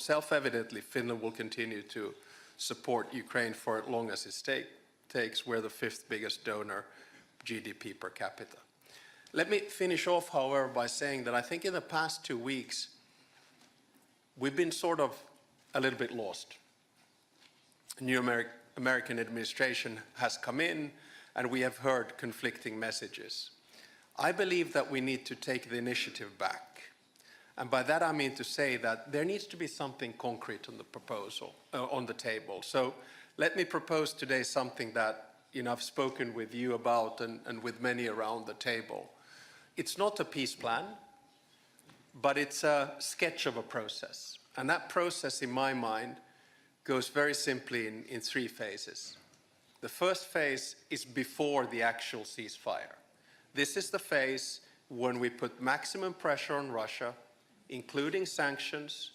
self-evidently, Finland will continue to support Ukraine for as long as it takes. We're the 5th biggest donor, GDP per capita. Let me finish off, however, by saying that I think in the past 2 weeks, we've been sort of a little bit lost. A new American administration has come in, and we have heard conflicting messages. I believe that we need to take the initiative back. And by that I mean to say that there needs to be something concrete on the proposal, on the table. So let me propose today something that I've spoken with you about and with many around the table. It's not a peace plan, but it's a sketch of a process. And that process, in my mind, goes very simply in 3 phases. The first phase is before the actual ceasefire. This is the phase when we put maximum pressure on Russia, including sanctions,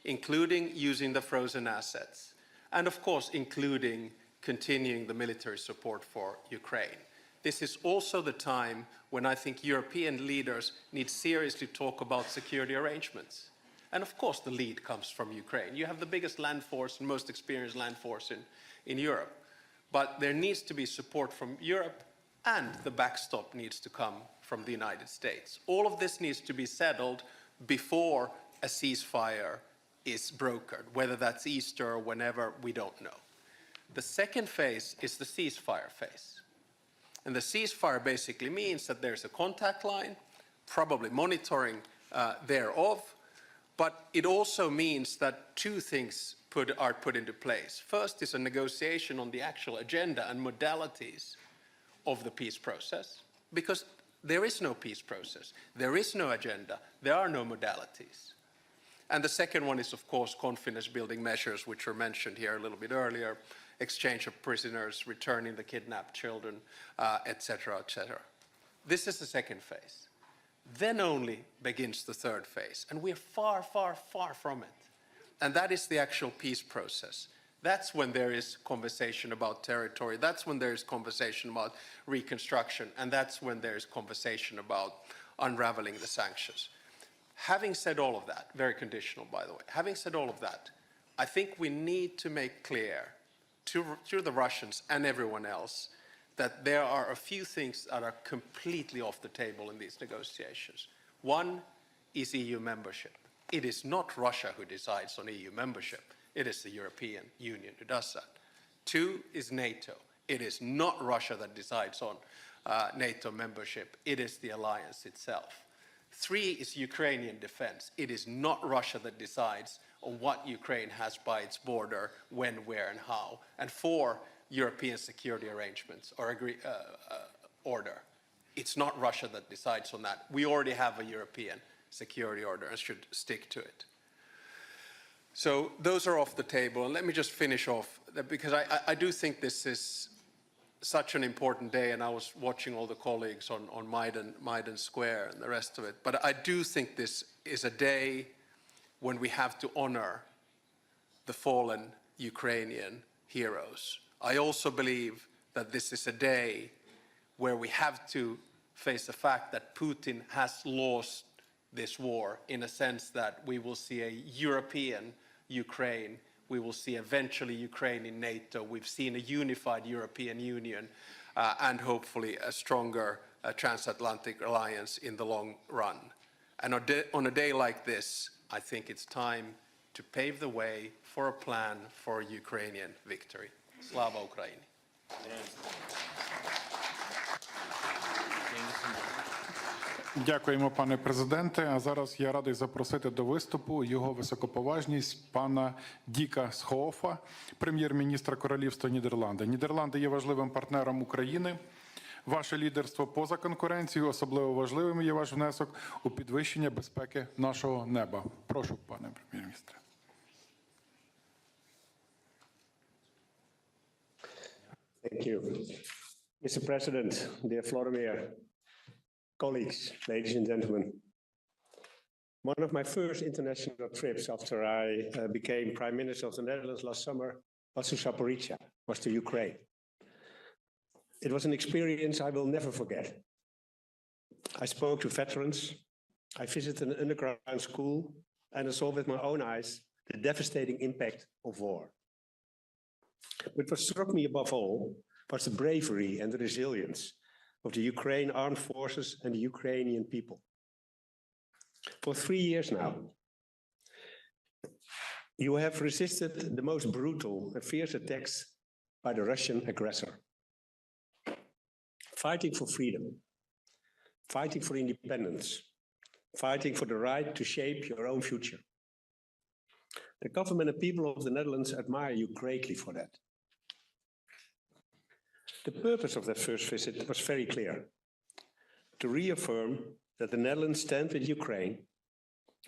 including using the frozen assets, and of course, including continuing the military support for Ukraine. This is also the time when I think European leaders need seriously talk about security arrangements. And of course, the lead comes from Ukraine. You have the biggest land force and most experienced land force in Europe. But there needs to be support from Europe, and the backstop needs to come from the United States. All of this needs to be settled before a ceasefire is brokered, whether that's Easter or whenever, we don't know. The second phase is the ceasefire phase. And the ceasefire basically means that there's a contact line, probably monitoring thereof, but it also means that 2 things are put into place. First is a negotiation on the actual agenda and modalities of the peace process, because there is no peace process, there is no agenda, there are no modalities. And the second one is, of course, confidence-building measures, which were mentioned here a little bit earlier, exchange of prisoners, returning the kidnapped children, etc., etc. This is the second phase. Then only begins the third phase, and we're far, far, far from it. And that is the actual peace process. That's when there is conversation about territory, that's when there is conversation about reconstruction, and that's when there is conversation about unraveling the sanctions. Having said all of that, very conditional by the way, having said all of that, I think we need to make clear to the Russians and everyone else that there are a few things that are completely off the table in these negotiations. One is EU membership. It is not Russia who decides on EU membership. It is the European Union who does that. 2 is NATO. It is not Russia that decides on NATO membership. It is the alliance itself. 3 is Ukrainian defense. It is not Russia that decides on what Ukraine has by its border, when, where, and how. And 4, European security arrangements or order. It's not Russia that decides on that. We already have a European security order and should stick to it. So those are off the table. And let me just finish off, because I do think this is such an important day, and I was watching all the colleagues on Maidan Square and the rest of it. But I do think this is a day when we have to honor the fallen Ukrainian heroes. I also believe that this is a day where we have to face the fact that Putin has lost this war, in a sense that we will see a European Ukraine, we will see eventually Ukraine in NATO, we've seen a unified European Union, and hopefully a stronger transatlantic alliance in the long run. And on a day like this, I think it's time to pave the way for a plan for Ukrainian victory. Slava Ukraini. Дякуємо, пане президенте. А зараз я радий запросити до виступу його високоповажність пана Діка Схоофа, прем'єр-міністра Королівства Нідерланди. Нідерланди є важливим партнером України. Ваше лідерство поза конкуренцією, особливо важливим є ваш внесок у підвищення безпеки нашого неба. Прошу, пане прем'єр-міністре. Thank you. Mr. President, dear Volodymyr, colleagues, ladies and gentlemen. One of my first international trips after I became Prime Minister of the Netherlands last summer was to Zaporizhzhia, was to Ukraine. It was an experience I will never forget. I spoke to veterans, I visited an underground school, and I saw with my own eyes the devastating impact of war. But what struck me above all was the bravery and the resilience of the Ukraine armed forces and the Ukrainian people. For 3 years now, you have resisted the most brutal and fierce attacks by the Russian aggressor. Fighting for freedom, fighting for independence, fighting for the right to shape your own future. The government and people of the Netherlands admire you greatly for that. The purpose of that first visit was very clear: to reaffirm that the Netherlands stand with Ukraine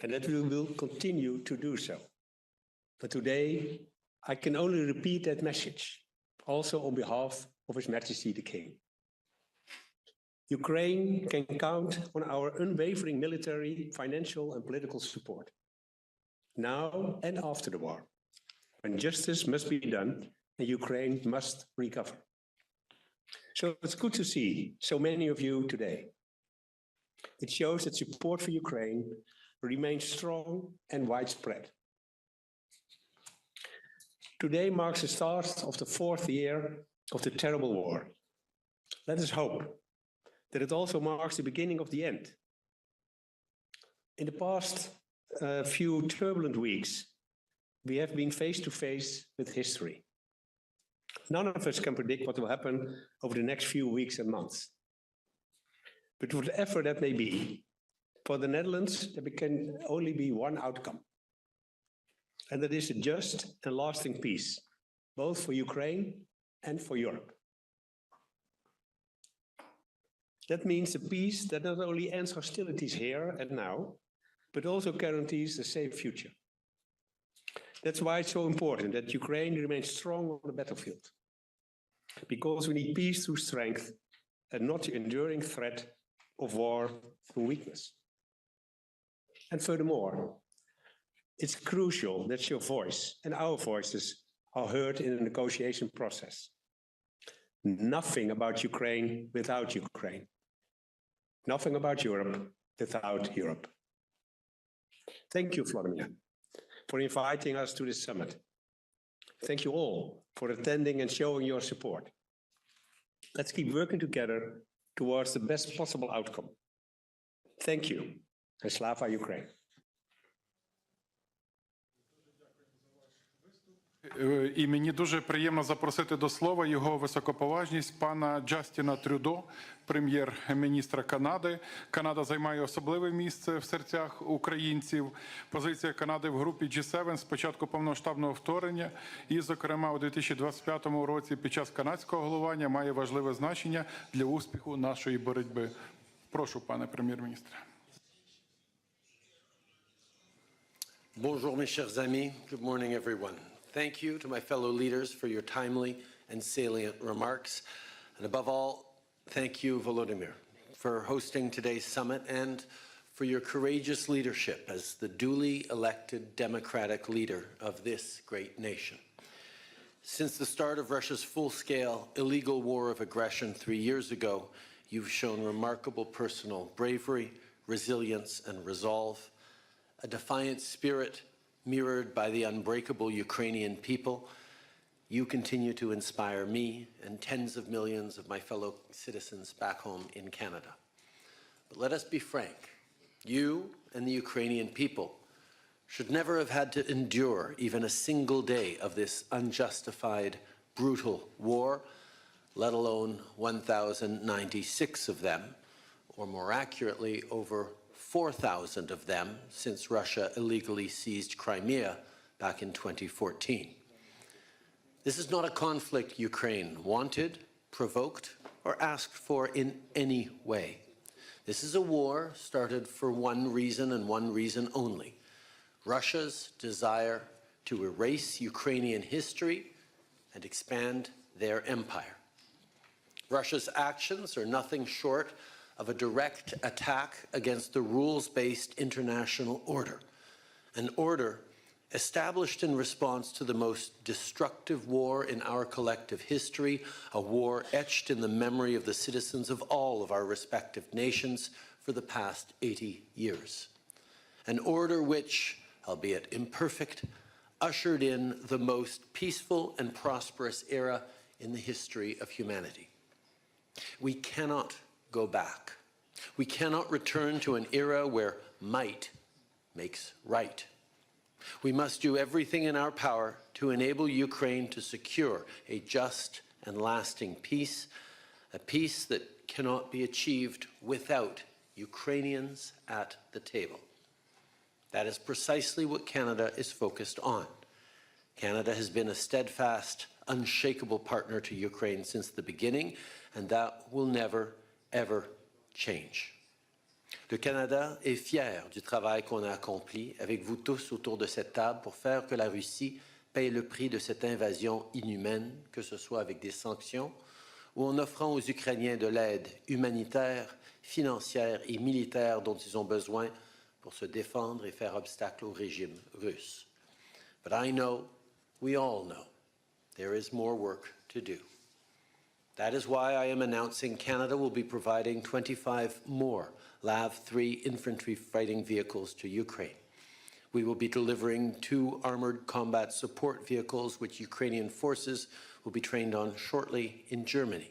and that we will continue to do so. But today, I can only repeat that message, also on behalf of His Majesty the King. Ukraine can count on our unwavering military, financial, and political support, now and after the war, when justice must be done and Ukraine must recover. So it's good to see so many of you today. It shows that support for Ukraine remains strong and widespread. Today marks the start of the 4th year of the terrible war. Let us hope that it also marks the beginning of the end. In the past few turbulent weeks, we have been face to face with history. None of us can predict what will happen over the next few weeks and months. But whatever that may be, for the Netherlands, there can only be one outcome. And that is a just and lasting peace, both for Ukraine and for Europe. That means a peace that not only ends hostilities here and now, but also guarantees a safe future. That's why it's so important that Ukraine remains strong on the battlefield. Because we need peace through strength and not the enduring threat of war through weakness. And furthermore, it's crucial that your voice and our voices are heard in the negotiation process. Nothing about Ukraine without Ukraine. Nothing about Europe without Europe. Thank you, Volodymyr, for inviting us to this summit. Thank you all for attending and showing your support. Let's keep working together towards the best possible outcome. Thank you, and Slava Ukraine. І мені дуже приємно запросити до слова його високоповажність пана Джастіна Трюдо, прем'єр-міністра Канади. Канада займає особливе місце в серцях українців. Позиція Канади в групі G7 з початку повномасштабного вторгнення і, зокрема, у 2025 році під час канадського головування має важливе значення для успіху нашої боротьби. Прошу, пане прем'єр-міністре. Bonjour, mes chers amis. Good morning, everyone. Thank you to my fellow leaders for your timely and salient remarks. And above all, thank you, Volodymyr, for hosting today's summit and for your courageous leadership as the duly elected democratic leader of this great nation. Since the start of Russia's full-scale illegal war of aggression 3 years ago, you've shown remarkable personal bravery, resilience, and resolve, a defiant spirit mirrored by the unbreakable Ukrainian people. You continue to inspire me and tens of millions of my fellow citizens back home in Canada. But let us be frank, you and the Ukrainian people should never have had to endure even a single day of this unjustified, brutal war, let alone 1,096 of them, or more accurately, over 4,000 of them since Russia illegally seized Crimea back in 2014. This is not a conflict Ukraine wanted, provoked, or asked for in any way. This is a war started for one reason and one reason only: Russia's desire to erase Ukrainian history and expand their empire. Russia's actions are nothing short of a direct attack against the rules-based international order, an order established in response to the most destructive war in our collective history, a war etched in the memory of the citizens of all of our respective nations for the past 80 years. An order which, albeit imperfect, ushered in the most peaceful and prosperous era in the history of humanity. We cannot go back. We cannot return to an era where might makes right. We must do everything in our power to enable Ukraine to secure a just and lasting peace, a peace that cannot be achieved without Ukrainians at the table. That is precisely what Canada is focused on. Canada has been a steadfast, unshakable partner to Ukraine since the beginning, and that will never, ever change. Le Canada est fier du travail qu'on a accompli avec vous tous autour de cette table pour faire que la Russie paye le prix de cette invasion inhumaine, que ce soit avec des sanctions ou en offrant aux Ukrainiens de l'aide humanitaire, financière et militaire dont ils ont besoin pour se défendre et faire obstacle au régime russe. But I know, we all know, there is more work to do. That is why I am announcing Canada will be providing 25 more LAV-3 infantry fighting vehicles to Ukraine. We will be delivering 2 armored combat support vehicles which Ukrainian forces will be trained on shortly in Germany.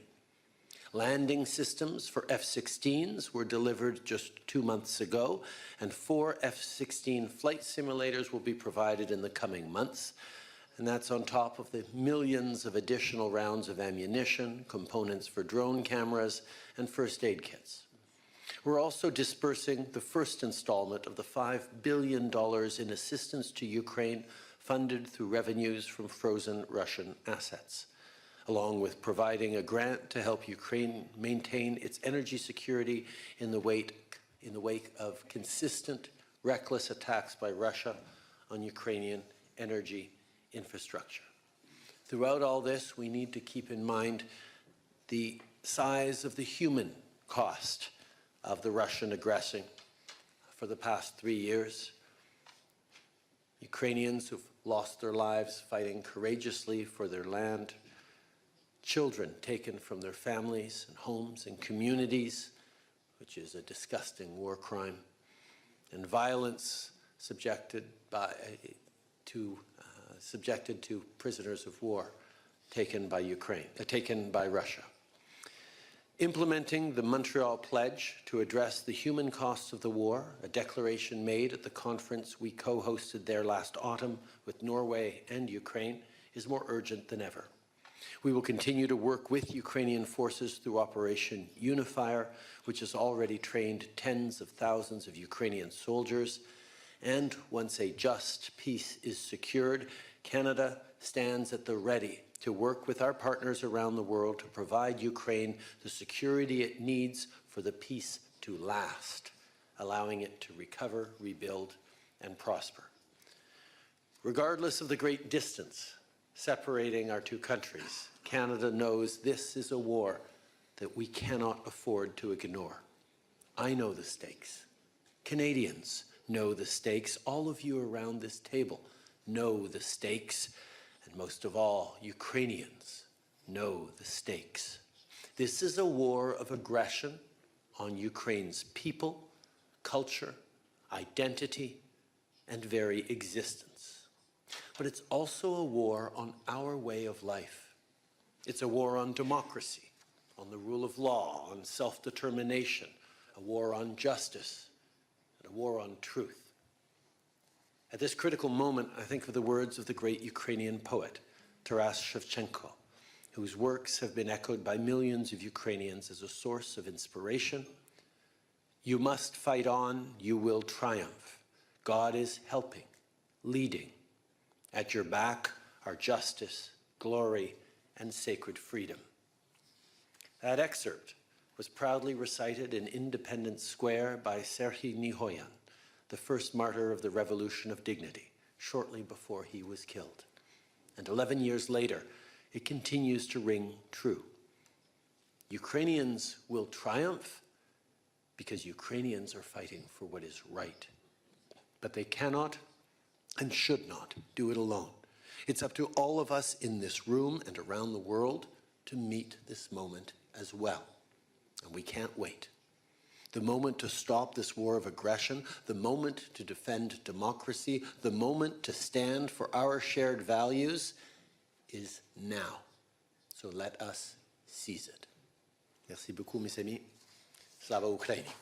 Landing systems for F-16s were delivered just 2 months ago, and 4 F-16 flight simulators will be provided in the coming months. And that's on top of the millions of additional rounds of ammunition, components for drone cameras, and first aid kits. We're also dispersing the first installment of the $5 billion in assistance to Ukraine funded through revenues from frozen Russian assets, along with providing a grant to help Ukraine maintain its energy security in the wake of consistent, reckless attacks by Russia on Ukrainian energy infrastructure. Throughout all this, we need to keep in mind the size of the human cost of the Russian aggression for the past 3 years. Ukrainians who've lost their lives fighting courageously for their land, children taken from their families and homes and communities, which is a disgusting war crime, and violence subjected to prisoners of war taken by Russia. Implementing the Montreal Pledge to address the human costs of the war, a declaration made at the conference we co-hosted there last autumn with Norway and Ukraine, is more urgent than ever. We will continue to work with Ukrainian forces through Operation Unifier, which has already trained tens of thousands of Ukrainian soldiers. And once a just peace is secured, Canada stands at the ready to work with our partners around the world to provide Ukraine the security it needs for the peace to last, allowing it to recover, rebuild, and prosper. Regardless of the great distance separating our 2 countries, Canada knows this is a war that we cannot afford to ignore. I know the stakes. Canadians know the stakes. All of you around this table know the stakes. And most of all, Ukrainians know the stakes. This is a war of aggression on Ukraine's people, culture, identity, and very existence. But it's also a war on our way of life. It's a war on democracy, on the rule of law, on self-determination, a war on justice, and a war on truth. At this critical moment, I think of the words of the great Ukrainian poet, Taras Shevchenko, whose works have been echoed by millions of Ukrainians as a source of inspiration. You must fight on, you will triumph. God is helping, leading. At your back are justice, glory, and sacred freedom. That excerpt was proudly recited in Independence Square by Serhiy Nihoyan, the first martyr of the Revolution of Dignity, shortly before he was killed. And 11 years later, it continues to ring true. Ukrainians will triumph because Ukrainians are fighting for what is right. But they cannot and should not do it alone. It's up to all of us in this room and around the world to meet this moment as well. And we can't wait. The moment to stop this war of aggression, the moment to defend democracy, the moment to stand for our shared values is now. So let us seize it. Merci beaucoup, mes amis. Slava Ukraini.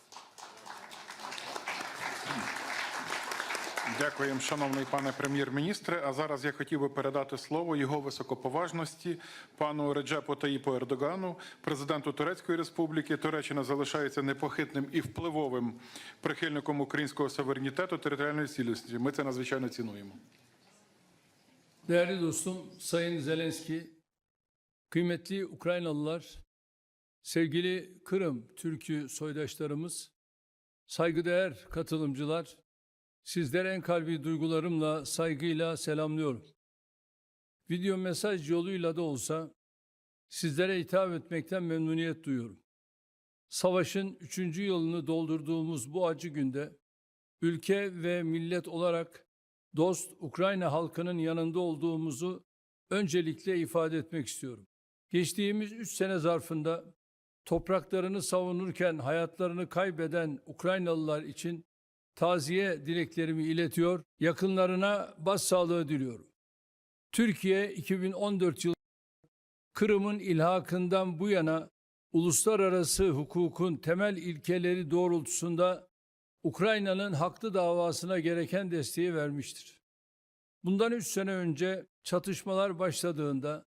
Дякуємо, шановний пане прем'єр-міністре. А зараз я хотів би передати слово його високоповажності пану Реджепу Таїпу Ердогану, президенту Турецької Республіки. Туреччина залишається непохитним і впливовим прихильником українського суверенітету, територіальної цілісності. Ми це надзвичайно цінуємо. Değerli dostum Sayın Zelenskiy, kıymetli Ukraynalılar, sevgili Kırım Türk'ü soydaşlarımız, saygıdeğer katılımcılar, sizlere en kalbi duygularımla, saygıyla selamlıyorum. Video mesaj yoluyla da olsa sizlere hitap etmekten memnuniyet duyuyorum. Savaşın 3. yılını doldurduğumuz bu acı günde ülke ve millet olarak dost Ukrayna halkının yanında olduğumuzu öncelikle ifade etmek istiyorum. Geçtiğimiz 3 sene zarfında topraklarını savunurken hayatlarını kaybeden Ukraynalılar için taziye dileklerimi iletiyor, yakınlarına başsağlığı diliyorum. Türkiye 2014 yılında Kırım'ın ilhakından bu yana uluslararası hukukun temel ilkeleri doğrultusunda Ukrayna'nın haklı davasına gereken desteği vermiştir. Bundan 3 sene önce çatışmalar başladığında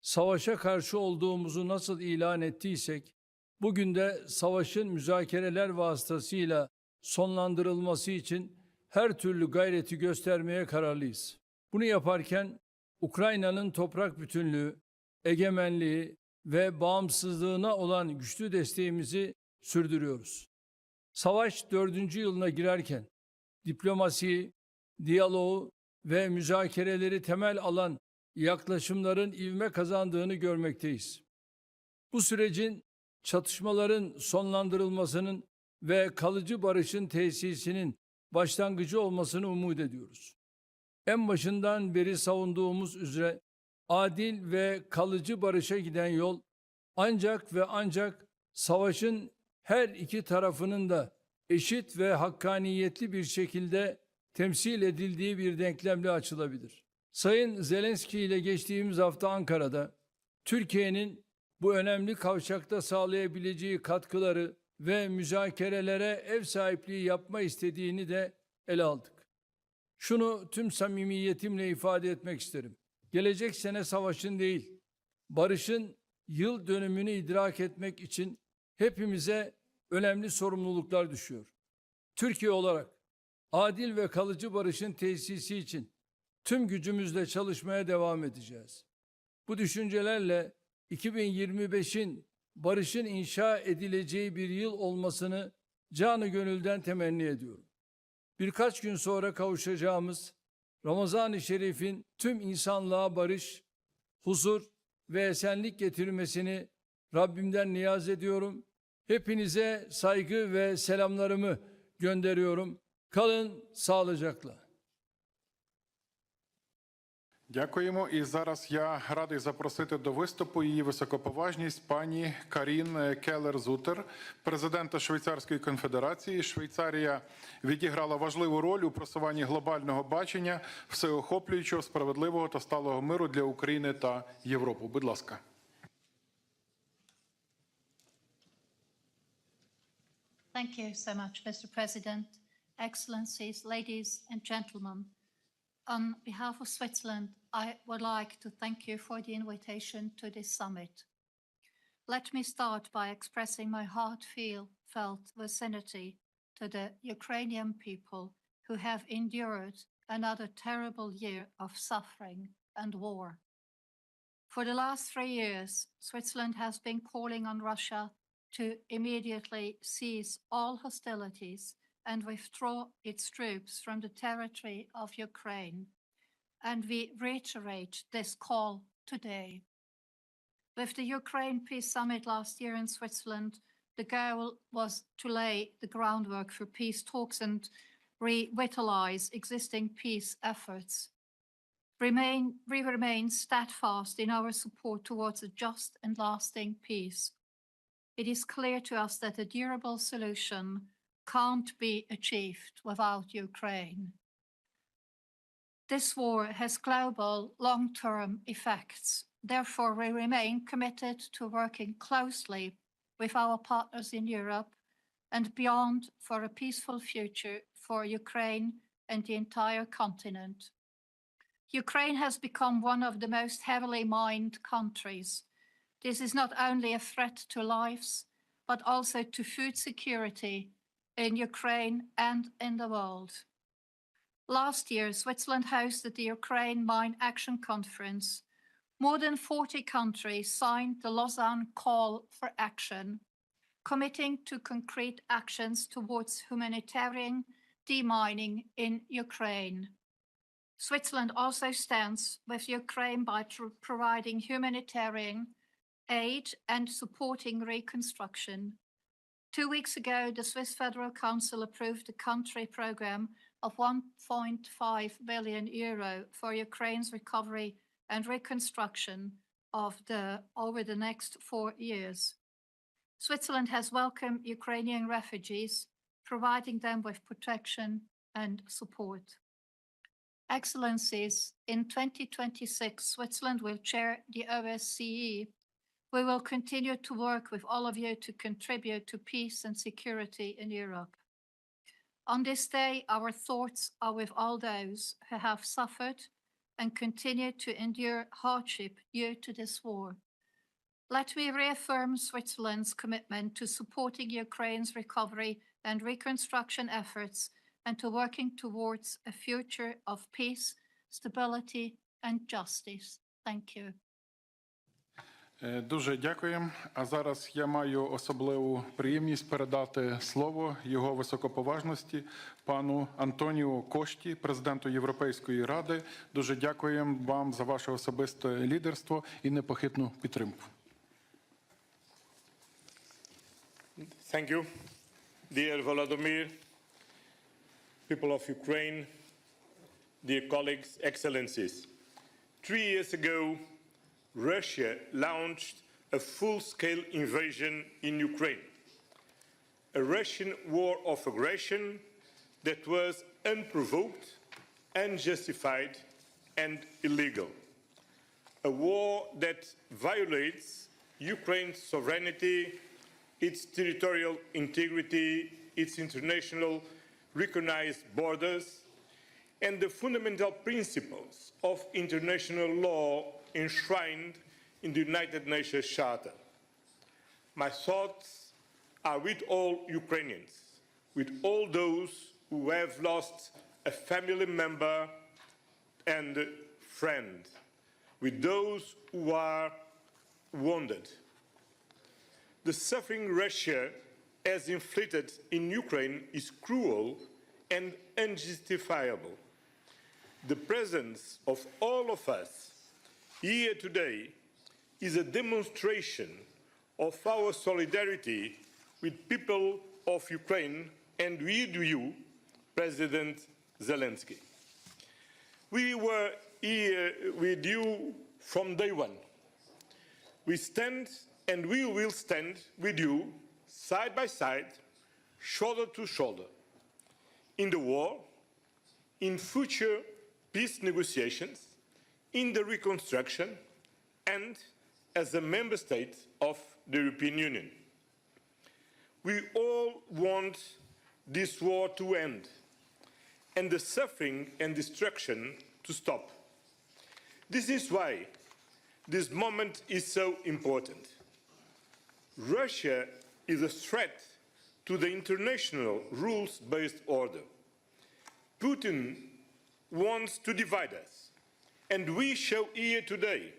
savaşa karşı olduğumuzu nasıl ilan ettiysek, bugün de savaşın müzakereler vasıtasıyla sonlandırılması için her türlü gayreti göstermeye kararlıyız. Bunu yaparken Ukrayna'nın toprak bütünlüğü, egemenliği ve bağımsızlığına olan güçlü desteğimizi sürdürüyoruz. Savaş 4. yılına girerken diplomasiyi, diyaloğu ve müzakereleri temel alan yaklaşımların ivme kazandığını görmekteyiz. Bu sürecin çatışmaların sonlandırılmasının ve kalıcı barışın tesisinin başlangıcı olmasını umut ediyoruz. En başından beri savunduğumuz üzere adil ve kalıcı barışa giden yol ancak ve ancak savaşın her iki tarafının da eşit ve hakkaniyetli bir şekilde temsil edildiği bir denklemle açılabilir. Sayın Zelenskiy ile geçtiğimiz hafta Ankara'da Türkiye'nin bu önemli kavşakta sağlayabileceği katkıları ve müzakerelere ev sahipliği yapma istediğini de ele aldık. Şunu tüm samimiyetimle ifade etmek isterim. Gelecek sene savaşın değil, barışın yıl dönümünü idrak etmek için hepimize önemli sorumluluklar düşüyor. Türkiye olarak adil ve kalıcı barışın tesisi için tüm gücümüzle çalışmaya devam edeceğiz. Bu düşüncelerle 2025'in barışın inşa edileceği bir yıl olmasını canı gönülden temenni ediyorum. Birkaç gün sonra kavuşacağımız Ramazan-ı Şerif'in tüm insanlığa barış, huzur ve esenlik getirmesini Rabbimden niyaz ediyorum. Hepinize saygı ve selamlarımı gönderiyorum. Kalın sağlıcakla. Дякуємо. І зараз я радий запросити до виступу її високоповажність пані Карін Келлер-Зутер, президента Швейцарської конфедерації. Швейцарія відіграла важливу роль у просуванні глобального бачення всеохоплюючого, справедливого та сталого миру для України та Європи. Будь ласка. Thank you so much, Mr. President, Excellencies, ladies and gentlemen. On behalf of Switzerland, I would like to thank you for the invitation to this summit. Let me start by expressing my heartfelt vicinity to the Ukrainian people who have endured another terrible year of suffering and war. For the last 3 years, Switzerland has been calling on Russia to immediately cease all hostilities and withdraw its troops from the territory of Ukraine. And we reiterate this call today. With the Ukraine Peace Summit last year in Switzerland, the goal was to lay the groundwork for peace talks and revitalize existing peace efforts. We remain steadfast in our support towards a just and lasting peace. it is clear to us that a durable solution can't be achieved without Ukraine. This war has global long-term effects. Therefore, we remain committed to working closely with our partners in Europe and beyond for a peaceful future for Ukraine and the entire continent. Ukraine has become one of the most heavily mined countries. This is not only a threat to lives, but also to food security in Ukraine and in the world. Last year, Switzerland hosted the Ukraine Mine Action Conference. More than 40 countries signed the Lausanne Call for Action, committing to concrete actions towards humanitarian demining in Ukraine. Switzerland also stands with Ukraine by providing humanitarian aid and supporting reconstruction. 2 weeks ago, the Swiss Federal Council approved a country program of 1.5 billion euro for Ukraine's recovery and reconstruction over the next 4 years. Switzerland has welcomed Ukrainian refugees, providing them with protection and support. Excellencies, in 2026, Switzerland will chair the OSCE. We will continue to work with all of you to contribute to peace and security in Europe. On this day, our thoughts are with all those who have suffered and continue to endure hardship due to this war. Let me reaffirm Switzerland's commitment to supporting Ukraine's recovery and reconstruction efforts and to working towards a future of peace, stability and justice. Thank you. Дуже дякуємо. А зараз я маю особливу приємність передати слово його високоповажності пану Антоніо Кошті, президенту Європейської ради. Дуже дякуємо вам за ваше особисте лідерство і непохитну підтримку. Thank you, dear Volodymyr, people of Ukraine, dear colleagues, excellencies. 3 years ago, Russia launched a full-scale invasion in Ukraine, a Russian war of aggression that was unprovoked, unjustified, and illegal. A war that violates Ukraine's sovereignty, its territorial integrity, its international recognized borders, and the fundamental principles of international law enshrined in the United Nations Charter. My thoughts are with all Ukrainians, with all those who have lost a family member and friend, with those who are wounded. The suffering Russia has inflicted in Ukraine is cruel and unjustifiable. The presence of all of us here today is a demonstration of our solidarity with people of Ukraine and with you, President Zelensky. We were here with you from day one. We stand and we will stand with you side by side, shoulder to shoulder, in the war, in future peace negotiations, in the reconstruction, and as a member state of the European Union. We all want this war to end and the suffering and destruction to stop. This is why this moment is so important. Russia is a threat to the international rules-based order. Putin wants to divide us, and we show here today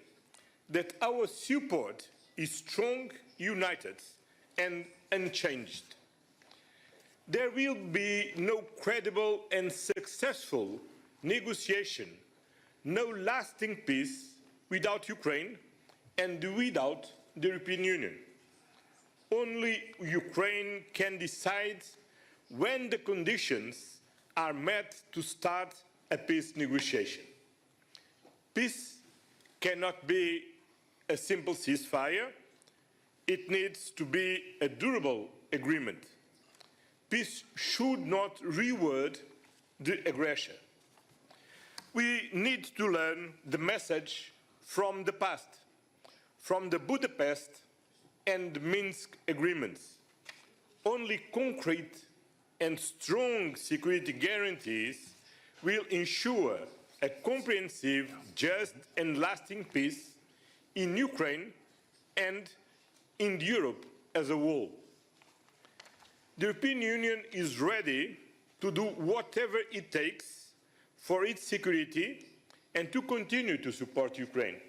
that our support is strong, united, and unchanged. There will be no credible and successful negotiation, no lasting peace without Ukraine and without the European Union. Only Ukraine can decide when the conditions are met to start a peace negotiation. Peace cannot be a simple ceasefire. it needs to be a durable agreement. Peace should not reward the aggression. We need to learn the message from the past, from the Budapest and Minsk agreements. Only concrete and strong security guarantees will ensure a comprehensive, just and lasting peace in Ukraine and in Europe as a whole. The European Union is ready to do whatever it takes for its security and to continue to support Ukraine.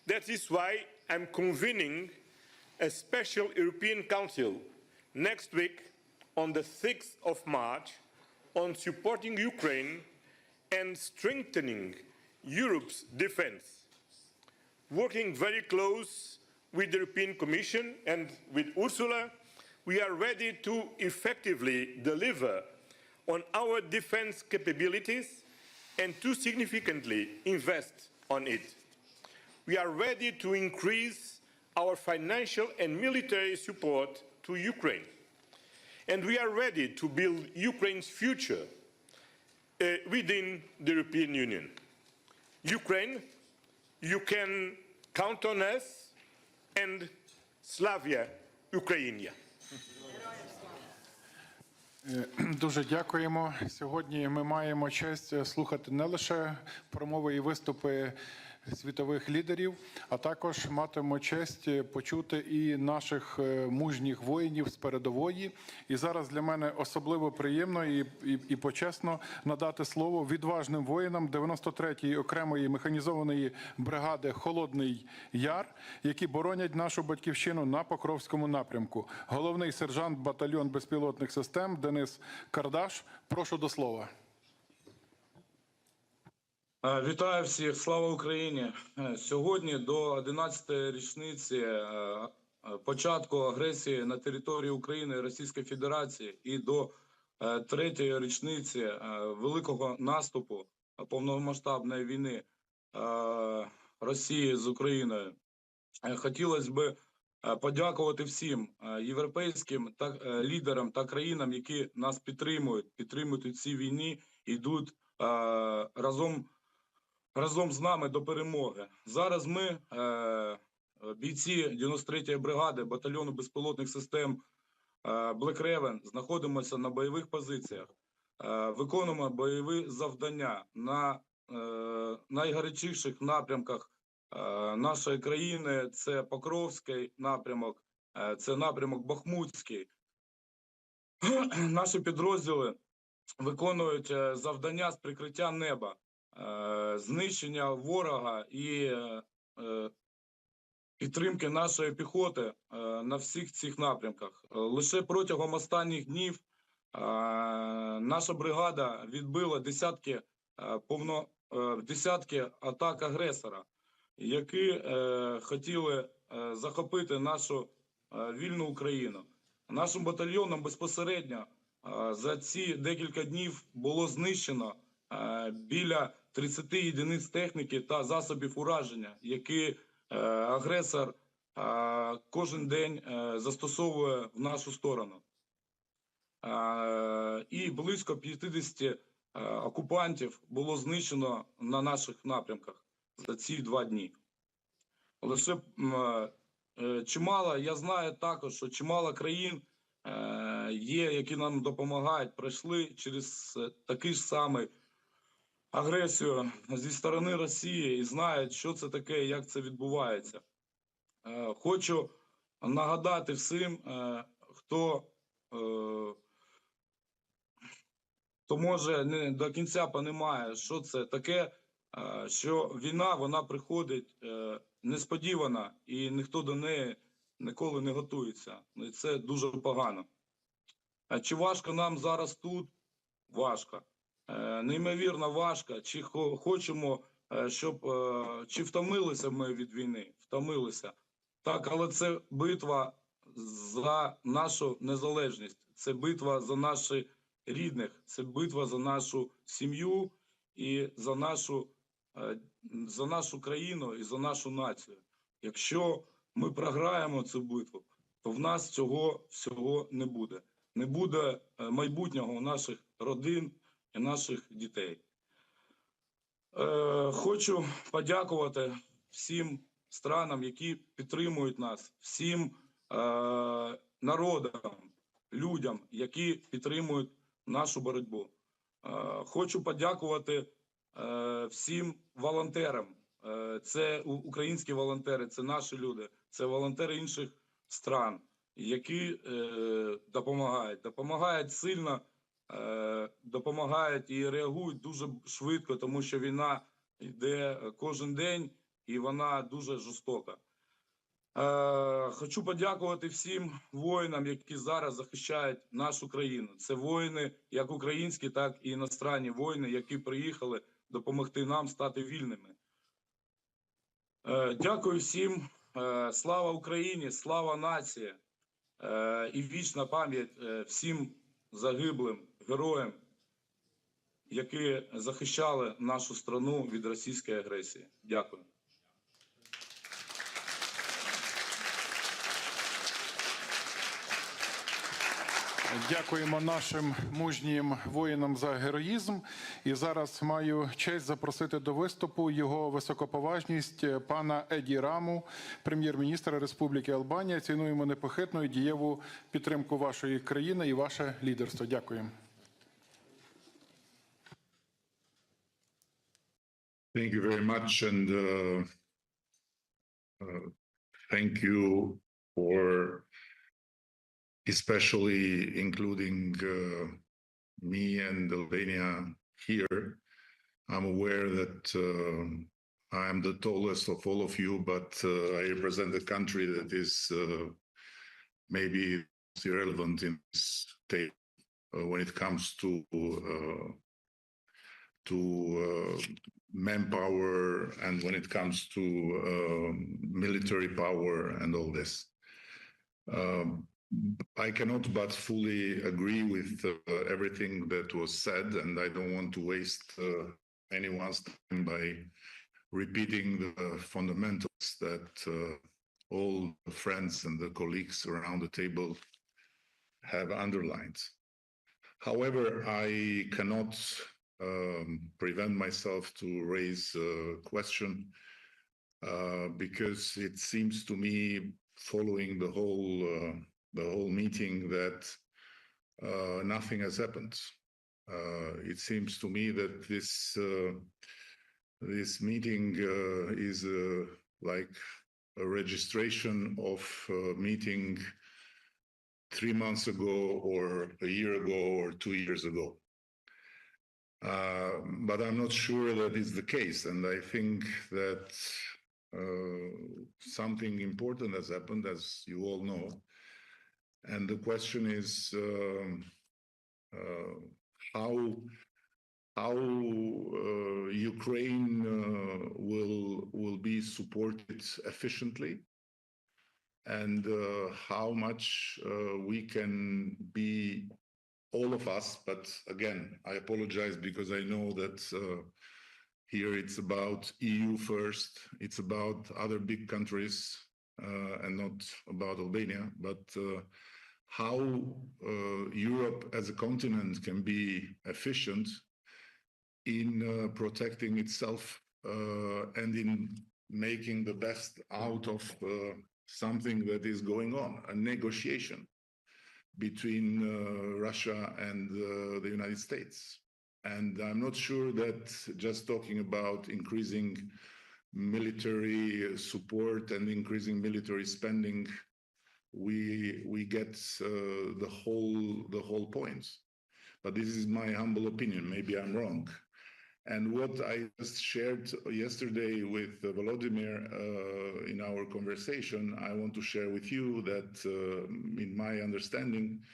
That is why I'm convening a special European Council next week on the 6th of March on supporting Ukraine and strengthening Europe's defense. Working very close with the European Commission and with Ursula, we are ready to effectively deliver on our defense capabilities and to significantly invest on it. We are ready to increase our financial and military support to Ukraine. And we are ready to build Ukraine's future within the European Union. Ukraine, you can count on us, and Slavia Ukrainia. Дуже дякуємо. Сьогодні ми маємо честь слухати не лише промови і виступи світових лідерів, а також матимемо честь почути і наших мужніх воїнів з передової. І зараз для мене особливо приємно і почесно надати слово відважним воїнам 93-ї окремої механізованої бригади «Холодний Яр», які боронять нашу батьківщину на Покровському напрямку. Головний сержант батальйон безпілотних систем Денис Кардаш. Прошу до слова. Вітаю всіх, слава Україні! Сьогодні до 11-ї річниці початку агресії на території України Російської Федерації і до 3-ї річниці великого наступу повномасштабної війни Росії з Україною. Хотілося б подякувати всім європейським лідерам та країнам, які нас підтримують у цій війні, йдуть разом з нами до перемоги. Зараз ми, бійці 93-ї бригади батальйону безпілотних систем Black Raven, знаходимося на бойових позиціях, виконуємо бойові завдання на найгарячіших напрямках нашої країни. Це Покровський напрямок, це напрямок Бахмутський. Наші підрозділи виконують завдання з прикриття неба, знищення ворога і підтримки нашої піхоти на всіх цих напрямках. Лише протягом останніх днів наша бригада відбила десятки атак агресора, які хотіли захопити нашу вільну Україну. Нашим батальйоном безпосередньо за ці декілька днів було знищено біля 30 єдиниць техніки та засобів ураження, які агресор кожен день застосовує в нашу сторону. І близько 50 окупантів було знищено на наших напрямках за ці 2 дні. Лише чимало, я знаю також, що чимало країн є, які нам допомагають, пройшли через такий ж самий агресію зі сторони Росії і знають, що це таке і як це відбувається. Хочу нагадати всім, хто може не до кінця розуміє, що це таке, що війна, вона приходить несподівано і ніхто до неї ніколи не готується. І це дуже погано. Чи важко нам зараз тут? Важко. Неймовірно важко. Чи хочемо, чи втомилися ми від війни? Втомилися. Так, але це битва за нашу незалежність. Це битва за наших рідних. Це битва за нашу сім'ю і за нашу країну і за нашу націю. Якщо ми програємо цю битву, то в нас цього всього не буде. Не буде майбутнього у наших родин і наших дітей. Хочу подякувати всім странам, які підтримують нас, всім народам, людям, які підтримують нашу боротьбу. Хочу подякувати всім волонтерам. Це українські волонтери, це наші люди, це волонтери інших стран, які допомагають сильно, допомагають і реагують дуже швидко, тому що війна йде кожен день і вона дуже жорстока. Хочу подякувати всім воїнам, які зараз захищають нашу країну. Це воїни, як українські, так і іностранні воїни, які приїхали допомогти нам стати вільними. Дякую всім. Слава Україні, слава нації і вічна пам'ять всім загиблим героям, які захищали нашу страну від російської агресії. Дякую. Дякуємо нашим мужнім воїнам за героїзм. І зараз маю честь запросити до виступу його високоповажність пана Еді Раму, прем'єр-міністра Республіки Албанія. Цінуємо непохитну і дієву підтримку вашої країни і ваше лідерство. Дякуємо. Thank you very much, and thank you for especially including me and Albania here. I'm aware that I am the tallest of all of you, but I represent a country that is maybe irrelevant in this state when it comes to manpower and when it comes to military power and all this. I cannot but fully agree with everything that was said, and I don't want to waste anyone's time by repeating the fundamentals that all the friends and the colleagues around the table have underlined. However, I cannot prevent myself to raise a question because it seems to me, following the whole meeting, that nothing has happened. It seems to me that this meeting is like a registration of a meeting 3 months ago, or a year ago, or 2 years ago. But I'm not sure that is the case, and I think that something important has happened, as you all know. And the question is how Ukraine will be supported efficiently, and how much we can be, all of us. But again, I apologize because I know that here it's about EU first, it's about other big countries and not about Albania, but how Europe as a continent can be efficient in protecting itself and in making the best out of something that is going on, a negotiation between Russia and the United States. And I'm not sure that just talking about increasing military support and increasing military spending, we get the whole point. But this is my humble opinion. Maybe I'm wrong. And what I just shared yesterday with Volodymyr in our conversation, I want to share with you that in my understanding,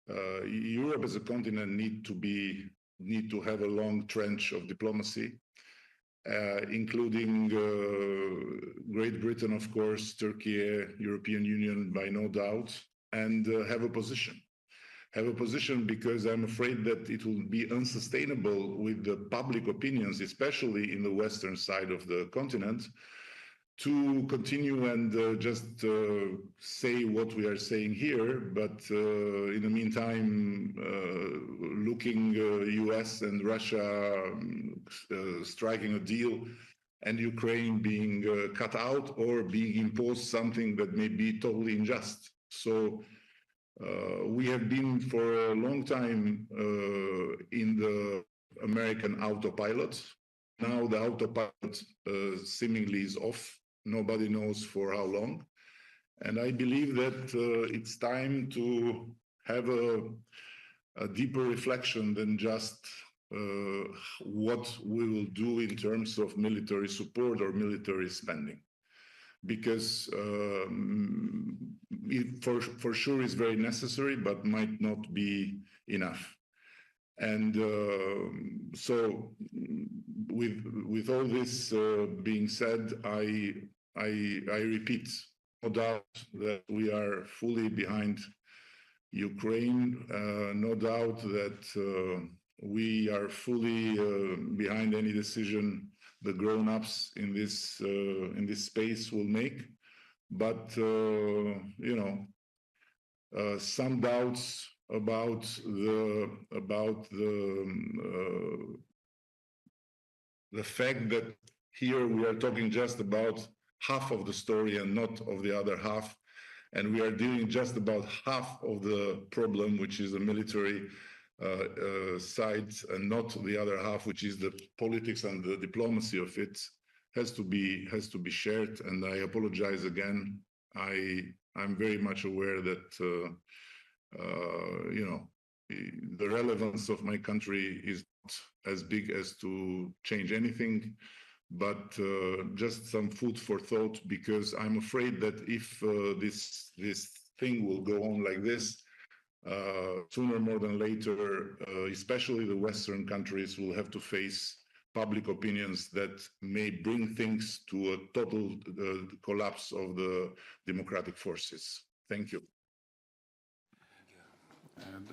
Europe as a continent need to have a long trench of diplomacy, including Great Britain, of course, Turkey, European Union, by no doubt, and have a position. Have a position because I'm afraid that it will be unsustainable with the public opinions, especially in the western side of the continent, to continue and just say what we are saying here, but in the meantime, looking US and Russia striking a deal and Ukraine being cut out or being imposed something that may be totally unjust. So we have been for a long time in the American autopilot. Now the autopilot seemingly is off. Nobody knows for how long. And I believe that it's time to have a deeper reflection than just what we will do in terms of military support or military spending. Because it for sure is very necessary, but might not be enough. And so with all this being said, I repeat, no doubt that we are fully behind Ukraine, no doubt that we are fully behind any decision the grown-ups in this space will make, but you know, some doubts about the fact that here we are talking just about half of the story and not of the other half, and we are dealing just about half of the problem, which is the military side, and not the other half, which is the politics and the diplomacy of it, has to be shared. And I apologize again. I'm very much aware that you know, the relevance of my country is not as big as to change anything, but just some food for thought, because I'm afraid that if this thing will go on like this, sooner more than later, especially the Western countries will have to face public opinions that may bring things to a total collapse of the democratic forces. Thank you.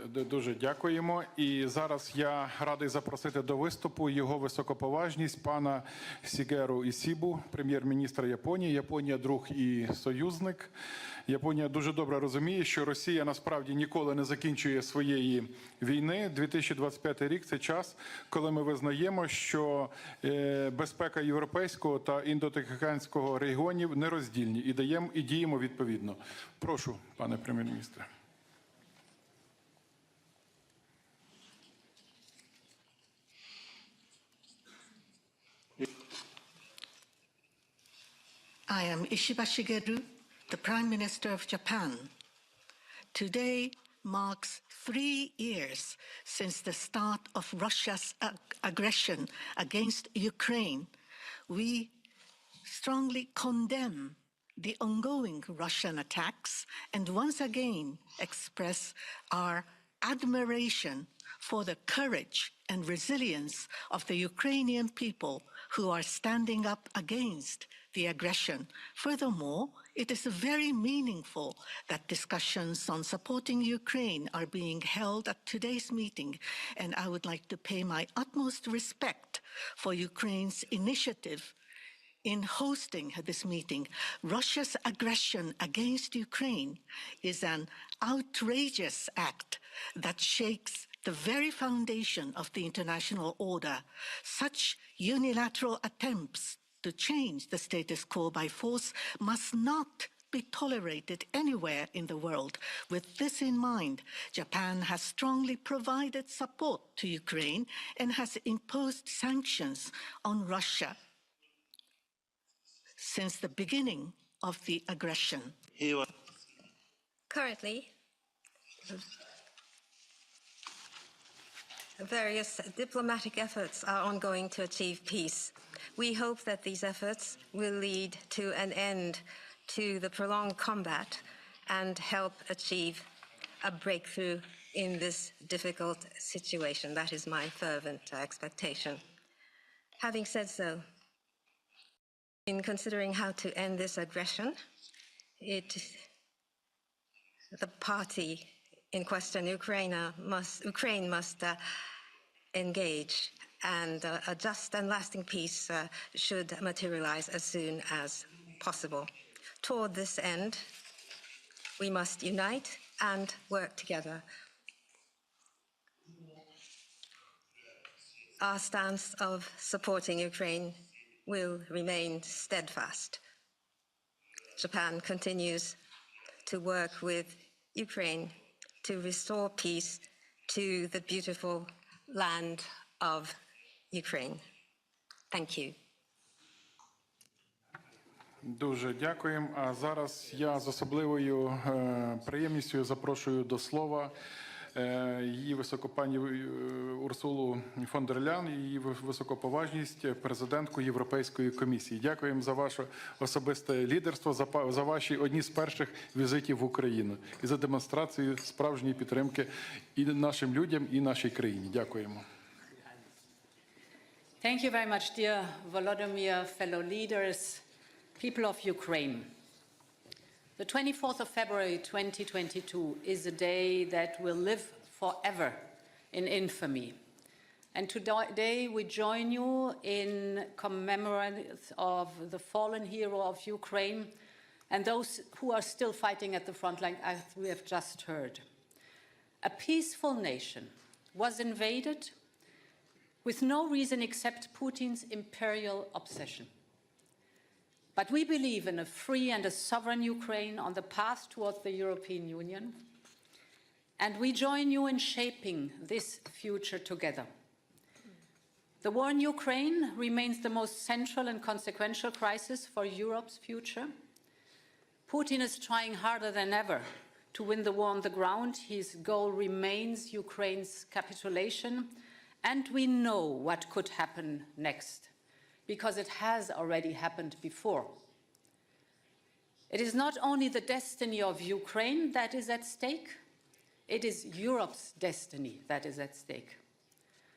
Дуже дякуємо. І зараз я радий запросити до виступу його високоповажність пана Сігеру Ісібу, прем'єр-міністра Японії. Японія – друг і союзник. Японія дуже добре розуміє, що Росія насправді ніколи не закінчує своєї війни. 2025 рік – це час, коли ми визнаємо, що безпека європейського та індотихоокеанського регіонів нероздільні і діємо відповідно. Прошу, пане прем'єр-міністре. I am Ishiba Shigeru, the Prime Minister of Japan. Today marks 3 years since the start of Russia's aggression against Ukraine. We strongly condemn the ongoing Russian attacks and once again express our admiration for the courage and resilience of the Ukrainian people who are standing up against the aggression. Furthermore, it is very meaningful that discussions on supporting Ukraine are being held at today's meeting, and I would like to pay my utmost respect for Ukraine's initiative in hosting this meeting. Russia's aggression against Ukraine is an outrageous act that shakes the very foundation of the international order. Such unilateral attempts to change the status quo by force must not be tolerated anywhere in the world. With this in mind, Japan has strongly provided support to Ukraine and has imposed sanctions on Russia since the beginning of the aggression. Currently, various diplomatic efforts are ongoing to achieve peace. We hope that these efforts will lead to an end to the prolonged combat and help achieve a breakthrough in this difficult situation. That is my fervent expectation. Having said so, in considering how to end this aggression, the party in question, Ukraine must engage, and a just and lasting peace should materialize as soon as possible. Toward this end, we must unite and work together. Our stance of supporting Ukraine will remain steadfast. Japan continues to work with Ukraine to restore peace to the beautiful land of Ukraine. Thank you. Дуже дякуємо. А зараз я з особливою приємністю запрошую до слова її високопані Урсулу фон дер Ляйен, її високоповажність, президентку Європейської комісії. Дякуємо за ваше особисте лідерство, за ваші одні з перших візитів в Україну і за демонстрацію справжньої підтримки і нашим людям, і нашій країні. Дякуємо. Thank you very much, dear Volodymyr, fellow leaders, people of Ukraine. The 24th of February 2022 is a day that will live forever in infamy. And today we join you in commemoration of the fallen hero of Ukraine and those who are still fighting at the front line, as we have just heard. A peaceful nation was invaded with no reason except Putin's imperial obsession. But we believe in a free and a sovereign Ukraine on the path towards the European Union, and we join you in shaping this future together. The war in Ukraine remains the most central and consequential crisis for Europe's future. Putin is trying harder than ever to win the war on the ground. His goal remains Ukraine's capitulation, and we know what could happen next, because it has already happened before. It is not only the destiny of Ukraine that is at stake, it is Europe's destiny that is at stake.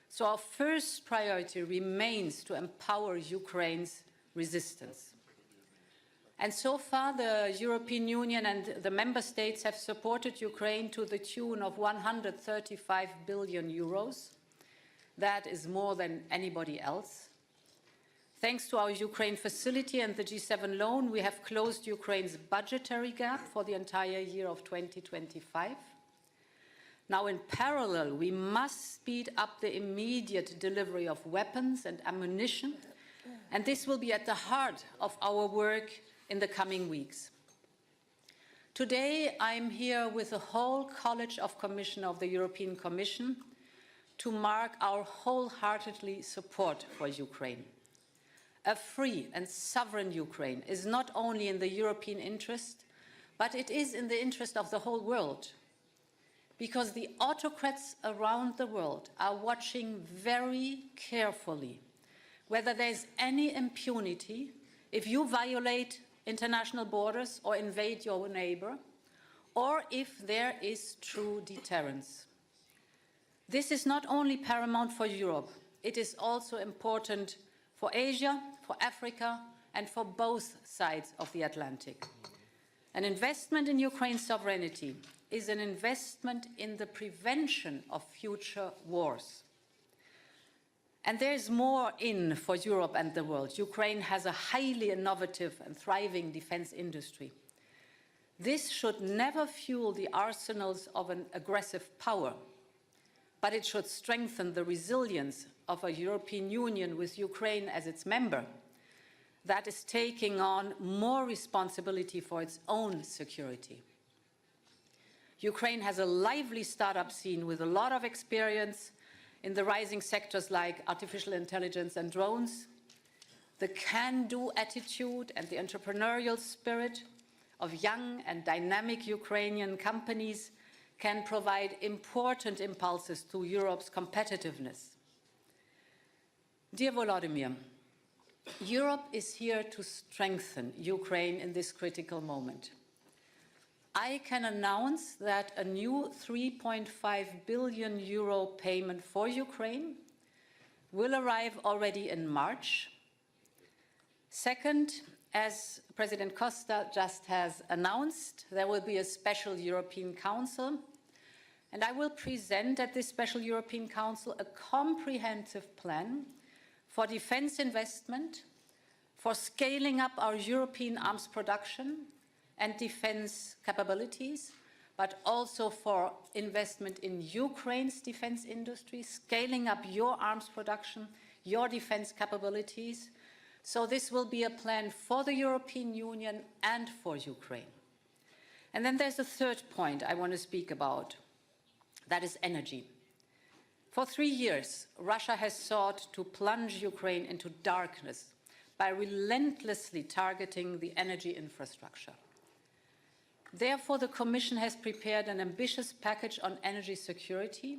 So our first priority remains to empower Ukraine's resistance. And so far, the European Union and the member states have supported Ukraine to the tune of 135 billion euros. That is more than anybody else. Thanks to our Ukraine facility and the G7 loan, we have closed Ukraine's budgetary gap for the entire year of 2025. Now, in parallel, we must speed up the immediate delivery of weapons and ammunition, and this will be at the heart of our work in the coming weeks. Today, I'm here with the whole College of Commissioners of the European Commission to mark our wholeheartedly support for Ukraine. A free and sovereign Ukraine is not only in the European interest, but it is in the interest of the whole world, because the autocrats around the world are watching very carefully whether there's any impunity if you violate international borders or invade your neighbor, or if there is true deterrence. This is not only paramount for Europe, it is also important for Asia, for Africa, and for both sides of the Atlantic. An investment in Ukraine's sovereignty is an investment in the prevention of future wars. And there is more in for Europe and the world. Ukraine has a highly innovative and thriving defense industry. This should never fuel the arsenals of an aggressive power, but it should strengthen the resilience of a European Union with Ukraine as its member that is taking on more responsibility for its own security. Ukraine has a lively startup scene with a lot of experience in the rising sectors like artificial intelligence and drones. The can-do attitude and the entrepreneurial spirit of young and dynamic Ukrainian companies can provide important impulses to Europe's competitiveness. Dear Volodymyr, Europe is here to strengthen Ukraine in this critical moment. I can announce that a new 3.5 billion euro payment for Ukraine will arrive already in March. Second, as President Costa just has announced, there will be a special European Council, and I will present at this special European Council a comprehensive plan for defense investment, for scaling up our European arms production and defense capabilities, but also for investment in Ukraine's defense industry, scaling up your arms production, your defense capabilities. So this will be a plan for the European Union and for Ukraine. And then there's a third point I want to speak about. That is energy. For 3 years, Russia has sought to plunge Ukraine into darkness by relentlessly targeting the energy infrastructure. Therefore, the Commission has prepared an ambitious package on energy security.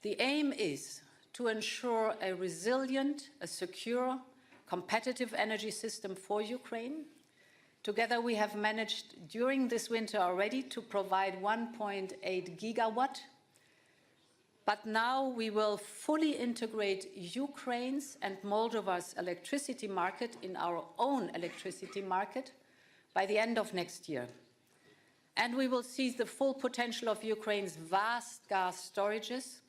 The aim is to ensure a resilient, a secure, competitive energy system for Ukraine. Together, we have managed during this winter already to provide 1.8 gigawatt. But now we will fully integrate Ukraine's and Moldova's electricity market in our own electricity market by the end of next year. And we will seize the full potential of Ukraine's vast gas storages,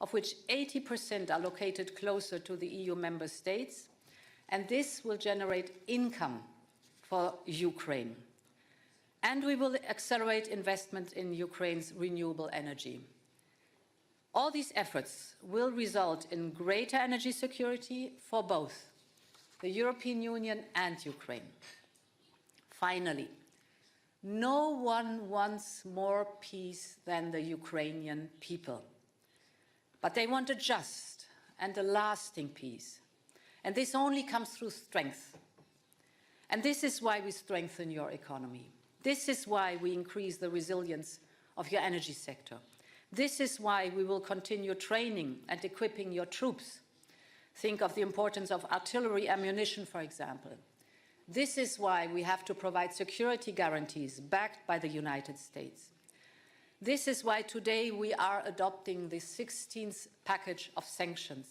of which 80% are located closer to the EU member states. And this will generate income for Ukraine. And we will accelerate investment in Ukraine's renewable energy. All these efforts will result in greater energy security for both the European Union and Ukraine. Finally, no one wants more peace than the Ukrainian people. But they want a just and a lasting peace. And this only comes through strength. And this is why we strengthen your economy. This is why we increase the resilience of your energy sector. This is why we will continue training and equipping your troops. Think of the importance of artillery ammunition, for example. This is why we have to provide security guarantees backed by the United States. This is why today we are adopting the 16th package of sanctions.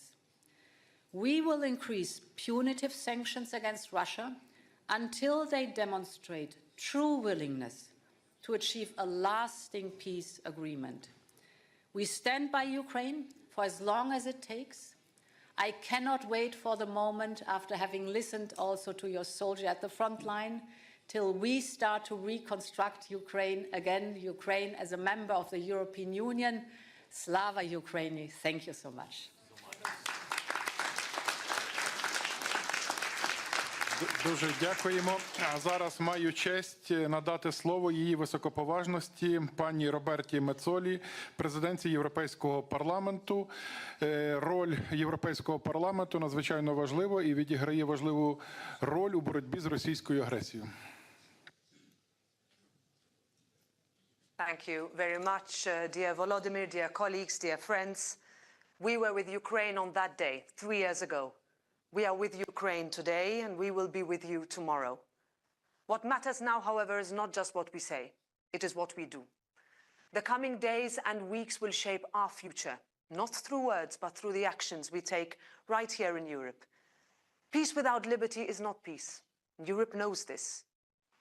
We will increase punitive sanctions against Russia until they demonstrate true willingness to achieve a lasting peace agreement. We stand by Ukraine for as long as it takes. I cannot wait for the moment, after having listened also to your soldier at the front line, till we start to reconstruct Ukraine again, Ukraine as a member of the European Union. Slava Ukraini. Thank you so much. Дуже дякуємо. А зараз маю честь надати слово її високоповажності пані Роберті Мецолі, президентці Європейського парламенту. Роль Європейського парламенту надзвичайно важлива і відіграє важливу роль у боротьбі з російською агресією. Thank you very much, dear Volodymyr, dear colleagues, dear friends. We were with Ukraine on that day, 3 years ago. We are with Ukraine today, and we will be with you tomorrow. What matters now, however, is not just what we say. It is what we do. The coming days and weeks will shape our future, not through words, but through the actions we take right here in Europe. Peace without liberty is not peace. Europe knows this.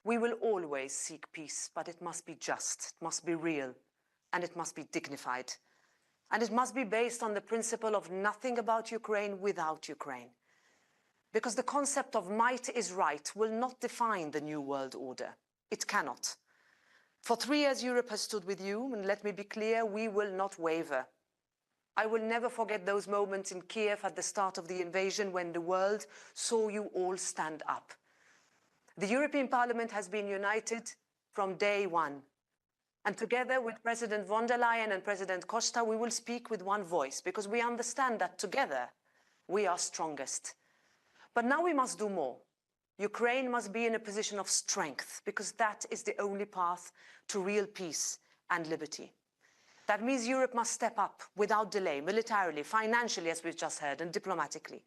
We will always seek peace, but it must be just, it must be real, and it must be dignified. And it must be based on the principle of nothing about Ukraine without Ukraine. Because the concept of might is right will not define the new world order. It cannot. For 3 years, Europe has stood with you, and let me be clear, we will not waver. I will never forget those moments in Kyiv at the start of the invasion when the world saw you all stand up. The European Parliament has been united from day one. And together with President von der Leyen and President Costa, we will speak with one voice, because we understand that together we are strongest. But now we must do more. Ukraine must be in a position of strength, because that is the only path to real peace and liberty. That means Europe must step up without delay, militarily, financially, as we've just heard, and diplomatically.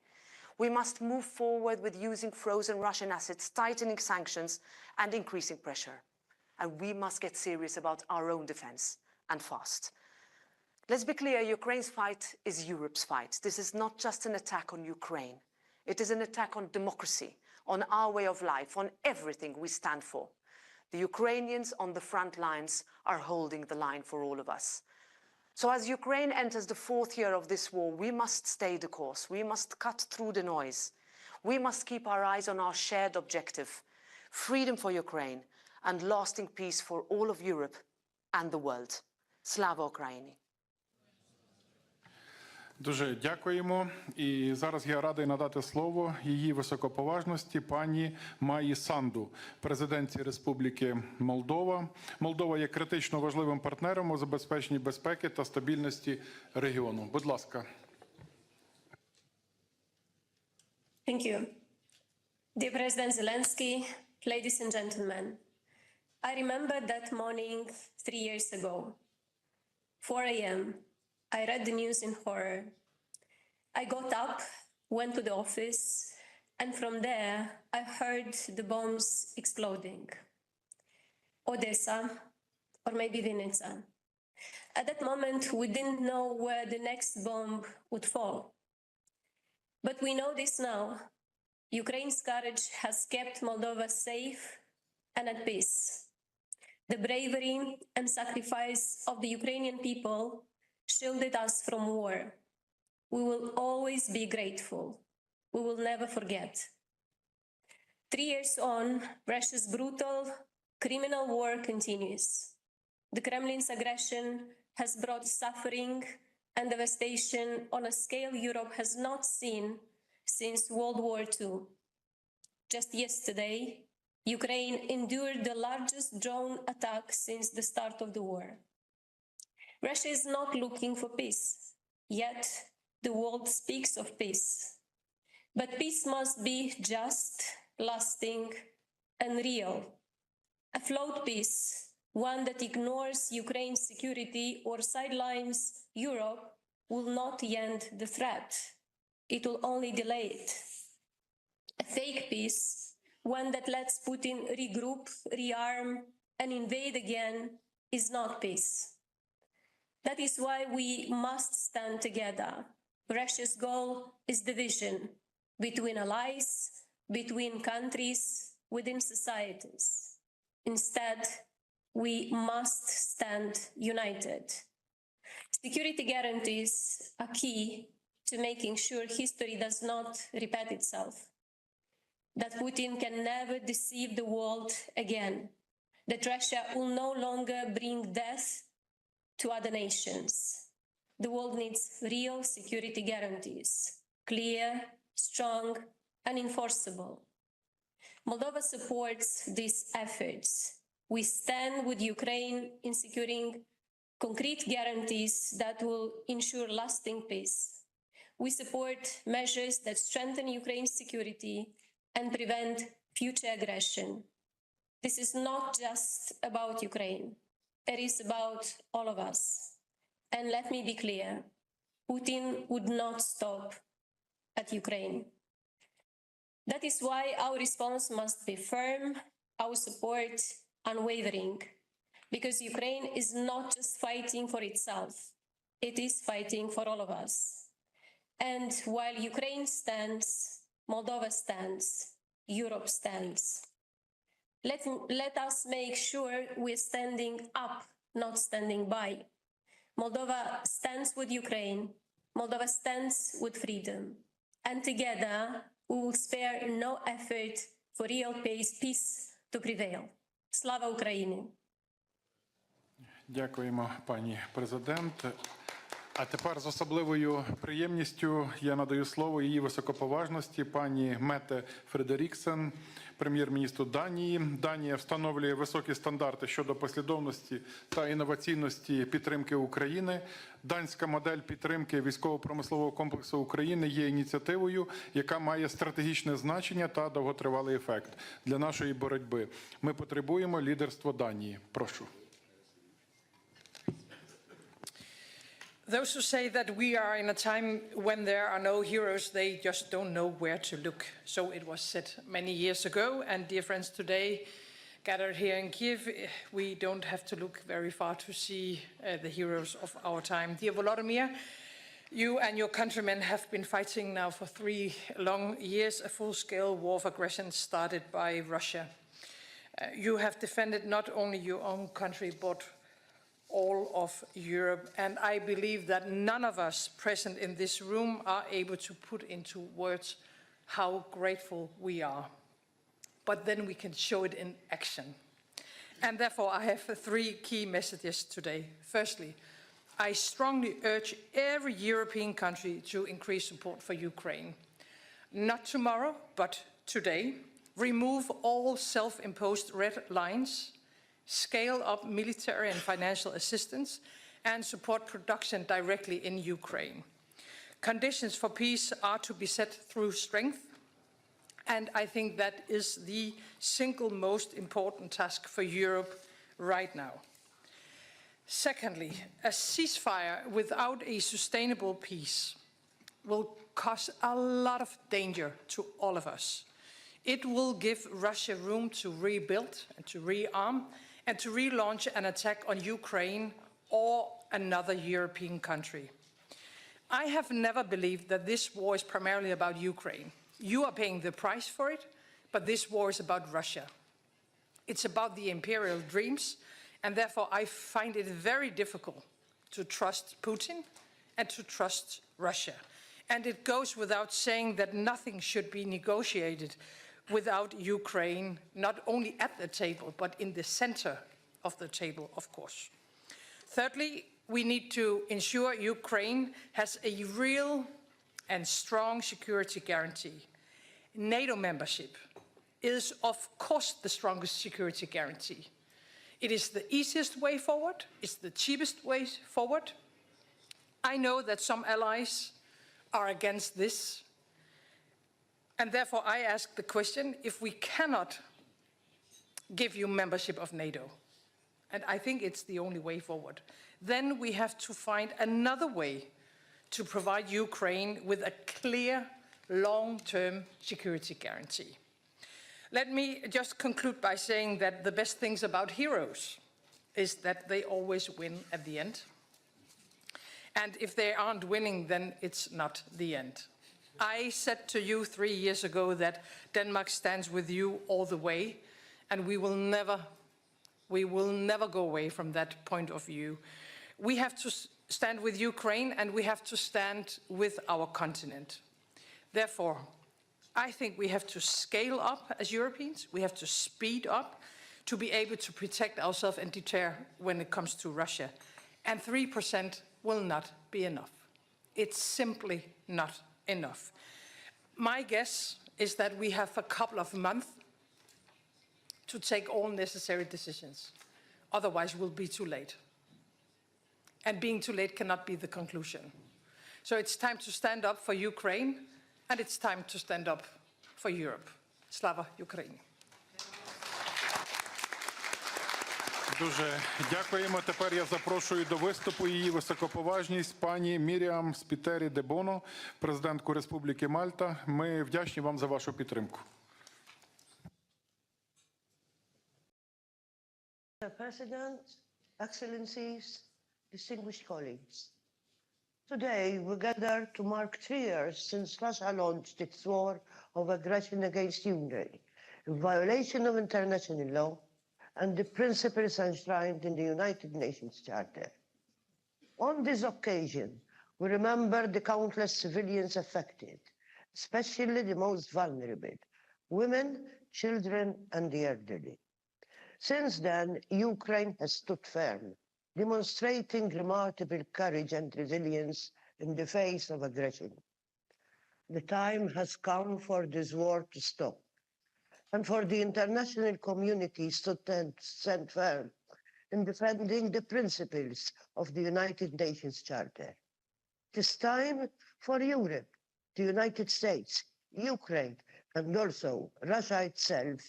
We must move forward with using frozen Russian assets, tightening sanctions, and increasing pressure. And we must get serious about our own defense, and fast. Let's be clear, Ukraine's fight is Europe's fight. This is not just an attack on Ukraine. It is an attack on democracy, on our way of life, on everything we stand for. The Ukrainians on the front lines are holding the line for all of us. So as Ukraine enters the 4th year of this war, we must stay the course. We must cut through the noise. We must keep our eyes on our shared objective, freedom for Ukraine and lasting peace for all of Europe and the world. Slava Ukraini! Дуже дякуємо. І зараз я радий надати слово її високоповажності пані Майі Санду, президентці Республіки Молдова. Молдова є критично важливим партнером у забезпеченні безпеки та стабільності регіону. Будь ласка. Thank you. Dear President Zelensky, ladies and gentlemen, I remember that morning 3 years ago, 4 a.m., I read the news in horror. I got up, went to the office, and from there, I heard the bombs exploding. Odessa, or maybe Vinnytsia. At that moment, we didn't know where the next bomb would fall. But we know this now. Ukraine's courage has kept Moldova safe and at peace. The bravery and sacrifice of the Ukrainian people shielded us from war. We will always be grateful. We will never forget. 3 years on, Russia's brutal, criminal war continues. The Kremlin's aggression has brought suffering and devastation on a scale Europe has not seen since World War II. Just yesterday, Ukraine endured the largest drone attack since the start of the war. Russia is not looking for peace, yet the world speaks of peace. But peace must be just, lasting, and real. A flawed peace, one that ignores Ukraine's security or sidelines Europe, will not end the threat. It will only delay it. A fake peace, one that lets Putin regroup, rearm, and invade again, is not peace. That is why we must stand together. Russia's goal is division between allies, between countries, within societies. Instead, we must stand united. Security guarantees are key to making sure history does not repeat itself, that Putin can never deceive the world again, that Russia will no longer bring death to other nations. The world needs real security guarantees, clear, strong, and enforceable. Moldova supports these efforts. We stand with Ukraine in securing concrete guarantees that will ensure lasting peace. We support measures that strengthen Ukraine's security and prevent future aggression. This is not just about Ukraine. It is about all of us. And let me be clear, Putin would not stop at Ukraine. That is why our response must be firm, our support unwavering, because Ukraine is not just fighting for itself, it is fighting for all of us. And while Ukraine stands, Moldova stands, Europe stands. Let us make sure we're standing up, not standing by. Moldova stands with Ukraine. Moldova stands with freedom. And together, we will spare no effort for real peace to prevail. Slava Ukraini! Дякуємо, пані президент. А тепер з особливою приємністю я надаю слово її високоповажності пані Мете Фредеріксен, прем'єр-міністру Данії. Данія встановлює високі стандарти щодо послідовності та інноваційності підтримки України. Данська модель підтримки військово-промислового комплексу України є ініціативою, яка має стратегічне значення та довготривалий ефект для нашої боротьби. Ми потребуємо лідерства Данії. Прошу. Those who say that we are in a time when there are no heroes, they just don't know where to look. So it was said many years ago, and dear friends, today gathered here in Kyiv, we don't have to look very far to see the heroes of our time. Dear Volodymyr, you and your countrymen have been fighting now for 3 long years, a full-scale war of aggression started by Russia. You have defended not only your own country, but all of Europe, and I believe that none of us present in this room are able to put into words how grateful we are. But then we can show it in action. And therefore, I have 3 key messages today. Firstly, I strongly urge every European country to increase support for Ukraine. Not tomorrow, but today. Remove all self-imposed red lines, scale up military and financial assistance, and support production directly in Ukraine. Conditions for peace are to be set through strength, and I think that is the single most important task for Europe right now. Secondly, a ceasefire without a sustainable peace will cause a lot of danger to all of us. It will give Russia room to rebuild and to rearm and to relaunch an attack on Ukraine or another European country. I have never believed that this war is primarily about Ukraine. You are paying the price for it, but this war is about Russia. It's about the imperial dreams, and therefore I find it very difficult to trust Putin and to trust Russia. And it goes without saying that nothing should be negotiated without Ukraine, not only at the table, but in the center of the table, of course. Thirdly, we need to ensure Ukraine has a real and strong security guarantee. NATO membership is, of course, the strongest security guarantee. It is the easiest way forward, it's the cheapest way forward. I know that some allies are against this, and therefore I ask the question, if we cannot give you membership of NATO, and I think it's the only way forward, then we have to find another way to provide Ukraine with a clear, long-term security guarantee. Let me just conclude by saying that the best things about heroes is that they always win at the end. And if they aren't winning, then it's not the end. I said to you 3 years ago that Denmark stands with you all the way, and we will never go away from that point of view. We have to stand with Ukraine, and we have to stand with our continent. Therefore, I think we have to scale up as Europeans. We have to speed up to be able to protect ourselves and deter when it comes to Russia. And 3% will not be enough. It's simply not enough. My guess is that we have a couple of months to take all necessary decisions. Otherwise, we'll be too late. And being too late cannot be the conclusion. So it's time to stand up for Ukraine, and it's time to stand up for Europe. Slava Ukraini. Дуже дякуємо. Тепер я запрошую до виступу її високоповажність пані Міріам Спітері де Боно, президентку Республіки Мальта. Ми вдячні вам за вашу підтримку. Mr. President, Excellencies, distinguished colleagues. Today, we gather to mark 3 years since Russia launched its war of aggression against Ukraine, in violation of international law and the principles enshrined in the United Nations Charter. On this occasion, we remember the countless civilians affected, especially the most vulnerable, women, children, and the elderly. Since then, Ukraine has stood firm, demonstrating remarkable courage and resilience in the face of aggression. The time has come for this war to stop, and for the international community to stand firm in defending the principles of the United Nations Charter. It is time for Europe, the United States, Ukraine, and also Russia itself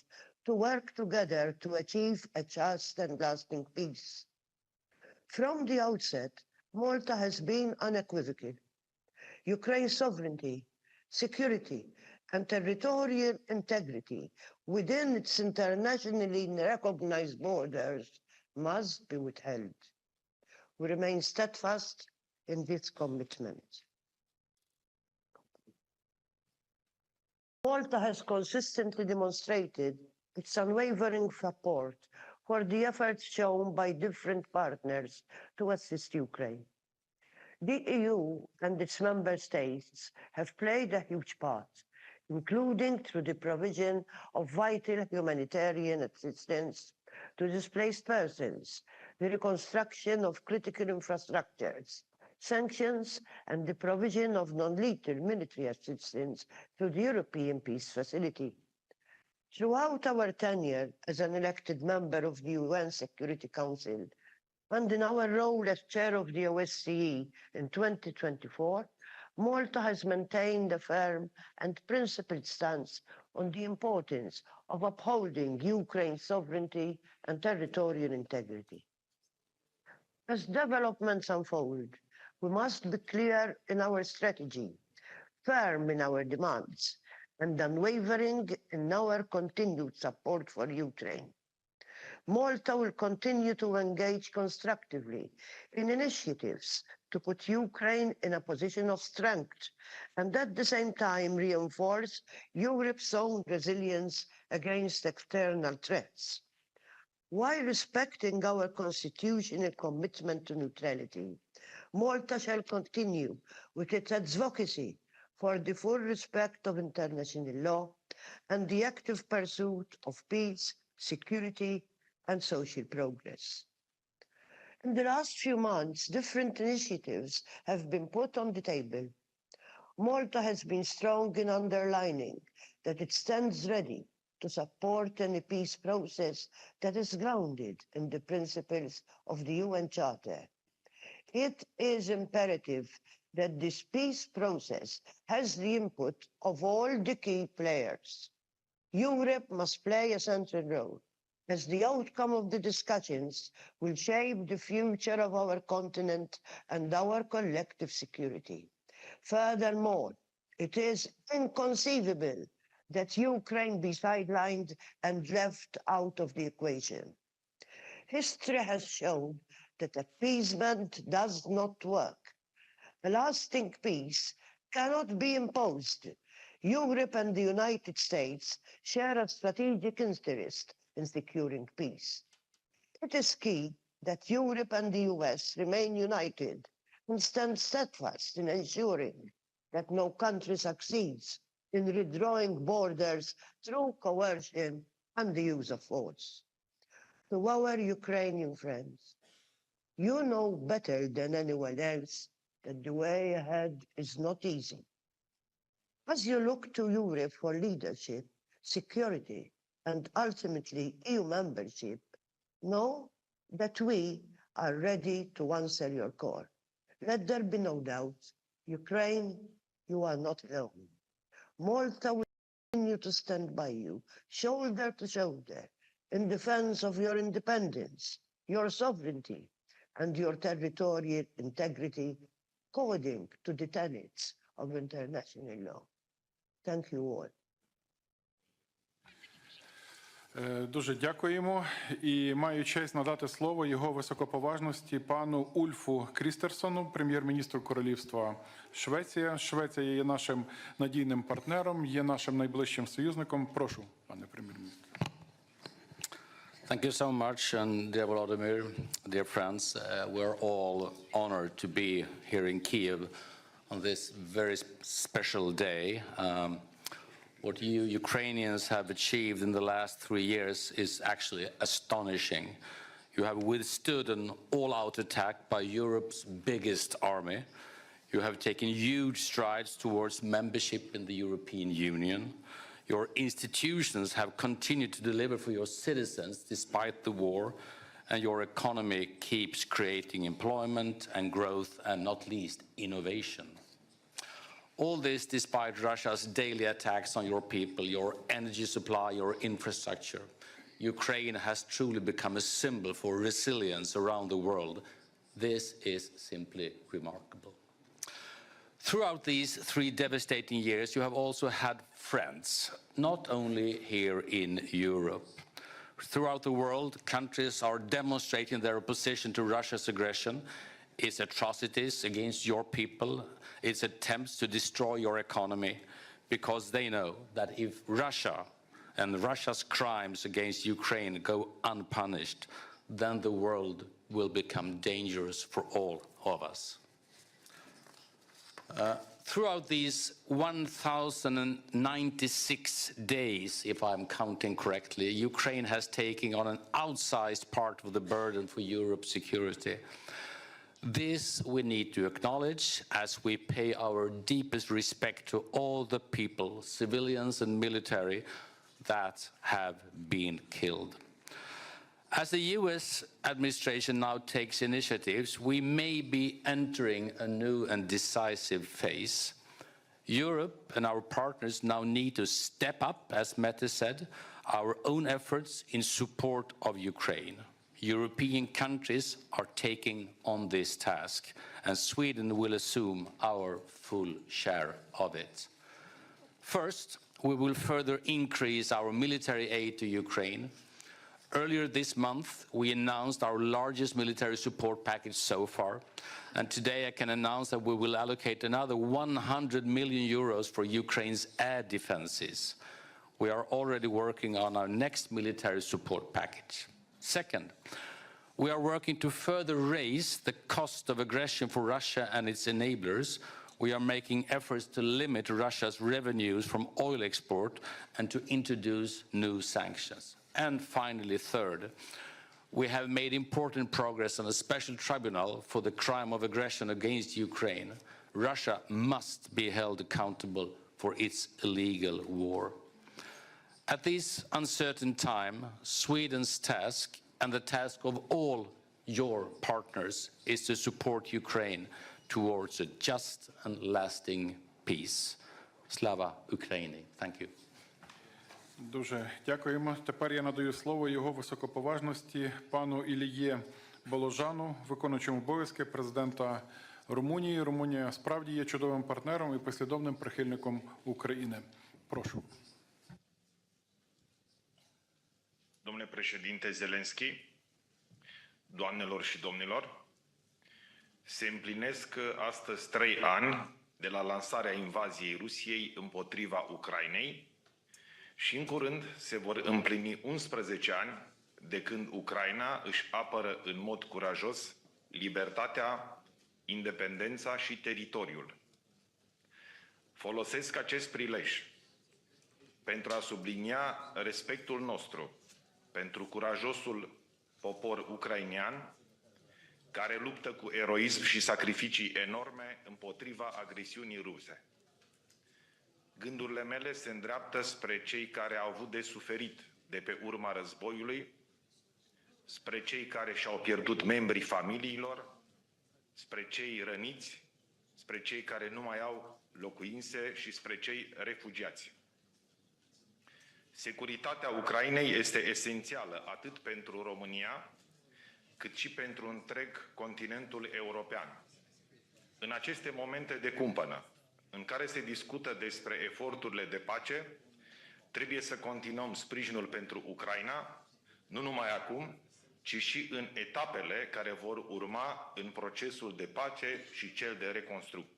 to work together to achieve a just and lasting peace. From the outset, Malta has been unequivocal. Ukraine's sovereignty, security, and territorial integrity within its internationally recognized borders must be withheld. We remain steadfast in this commitment. Malta has consistently demonstrated its unwavering support for the efforts shown by different partners to assist Ukraine. The EU and its member states have played a huge part, including through the provision of vital humanitarian assistance to displaced persons, the reconstruction of critical infrastructures, sanctions, and the provision of non-lethal military assistance through the European Peace Facility. Throughout our tenure as an elected member of the UN Security Council, and in our role as chair of the OSCE in 2024, Malta has maintained a firm and principled stance on the importance of upholding Ukraine's sovereignty and territorial integrity. As developments unfold, we must be clear in our strategy, firm in our demands, and unwavering in our continued support for Ukraine. Malta will continue to engage constructively in initiatives to put Ukraine in a position of strength and at the same time reinforce Europe's own resilience against external threats. While respecting our constitutional commitment to neutrality, Malta shall continue with its advocacy for the full respect of international law and the active pursuit of peace, security, and social progress. In the last few months, different initiatives have been put on the table. Malta has been strong in underlining that it stands ready to support any peace process that is grounded in the principles of the UN Charter. It is imperative that this peace process has the input of all the key players. Europe must play a central role, as the outcome of the discussions will shape the future of our continent and our collective security. Furthermore, it is inconceivable that Ukraine be sidelined and left out of the equation. History has shown that appeasement does not work. A lasting peace cannot be imposed. Europe and the United States share a strategic interest in securing peace. It is key that Europe and the US remain united and stand steadfast in ensuring that no country succeeds in redrawing borders through coercion and the use of force. To our Ukrainian friends, you know better than anyone else that the way ahead is not easy. As you look to Europe for leadership, security, and ultimately EU membership, know that we are ready to answer your call. Let there be no doubt, Ukraine, you are not alone. Malta will continue to stand by you, shoulder to shoulder, in defense of your independence, your sovereignty, and your territorial integrity, according to the tenets of international law. Thank you all. Дуже дякуємо. І маю честь надати слово його високоповажності пану Ульфу Крістерсону, прем'єр-міністру Королівства Швеція. Швеція є нашим надійним партнером, є нашим найближчим союзником. Прошу, пане прем'єр-міністр. Thank you so much, and dear Volodymyr, dear friends, we're all honored to be here in Kyiv on this very special day. What you Ukrainians have achieved in the last 3 years is actually astonishing. You have withstood an all-out attack by Europe's biggest army. You have taken huge strides towards membership in the European Union. Your institutions have continued to deliver for your citizens despite the war, and your economy keeps creating employment and growth, and not least innovation. All this despite Russia's daily attacks on your people, your energy supply, your infrastructure. Ukraine has truly become a symbol for resilience around the world. This is simply remarkable. Throughout these 3 devastating years, you have also had friends, not only here in Europe. Throughout the world, countries are demonstrating their opposition to Russia's aggression, its atrocities against your people, its attempts to destroy your economy, because they know that if Russia and Russia's crimes against Ukraine go unpunished, then the world will become dangerous for all of us. throughout these 1,096 days, if I'm counting correctly, Ukraine has taken on an outsized part of the burden for Europe's security. This we need to acknowledge as we pay our deepest respect to all the people, civilians and military, that have been killed. As the US administration now takes initiatives, we may be entering a new and decisive phase. Europe and our partners now need to step up, as Mette said, our own efforts in support of Ukraine. European countries are taking on this task, and Sweden will assume our full share of it. First, we will further increase our military aid to Ukraine. Earlier this month, we announced our largest military support package so far, and today I can announce that we will allocate another 100 million euros for Ukraine's air defenses. We are already working on our next military support package. Second, we are working to further raise the cost of aggression for Russia and its enablers. We are making efforts to limit Russia's revenues from oil export and to introduce new sanctions. And finally, third, we have made important progress on a special tribunal for the crime of aggression against Ukraine. Russia must be held accountable for its illegal war. At this uncertain time, Sweden's task and the task of all your partners is to support Ukraine towards a just and lasting peace. Slava Ukraini. Thank you. Дуже дякуємо. Тепер я надаю слово його високоповажності пану Іліє Боложану, виконуючому обов'язки президента Румунії. Румунія справді є чудовим партнером і послідовним прихильником України. Прошу. Domnule președinte Zelenskiy, doamnelor și domnilor, se împlinesc astăzi 3 ani de la lansarea invaziei Rusiei împotriva Ucrainei și în curând se vor împlini 11 ani de când Ucraina își apără în mod curajos libertatea, independența și teritoriul. Folosesc acest prilej pentru a sublinia respectul nostru pentru curajosul popor ucrainean care luptă cu eroism și sacrificii enorme împotriva agresiunii ruse. Gândurile mele se îndreaptă spre cei care au avut de suferit de pe urma războiului, spre cei care și-au pierdut membrii familiilor, spre cei răniți, spre cei care nu mai au locuințe și spre cei refugiați. Securitatea Ucrainei este esențială atât pentru România, cât și pentru întreg continentul european. În aceste momente de cumpănă, în care se discută despre eforturile de pace, trebuie să continuăm sprijinul pentru Ucraina, nu numai acum, ci și în etapele care vor urma în procesul de pace și cel de reconstrucție.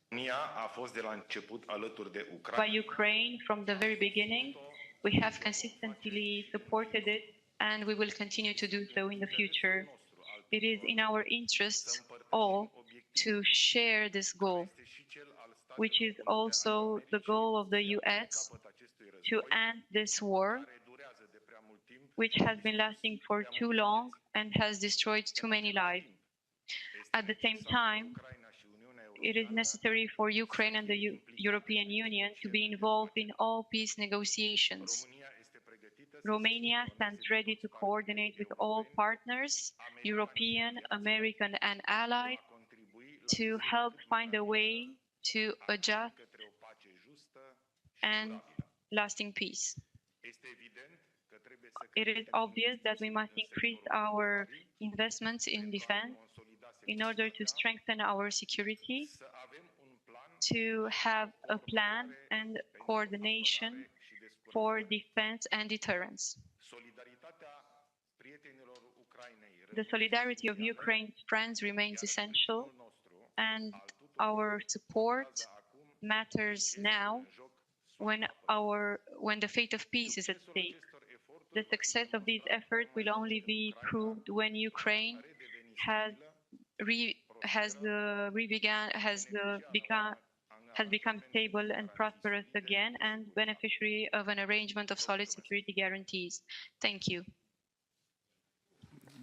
România a fost de la început alături de Ucraina. By Ukraine from the very beginning, we have consistently supported it and we will continue to do so in the future. It is in our interests all to share this goal, which is also the goal of the US, to end this war, which has been lasting for too long and has destroyed too many lives. At the same time, it is necessary for Ukraine and the European Union to be involved in all peace negotiations. Romania stands ready to coordinate with all partners, European, American, and allied, to help find a way to a just and lasting peace. It is obvious that we must increase our investments in defense in order to strengthen our security, to have a plan and coordination for defense and deterrence. The solidarity of Ukraine's friends remains essential, and our support matters now when the fate of peace is at stake. The success of these efforts will only be proved when Ukraine has become stable and prosperous again and beneficiary of an arrangement of solid security guarantees. Thank you.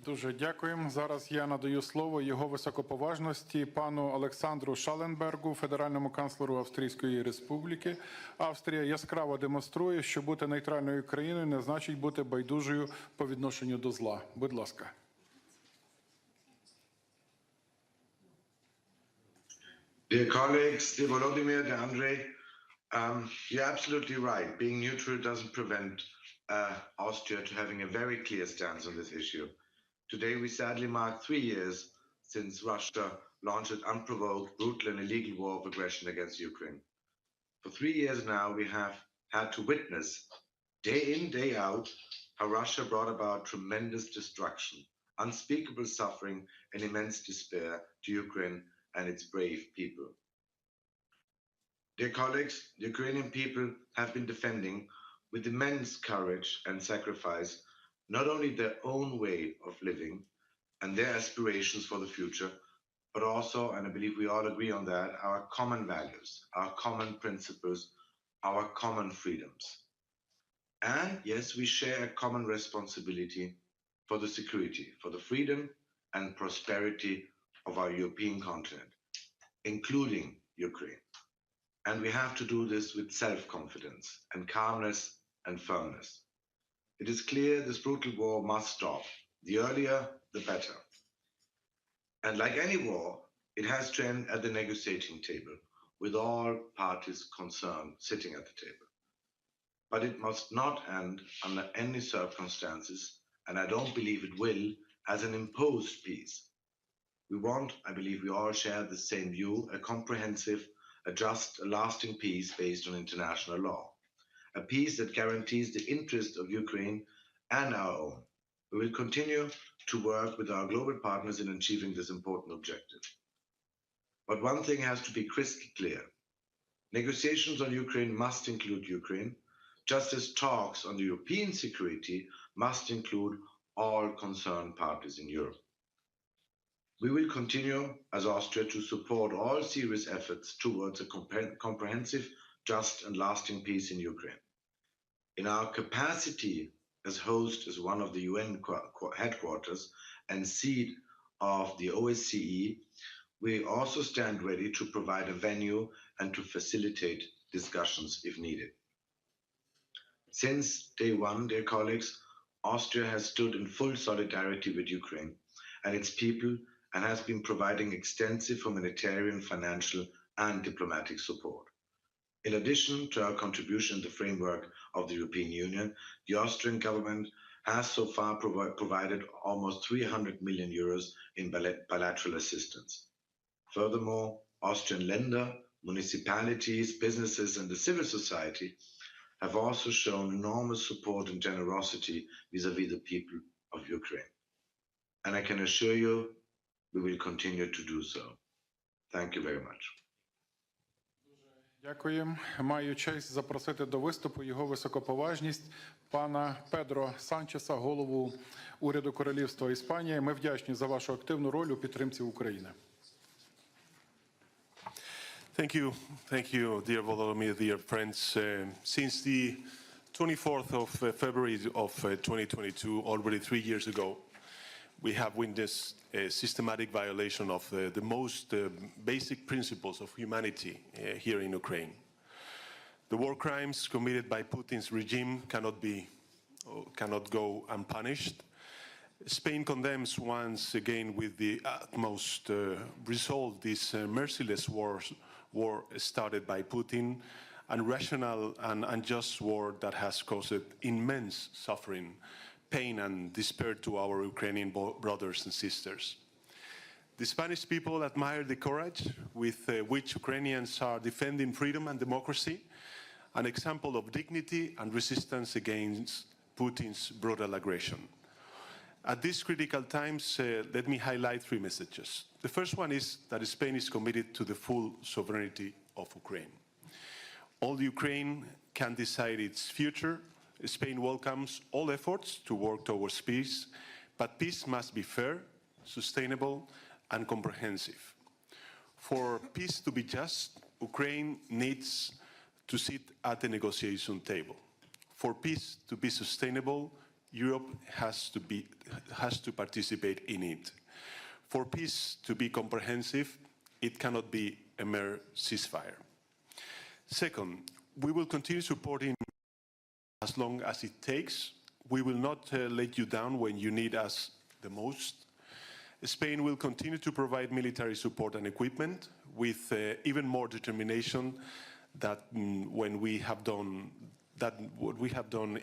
Дуже дякуємо. Зараз я надаю слово його високоповажності пану Олександру Шаленбергу, федеральному канцлеру Австрійської Республіки. Австрія яскраво демонструє, що бути нейтральною країною не значить бути байдужою по відношенню до зла. Будь ласка. Dear colleagues, dear Volodymyr, dear Andrei, you're absolutely right. Being neutral doesn't prevent Austria to having a very clear stance on this issue. Today, we sadly mark 3 years since Russia launched an unprovoked, brutal and illegal war of aggression against Ukraine. For 3 years now, we have had to witness, day in, day out, how Russia brought about tremendous destruction, unspeakable suffering and immense despair to Ukraine and its brave people. Dear colleagues, the Ukrainian people have been defending with immense courage and sacrifice not only their own way of living and their aspirations for the future, but also, and I believe we all agree on that, our common values, our common principles, our common freedoms. And yes, we share a common responsibility for the security, for the freedom and prosperity of our European continent, including Ukraine. And we have to do this with self-confidence and calmness and firmness. It is clear this brutal war must stop. The earlier, the better. And like any war, it has to end at the negotiating table, with all parties concerned sitting at the table. But it must not end under any circumstances, and I don't believe it will, as an imposed peace. We want, I believe we all share the same view, a comprehensive, a just, a lasting peace based on international law. A peace that guarantees the interest of Ukraine and our own. We will continue to work with our global partners in achieving this important objective. But one thing has to be crystal clear. Negotiations on Ukraine must include Ukraine, just as talks on the European security must include all concerned parties in Europe. We will continue, as Austria, to support all serious efforts towards a comprehensive, just and lasting peace in Ukraine. In our capacity as host as one of the UN headquarters and seat of the OSCE, we also stand ready to provide a venue and to facilitate discussions if needed. Since day one, dear colleagues, Austria has stood in full solidarity with Ukraine and its people and has been providing extensive humanitarian, financial, and diplomatic support. In addition to our contribution in the framework of the European Union, the Austrian government has so far provided almost 300 million euros in bilateral assistance. Furthermore, Austrian Länder, municipalities, businesses, and the civil society have also shown enormous support and generosity vis-à-vis the people of Ukraine. And I can assure you, we will continue to do so. Thank you very much. Дякую. Маю честь запросити до виступу його високоповажність пана Педро Санчеса, голову уряду Королівства Іспанії. Ми вдячні за вашу активну роль у підтримці України. Thank you, dear Volodymyr, dear friends. Since the 24th of February of 2022, already 3 years ago, we have witnessed a systematic violation of the most basic principles of humanity here in Ukraine. The war crimes committed by Putin's regime cannot go unpunished. Spain condemns once again with the utmost resolve this merciless war started by Putin, irrational and unjust war that has caused immense suffering, pain and despair to our Ukrainian brothers and sisters. The Spanish people admire the courage with which Ukrainians are defending freedom and democracy, an example of dignity and resistance against Putin's brutal aggression. At these critical times, let me highlight 3 messages. The first one is that Spain is committed to the full sovereignty of Ukraine. All Ukraine can decide its future. Spain welcomes all efforts to work towards peace, but peace must be fair, sustainable, and comprehensive. For peace to be just, Ukraine needs to sit at the negotiation table. For peace to be sustainable, Europe has to participate in it. For peace to be comprehensive, it cannot be a mere ceasefire. Second, we will continue supporting as long as it takes. We will not let you down when you need us the most. Spain will continue to provide military support and equipment with even more determination than what we have done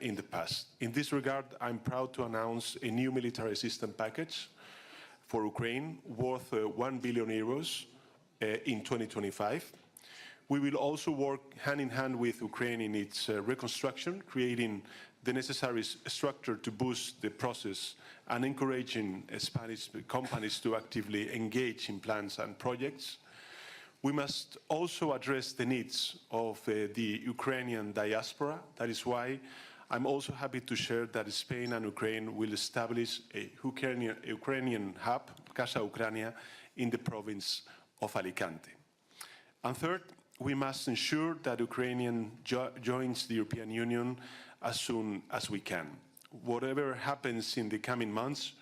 in the past. In this regard, I'm proud to announce a new military assistance package for Ukraine worth 1 billion euros in 2025. We will also work hand in hand with Ukraine in its reconstruction, creating the necessary structure to boost the process and encouraging Spanish companies to actively engage in plans and projects. We must also address the needs of the Ukrainian diaspora. That is why I'm also happy to share that Spain and Ukraine will establish a Ukrainian hub, Casa Ucrania, in the province of Alicante. And third, we must ensure that Ukraine joins the European Union as soon as we can. Whatever happens in the coming months,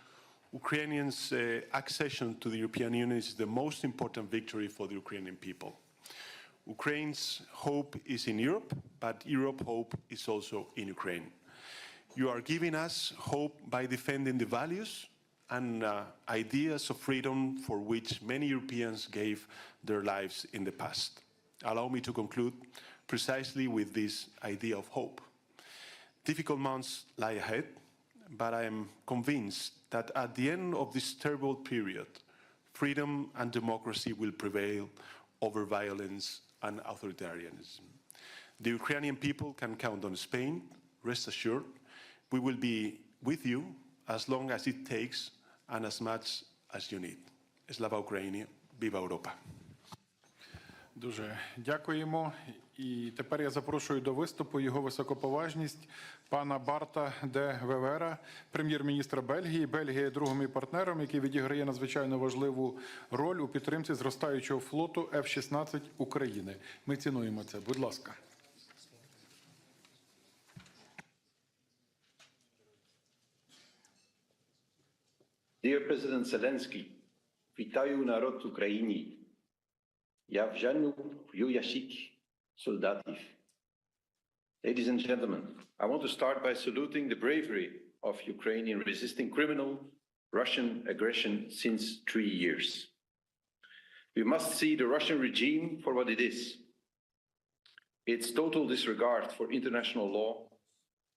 Ukrainians' accession to the European Union is the most important victory for the Ukrainian people. Ukraine's hope is in Europe, but Europe's hope is also in Ukraine. You are giving us hope by defending the values and ideas of freedom for which many Europeans gave their lives in the past. Allow me to conclude precisely with this idea of hope. Difficult months lie ahead, but I am convinced that at the end of this terrible period, freedom and democracy will prevail over violence and authoritarianism. The Ukrainian people can count on Spain. Rest assured, we will be with you as long as it takes and as much as you need. Slava Ukraini, viva Europa. Дуже дякуємо. І тепер я запрошую до виступу його високоповажність пана Барта де Вевера, прем'єр-міністра Бельгії. Бельгія є другим і партнером, який відіграє надзвичайно важливу роль у підтримці зростаючого флоту F-16 України. Ми цінуємо це. Будь ласка. Dear President Zelensky, вітаю народ України. Я вжену в ящик солдатів. Ladies and gentlemen, I want to start by saluting the bravery of Ukraine in resisting criminal Russian aggression since 3 years. We must see the Russian regime for what it is. Its total disregard for international law,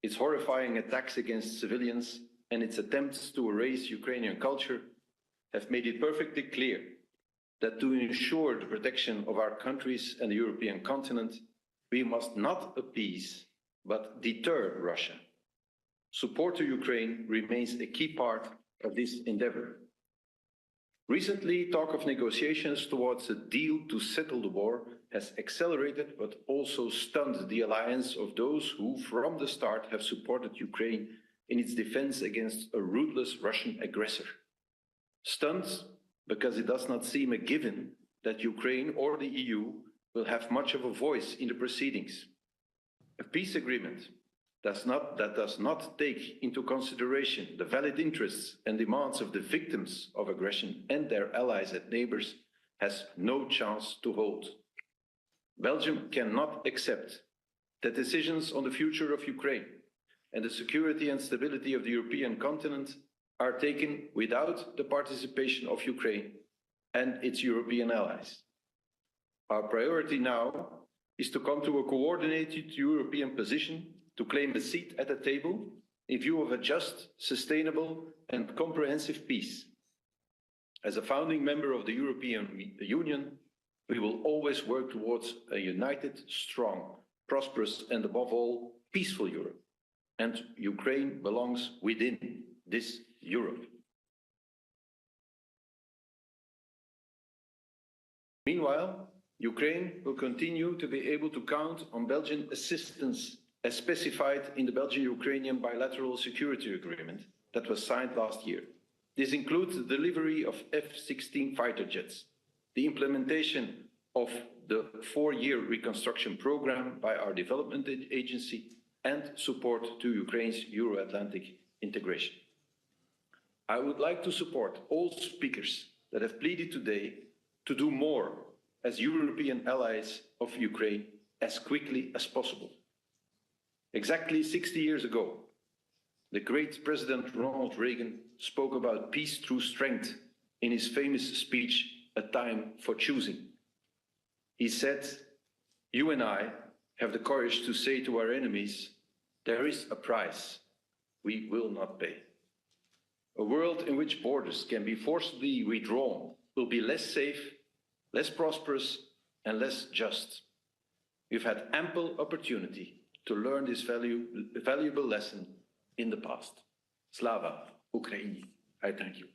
its horrifying attacks against civilians, and its attempts to erase Ukrainian culture have made it perfectly clear that to ensure the protection of our countries and the European continent, we must not appease, but deter Russia. Support to Ukraine remains a key part of this endeavor. Recently, talk of negotiations towards a deal to settle the war has accelerated, but also stunned the alliance of those who, from the start, have supported Ukraine in its defense against a ruthless Russian aggressor. Stunned because it does not seem a given that Ukraine or the EU will have much of a voice in the proceedings. A peace agreement that does not take into consideration the valid interests and demands of the victims of aggression and their allies and neighbors has no chance to hold. Belgium cannot accept that decisions on the future of Ukraine and the security and stability of the European continent are taken without the participation of Ukraine and its European allies. Our priority now is to come to a coordinated European position to claim a seat at the table in view of a just, sustainable and comprehensive peace. As a founding member of the European Union, we will always work towards a united, strong, prosperous and above all, peaceful Europe. And Ukraine belongs within this Europe. Meanwhile, Ukraine will continue to be able to count on Belgian assistance as specified in the Belgian-Ukrainian bilateral security agreement that was signed last year. This includes the delivery of F-16 fighter jets, the implementation of the 4-year reconstruction program by our development agency, and support to Ukraine's Euro-Atlantic integration. I would like to support all speakers that have pleaded today to do more as European allies of Ukraine as quickly as possible. Exactly 60 years ago, the great President Ronald Reagan spoke about peace through strength in his famous speech, A Time for Choosing. He said, "You and I have the courage to say to our enemies, there is a price we will not pay." A world in which borders can be forcibly withdrawn will be less safe, less prosperous, and less just. We've had ample opportunity to learn this valuable lesson in the past. Slava Ukraini. I thank you.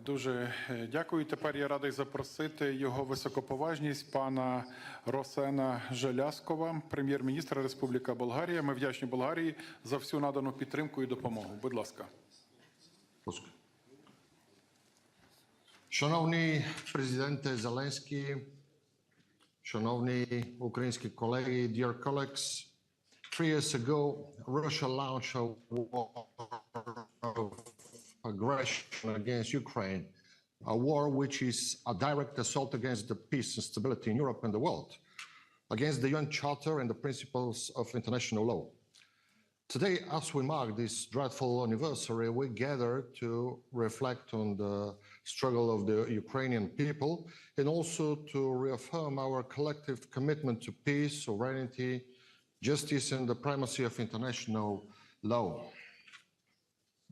Дуже дякую. Тепер я радий запросити його високоповажність пана Росена Желязкова, прем'єр-міністра Республіки Болгарія. Ми вдячні Болгарії за всю надану підтримку і допомогу. Будь ласка. Шановний президенте Зеленський, шановні українські колеги, dear colleagues, 3 years ago, Russia launched a war of aggression against Ukraine, a war which is a direct assault against the peace and stability in Europe and the world, against the UN Charter and the principles of international law. Today, as we mark this dreadful anniversary, we gather to reflect on the struggle of the Ukrainian people and also to reaffirm our collective commitment to peace, sovereignty, justice, and the primacy of international law.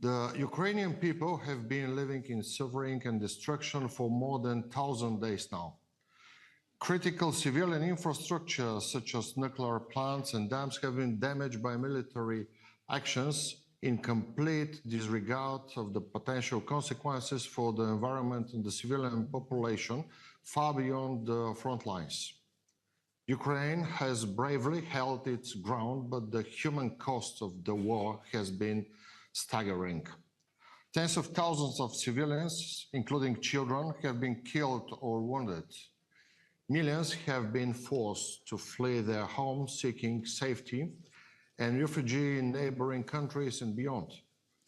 The Ukrainian people have been living in suffering and destruction for more than 1,000 days now. Critical civilian infrastructure, such as nuclear plants and dams, have been damaged by military actions in complete disregard of the potential consequences for the environment and the civilian population far beyond the front lines. Ukraine has bravely held its ground, but the human cost of the war has been staggering. Tens of thousands of civilians, including children, have been killed or wounded. Millions have been forced to flee their homes seeking safety, and refugees in neighboring countries and beyond.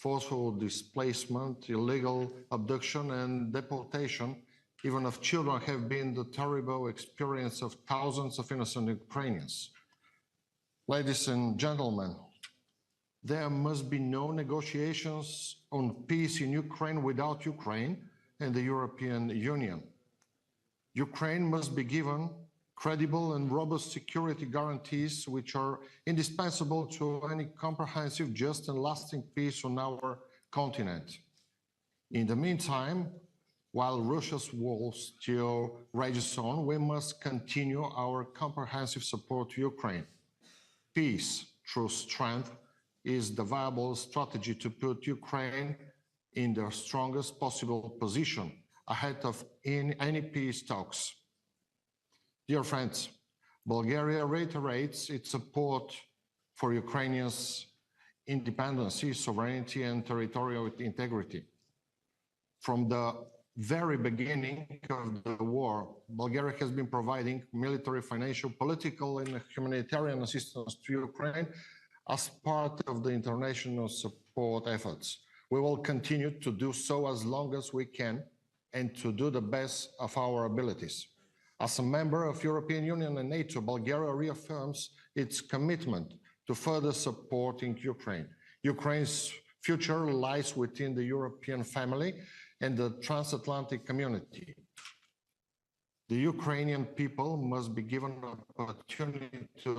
Forceful displacement, illegal abduction, and deportation, even of children, have been the terrible experience of thousands of innocent Ukrainians. Ladies and gentlemen, there must be no negotiations on peace in Ukraine without Ukraine and the European Union. Ukraine must be given credible and robust security guarantees which are indispensable to any comprehensive, just and lasting peace on our continent. In the meantime, while Russia's war still rages on, we must continue our comprehensive support to Ukraine. Peace through strength is the viable strategy to put Ukraine in the strongest possible position ahead of any peace talks. Dear friends, Bulgaria reiterates its support for Ukrainians' independence, sovereignty, and territorial integrity. From the very beginning of the war, Bulgaria has been providing military, financial, political, and humanitarian assistance to Ukraine as part of the international support efforts. We will continue to do so as long as we can and to do the best of our abilities. As a member of European Union and NATO, Bulgaria reaffirms its commitment to further supporting Ukraine. Ukraine's future lies within the European family and the transatlantic community. The Ukrainian people must be given an opportunity to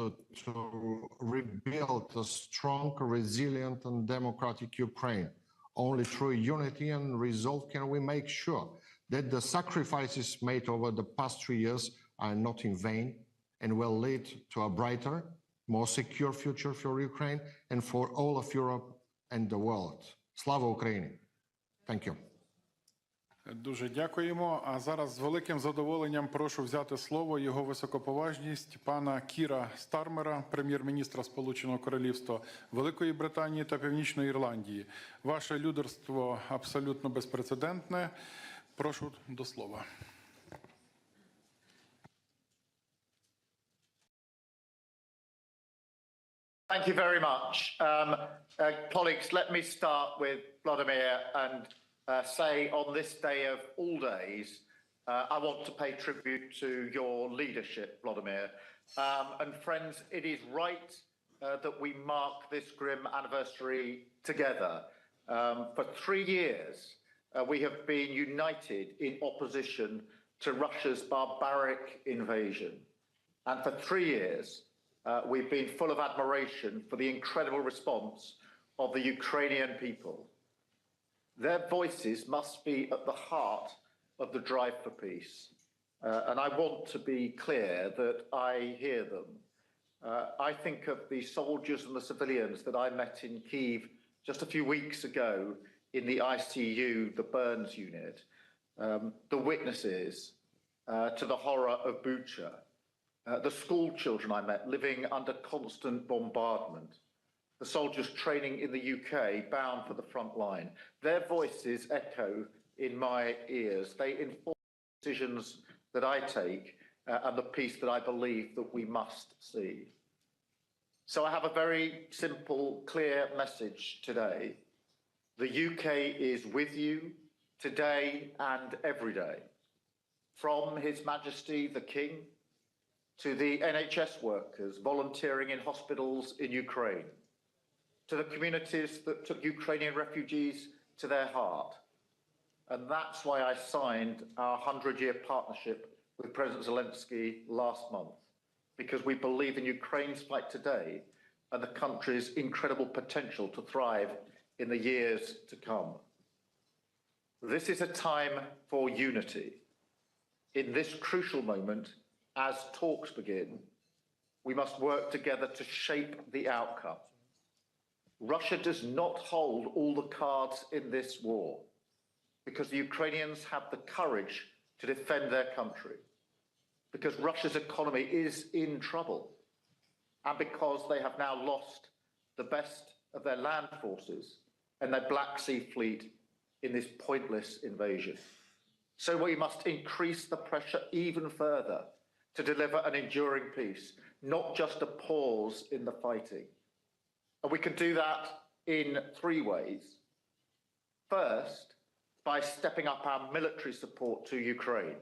rebuild a strong, resilient, and democratic Ukraine. Only through unity and resolve can we make sure that the sacrifices made over the past 3 years are not in vain and will lead to a brighter, more secure future for Ukraine and for all of Europe and the world. Slava Ukraini. Thank you. Дуже дякуємо. А зараз з великим задоволенням прошу взяти слово його високоповажність пана Кіра Стармера, прем'єр-міністра Сполученого Королівства Великої Британії та Північної Ірландії. Ваше лідерство абсолютно безпрецедентне. Прошу до слова. Thank you very much. Colleagues, let me start with Volodymyr and say on this day of all days, I want to pay tribute to your leadership, Volodymyr. And friends, it is right that we mark this grim anniversary together. For 3 years, we have been united in opposition to Russia's barbaric invasion. And for 3 years, we've been full of admiration for the incredible response of the Ukrainian people. Their voices must be at the heart of the drive for peace. And I want to be clear that I hear them. I think of the soldiers and the civilians that I met in Kyiv just a few weeks ago in the ICU, the burns unit, the witnesses to the horror of Bucha, the school children I met living under constant bombardment, the soldiers training in the UK bound for the front line. Their voices echo in my ears. They inform decisions that I take and the peace that I believe that we must see. So I have a very simple, clear message today. The UK is with you today and every day. From His Majesty the King to the NHS workers volunteering in hospitals in Ukraine, to the communities that took Ukrainian refugees to their heart. And that's why I signed our 100-year partnership with President Zelensky last month, because we believe in Ukraine's fight today and the country's incredible potential to thrive in the years to come. This is a time for unity. In this crucial moment, as talks begin, we must work together to shape the outcome. Russia does not hold all the cards in this war because the Ukrainians have the courage to defend their country, because Russia's economy is in trouble, and because they have now lost the best of their land forces and their Black Sea fleet in this pointless invasion. So we must increase the pressure even further to deliver an enduring peace, not just a pause in the fighting. And we can do that in 3 ways. First, by stepping up our military support to Ukraine.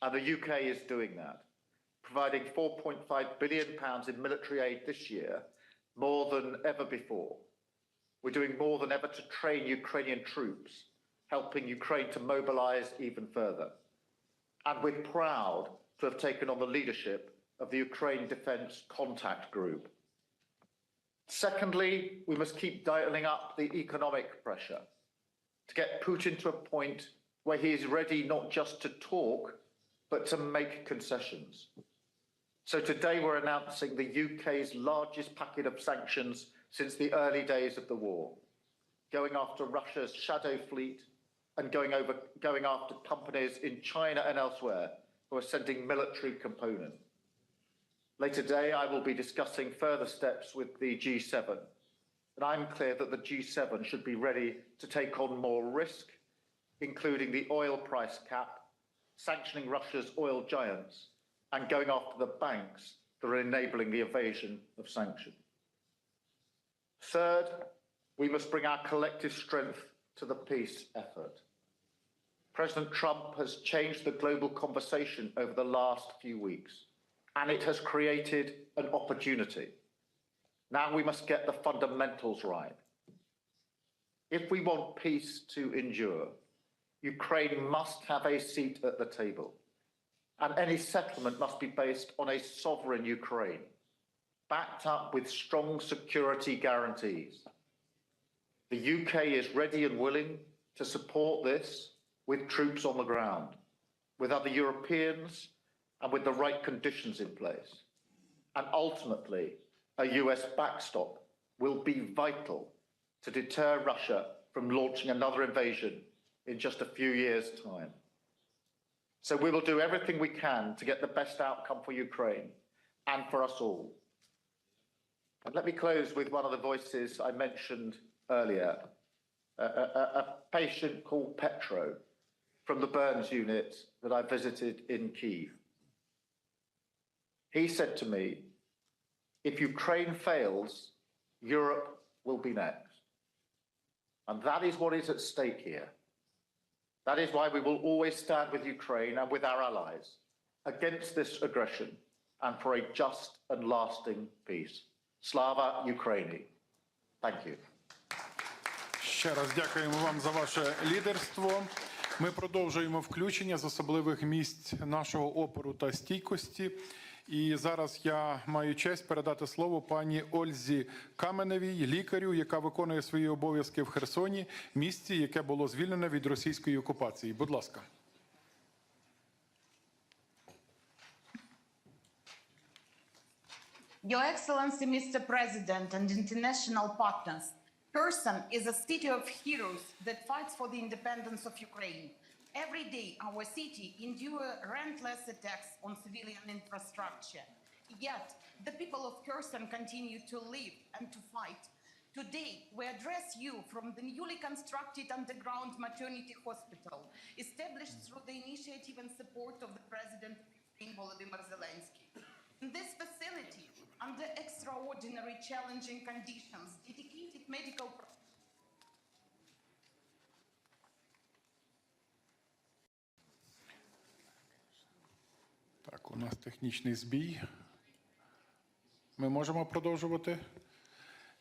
And the UK is doing that, providing £4.5 billion in military aid this year, more than ever before. We're doing more than ever to train Ukrainian troops, helping Ukraine to mobilize even further. And we're proud to have taken on the leadership of the Ukraine Defence Contact Group. Secondly, we must keep dialing up the economic pressure to get Putin to a point where he is ready not just to talk, but to make concessions. So today we're announcing the UK's largest packet of sanctions since the early days of the war, going after Russia's shadow fleet and going after companies in China and elsewhere who are sending military components. Later today, I will be discussing further steps with the G7. And I'm clear that the G7 should be ready to take on more risk, including the oil price cap, sanctioning Russia's oil giants, and going after the banks that are enabling the evasion of sanctions. Third, we must bring our collective strength to the peace effort. President Trump has changed the global conversation over the last few weeks, and it has created an opportunity. Now we must get the fundamentals right. If we want peace to endure, Ukraine must have a seat at the table, and any settlement must be based on a sovereign Ukraine, backed up with strong security guarantees. The UK is ready and willing to support this with troops on the ground, with other Europeans, and with the right conditions in place. And ultimately, a US backstop will be vital to deter Russia from launching another invasion in just a few years' time. So we will do everything we can to get the best outcome for Ukraine and for us all. And let me close with one of the voices I mentioned earlier, a patient called Petro from the burns unit that I visited in Kyiv. He said to me, if Ukraine fails, Europe will be next. And that is what is at stake here. That is why we will always stand with Ukraine and with our allies against this aggression and for a just and lasting peace. Slava Ukraini. Thank you. Ще раз дякуємо вам за ваше лідерство. Ми продовжуємо включення з особливих місць нашого опору та стійкості. І зараз я маю честь передати слово пані Ользі Каменевій, лікарю, яка виконує свої обов'язки в Херсоні, місті, яке було звільнене від російської окупації. Будь ласка. Your Excellency, Mr. President and international partners, Kherson is a city of heroes that fights for the independence of Ukraine. Every day, our city endures relentless attacks on civilian infrastructure. Yet, the people of Kherson continue to live and to fight. Today, we address you from the newly constructed underground maternity hospital, established through the initiative and support of the President of Ukraine, Volodymyr Zelensky. In this facility, under extraordinary challenging conditions, dedicated medical Так, у нас технічний збій. Ми можемо продовжувати?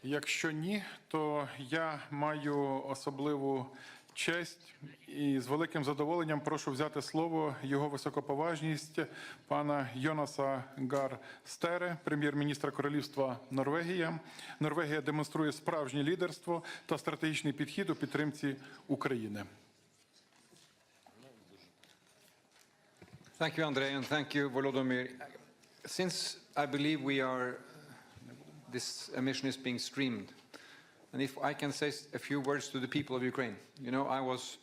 Якщо ні, то я маю особливу честь і з великим задоволенням прошу взяти слово його високоповажність пана Йонаса Гар Стере, прем'єр-міністра Королівства Норвегія. Норвегія демонструє справжнє лідерство та стратегічний підхід у підтримці України. Thank you, Andrei, and thank you, Volodymyr. Since I believe this emission is being streamed, and if I can say a few words to the people of Ukraine. You know, I was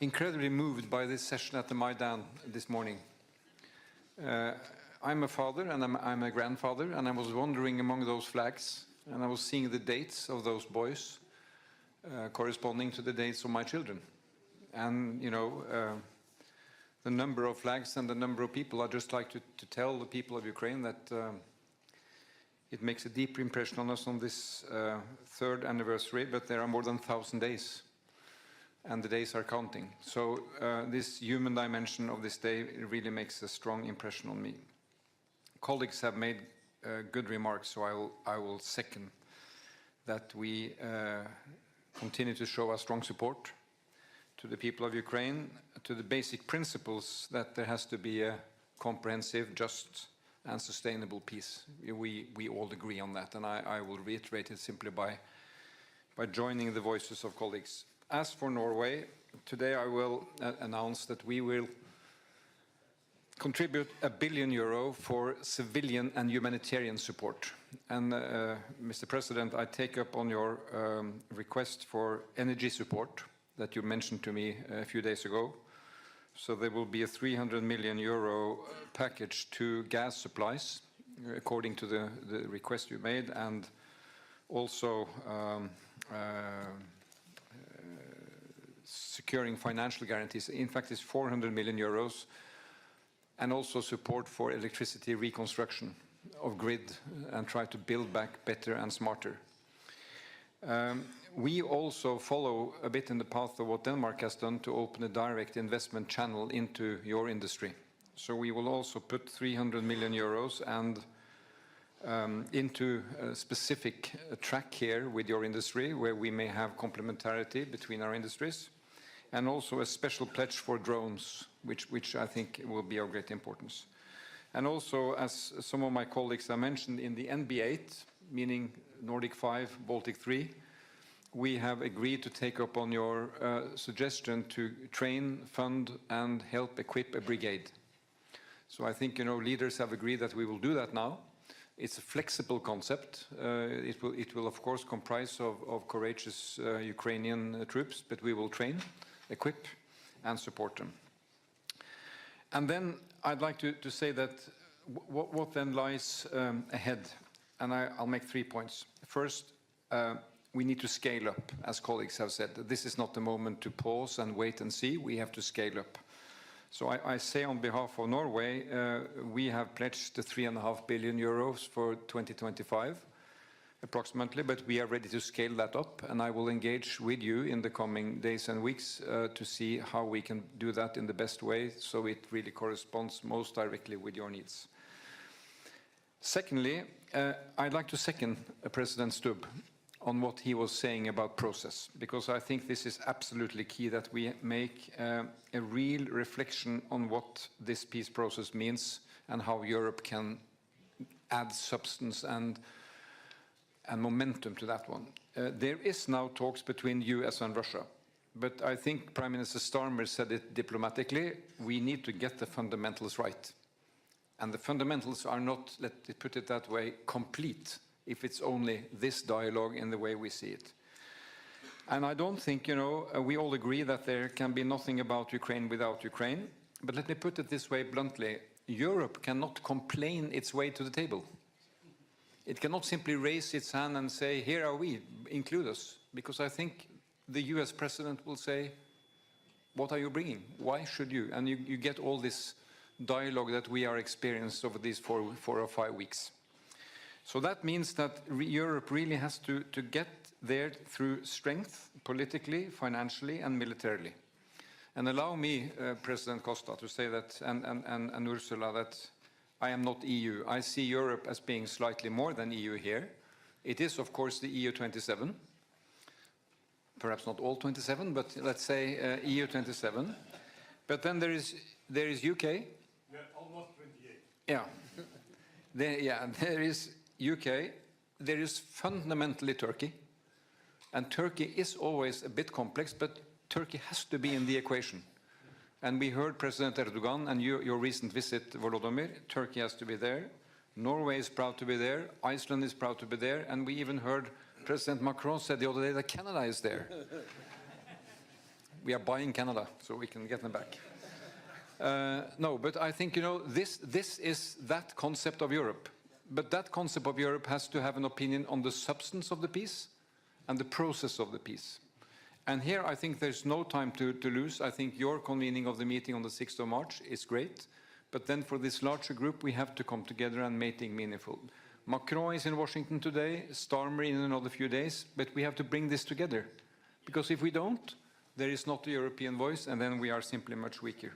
incredibly moved by this session at the Maidan this morning. I'm a father and I'm a grandfather, and I was wandering among those flags, and I was seeing the dates of those boys corresponding to the dates of my children. And, you know, the number of flags and the number of people, I'd just like to tell the people of Ukraine that it makes a deep impression on us on this third anniversary, but there are more than 1,000 days, and the days are counting. So this human dimension of this day really makes a strong impression on me. Colleagues have made good remarks, so I will second that we continue to show our strong support to the people of Ukraine, to the basic principles that there has to be a comprehensive, just, and sustainable peace. We all agree on that, and I will reiterate it simply by joining the voices of colleagues. As for Norway, today I will announce that we will contribute €1 billion for civilian and humanitarian support. And Mr. President, I take up on your request for energy support that you mentioned to me a few days ago. So there will be a €300 million package to gas supplies, according to the request you made, and also securing financial guarantees. In fact, it's €400 million, and also support for electricity reconstruction of grid and try to build back better and smarter. We also follow a bit in the path of what Denmark has done to open a direct investment channel into your industry. So we will also put €300 million and into a specific track here with your industry, where we may have complementarity between our industries, and also a special pledge for drones, which I think will be of great importance. And also, as some of my colleagues have mentioned, in the NB8, meaning Nordic 5, Baltic 3, we have agreed to take up on your suggestion to train, fund, and help equip a brigade. So I think, you know, leaders have agreed that we will do that now. It's a flexible concept. It will of course comprise of courageous Ukrainian troops, but we will train equip and support them. And then I'd like to say that what then lies ahead, and I'll make 3 points. First, we need to scale up, as colleagues have said. This is not the moment to pause and wait and see. We have to scale up. So I say on behalf of Norway, we have pledged the 3.5 billion euros for 2025, approximately, but we are ready to scale that up, and I will engage with you in the coming days and weeks to see how we can do that in the best way so it really corresponds most directly with your needs. Secondly, I'd like to second President Stubb on what he was saying about process, because I think this is absolutely key that we make a real reflection on what this peace process means and how Europe can add substance and momentum to that one. There is now talks between US and Russia, but I think Prime Minister Starmer said it diplomatically, we need to get the fundamentals right. And the fundamentals are not, let me put it that way, complete if it's only this dialogue in the way we see it. And I don't think, we all agree that there can be nothing about Ukraine without Ukraine, but let me put it this way bluntly, Europe cannot complain its way to the table. It cannot simply raise its hand and say, here are we, include us, because I think the US president will say, what are you bringing? Why should you? And you get all this dialogue that we are experiencing over these 4 or 5 weeks. So that means that Europe really has to get there through strength, politically, financially, and militarily. And allow me, President Costa, to say that, and Ursula, that I am not EU. I see Europe as being slightly more than EU here. It is, of course, the EU 27. Perhaps not all 27, but let's say EU 27. But then there is UK. Yeah, almost 28. Yeah. There is UK. There is fundamentally Turkey. And Turkey is always a bit complex, but Turkey has to be in the equation. And we heard President Erdogan and your recent visit, Volodymyr, Turkey has to be there. Norway is proud to be there. Iceland is proud to be there. And we even heard President Macron said the other day that Canada is there. We are buying Canada, so we can get them back. No, but I think, this is that concept of Europe. But that concept of Europe has to have an opinion on the substance of the peace and the process of the peace. And here I think there's no time to lose. I think your convening of the meeting on the 6th of March is great. But then for this larger group, we have to come together and make it meaningful. Macron is in Washington today, Starmer in another few days, but we have to bring this together. Because if we don't, there is not a European voice, and then we are simply much weaker.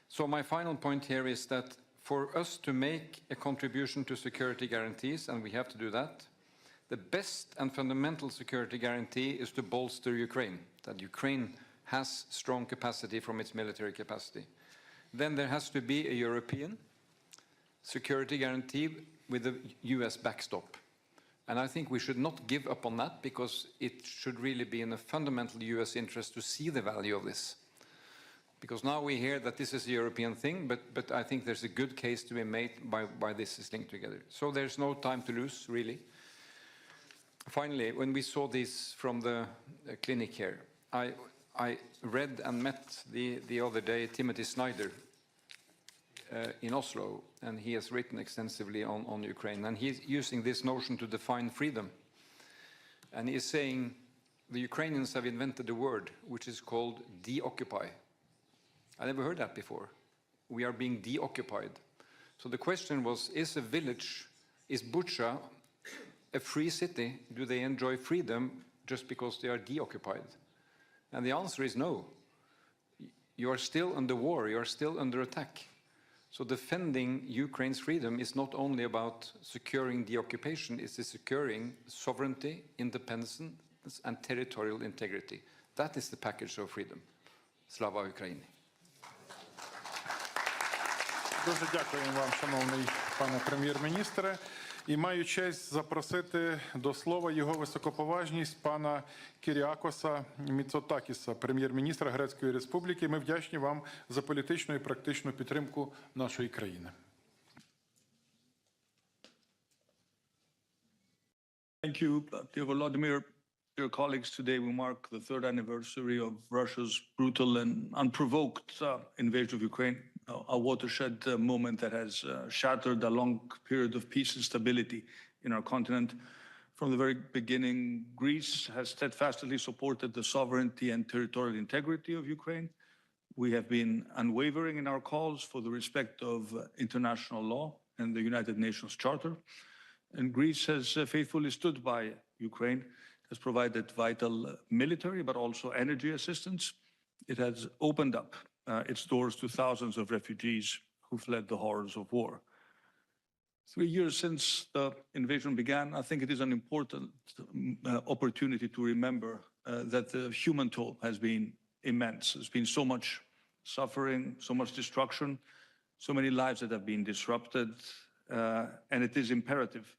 So my final point here is that for us to make a contribution to security guarantees, and we have to do that, the best and fundamental security guarantee is to bolster Ukraine, that Ukraine has strong capacity from its military capacity. Then there has to be a European security guarantee with a US backstop. And I think we should not give up on that, because it should really be in a fundamental US interest to see the value of this. Because now we hear that this is a European thing, but I think there's a good case to be made by this is linked together. So there's no time to lose, really. Finally, when we saw this from the clinic here, I read and met the other day Timothy Snyder in Oslo, and he has written extensively on Ukraine, and he's using this notion to define freedom. And he's saying the Ukrainians have invented a word which is called deoccupy. I never heard that before. We are being deoccupied. So the question was, is a village, is Bucha a free city? Do they enjoy freedom just because they are deoccupied? And the answer is no. You are still under war, you are still under attack. So defending Ukraine's freedom is not only about securing the occupation, it's securing sovereignty, independence, and territorial integrity. That is the package of freedom. Slava Ukraini. Дуже дякуємо вам, шановний пане прем'єр-міністре. І маю честь запросити до слова його високоповажність пана Кіріакоса Міцотакіса, прем'єр-міністра Грецької Республіки. Ми вдячні вам за політичну і практичну підтримку нашої країни. Thank you, dear Volodymyr. dear colleagues, today we mark the third anniversary of Russia's brutal and unprovoked invasion of Ukraine, a watershed moment that has shattered a long period of peace and stability in our continent. From the very beginning, Greece has steadfastly supported the sovereignty and territorial integrity of Ukraine. We have been unwavering in our calls for the respect of international law and the United Nations Charter. And Greece has faithfully stood by Ukraine, has provided vital military but also energy assistance. It has opened up its doors to thousands of refugees who fled the horrors of war. 3 years since the invasion began, I think it is an important opportunity to remember that the human toll has been immense. There's been so much suffering, so much destruction, so many lives that have been disrupted, and it is imperative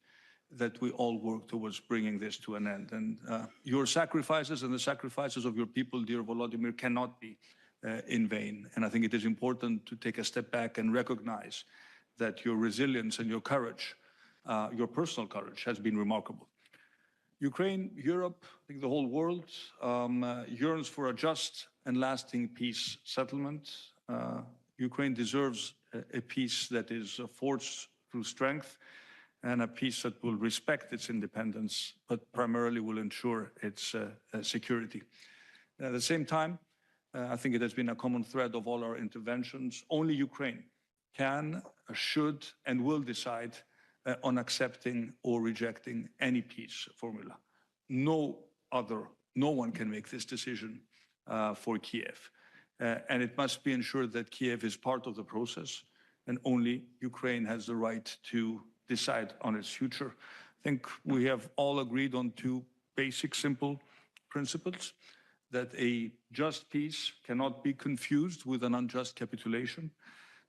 that we all work towards bringing this to an end. And your sacrifices and the sacrifices of your people, dear Volodymyr, cannot be in vain. And I think it is important to take a step back and recognize that your resilience and your courage, your personal courage, has been remarkable. Ukraine, Europe, I think the whole world yearns for a just and lasting peace settlement. Ukraine deserves a peace that is forged through strength, and a peace that will respect its independence, but primarily will ensure its security. At the same time, I think it has been a common thread of all our interventions. Only Ukraine can, should, and will decide on accepting or rejecting any peace formula. No one can make this decision for Kyiv. And it must be ensured that Kyiv is part of the process, and only Ukraine has the right to decide on its future. I think we have all agreed on two basic, simple principles: that a just peace cannot be confused with an unjust capitulation,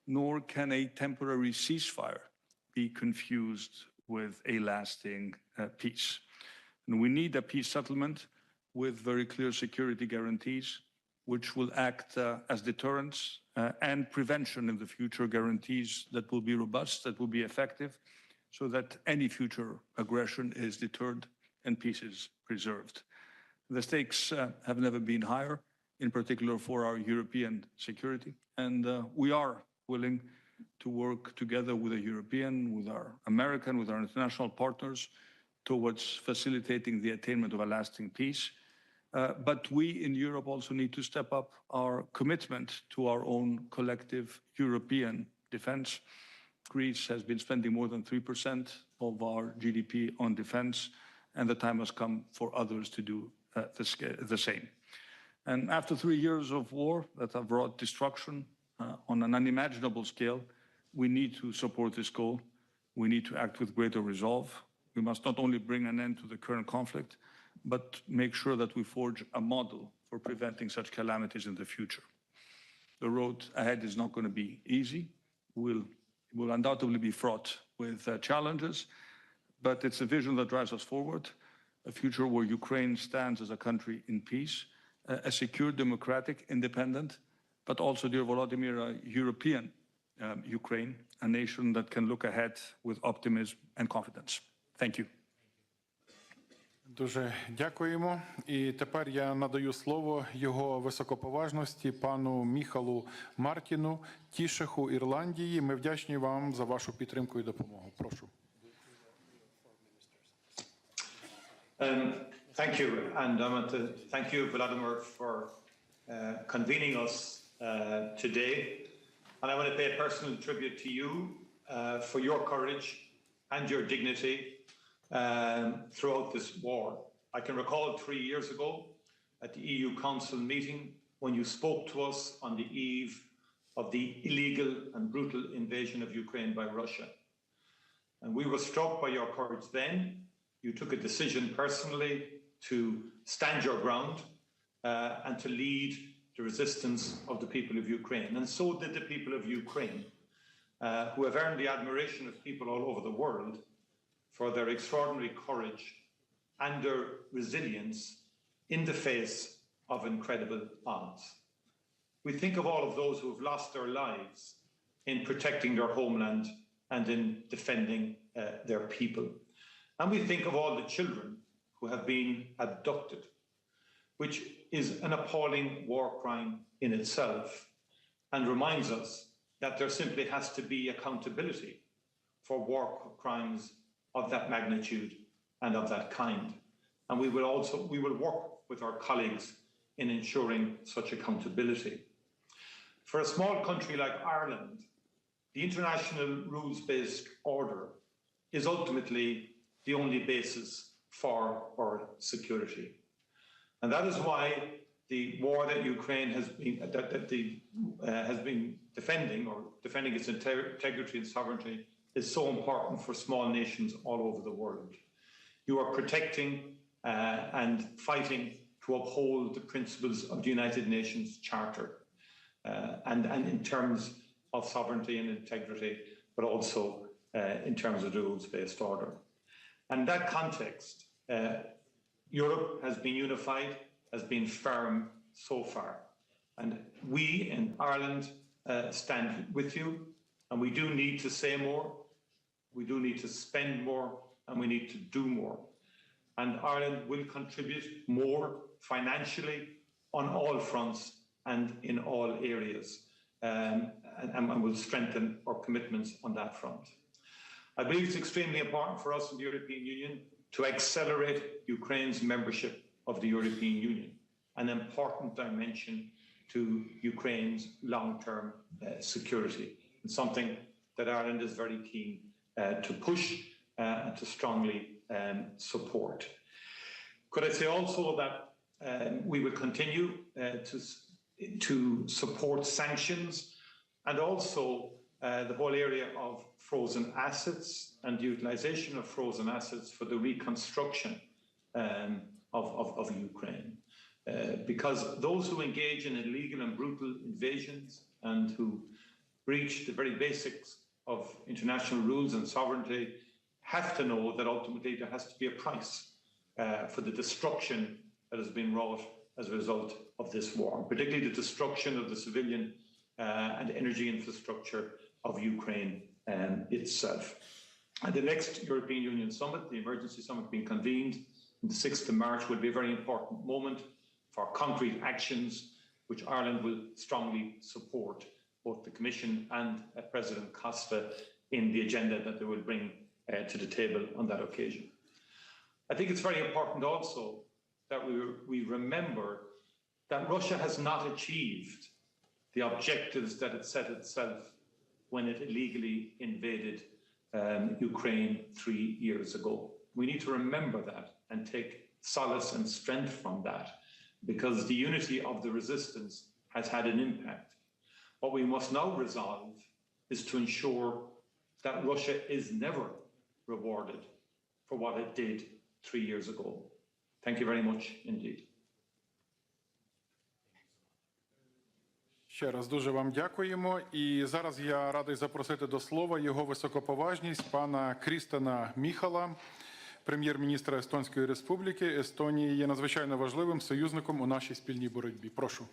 nor can a temporary ceasefire be confused with a lasting peace. And we need a peace settlement with very clear security guarantees, which will act as deterrence and prevention in the future, guarantees that will be robust, that will be effective, so that any future aggression is deterred and peace is preserved. The stakes have never been higher, in particular for our European security, and we are willing to work together with the European, with our American, with our international partners towards facilitating the attainment of a lasting peace. But we in Europe also need to step up our commitment to our own collective European defense. Greece has been spending more than 3% of our GDP on defense, and the time has come for others to do the same. And after 3 years of war that have brought destruction on an unimaginable scale, we need to support this goal. We need to act with greater resolve. We must not only bring an end to the current conflict, but make sure that we forge a model for preventing such calamities in the future. The road ahead is not going to be easy. It will undoubtedly be fraught with challenges, but it's a vision that drives us forward, a future where Ukraine stands as a country in peace, a secure, democratic, independent, but also, dear Volodymyr, a European Ukraine, a nation that can look ahead with optimism and confidence. Thank you. Дуже дякуємо. І тепер я надаю слово його високоповажності пану Міхалу Мартіну, Тішеху Ірландії. Ми вдячні вам за вашу підтримку і допомогу. Прошу. Thank you, and I want to thank you, Volodymyr, for convening us today. And I want to pay a personal tribute to you for your courage and your dignity throughout this war. I can recall 3 years ago at the EU Council meeting when you spoke to us on the eve of the illegal and brutal invasion of Ukraine by Russia. And we were struck by your courage then. You took a decision personally to stand your ground and to lead the resistance of the people of Ukraine. And so did the people of Ukraine, who have earned the admiration of people all over the world for their extraordinary courage and their resilience in the face of incredible odds. We think of all of those who have lost their lives in protecting their homeland and in defending their people. And we think of all the children who have been abducted, which is an appalling war crime in itself and reminds us that there simply has to be accountability for war crimes of that magnitude and of that kind. And we will work with our colleagues in ensuring such accountability. For a small country like Ireland, the international rules-based order is ultimately the only basis for our security. And that is why the war that Ukraine has been defending its integrity and sovereignty is so important for small nations all over the world. You are protecting and fighting to uphold the principles of the United Nations Charter and in terms of sovereignty and integrity, but also in terms of the rules-based order. And in that context, Europe has been unified, has been firm so far. And we in Ireland stand with you, and we do need to say more, we do need to spend more, and we need to do more. And Ireland will contribute more financially on all fronts and in all areas, and will strengthen our commitments on that front. I believe it's extremely important for us in the European Union to accelerate Ukraine's membership of the European Union, an important dimension to Ukraine's long-term security, and something that Ireland is very keen to push and to strongly support. Could I say also that we will continue to support sanctions and also the whole area of frozen assets and the utilization of frozen assets for the reconstruction of Ukraine. Because those who engage in illegal and brutal invasions and who breach the very basics of international rules and sovereignty have to know that ultimately there has to be a price for the destruction that has been wrought as a result of this war, particularly the destruction of the civilian and energy infrastructure of Ukraine itself. And the next European Union summit, the emergency summit being convened on the 6th of March, will be a very important moment for concrete actions, which Ireland will strongly support both the Commission and President Costa in the agenda that they will bring to the table on that occasion. I think it's very important also that we remember that Russia has not achieved the objectives that it set itself when it illegally invaded Ukraine 3 years ago. We need to remember that and take solace and strength from that, because the unity of the resistance has had an impact. What we must now resolve is to ensure that Russia is never rewarded for what it did 3 years ago. Thank you very much indeed. Ще раз дуже вам дякуємо. І зараз я радий запросити до слова його високоповажність пана Крістена Міхала, прем'єр-міністра Естонської Республіки. Естонія є надзвичайно важливим союзником у нашій спільній боротьбі. Прошу.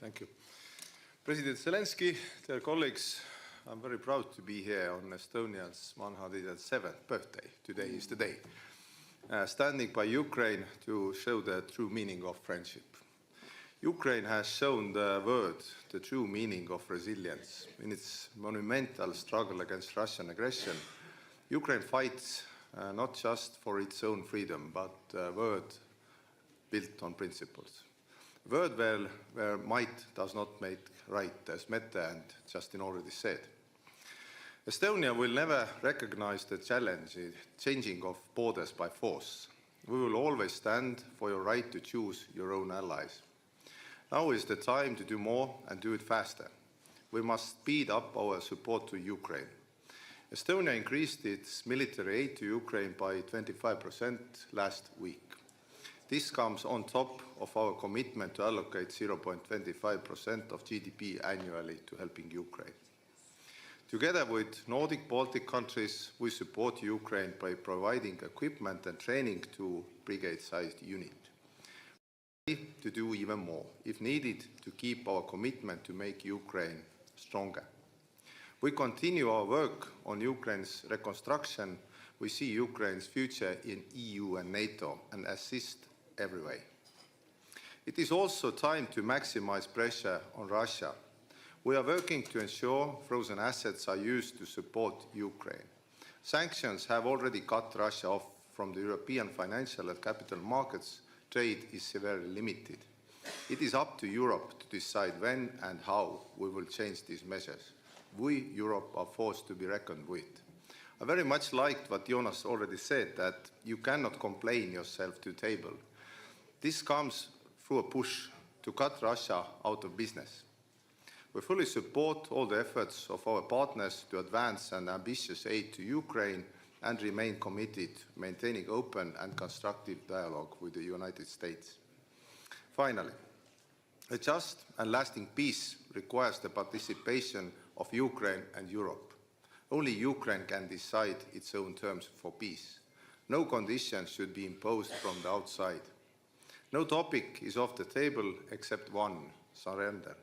Thank you. President Zelensky, dear colleagues, I'm very proud to be here on Estonia's 107th birthday. Today is the day. Standing by Ukraine to show the true meaning of friendship. Ukraine has shown the world the true meaning of resilience. In its monumental struggle against Russian aggression, Ukraine fights not just for its own freedom, but a world built on principles. A world where might does not make right, as Mette and Justin already said. Estonia will never recognize the changing of borders by force. We will always stand for your right to choose your own allies. Now is the time to do more and do it faster. We must speed up our support to Ukraine. Estonia increased its military aid to Ukraine by 25% last week. This comes on top of our commitment to allocate 0.25% of GDP annually to helping Ukraine. Together with Nordic Baltic countries, we support Ukraine by providing equipment and training to brigade-sized units. To do even more, if needed, to keep our commitment to make Ukraine stronger. We continue our work on Ukraine's reconstruction We see Ukraine's future in EU and NATO and assist every way. It is also time to maximize pressure on Russia. We are working to ensure frozen assets are used to support Ukraine. Sanctions have already cut Russia off from the European financial and capital markets. Trade is severely limited. It is up to Europe to decide when and how we will change these measures. We, Europe, are forced to be reckoned with. I very much liked what Jonas already said, that you cannot complain yourself to the table. This comes through a push to cut Russia out of business. We fully support all the efforts of our partners to advance an ambitious aid to Ukraine and remain committed to maintaining open and constructive dialogue with the United States. Finally, a just and lasting peace requires the participation of Ukraine and Europe. Only Ukraine can decide its own terms for peace. No conditions should be imposed from the outside. No topic is off the table except one: surrender.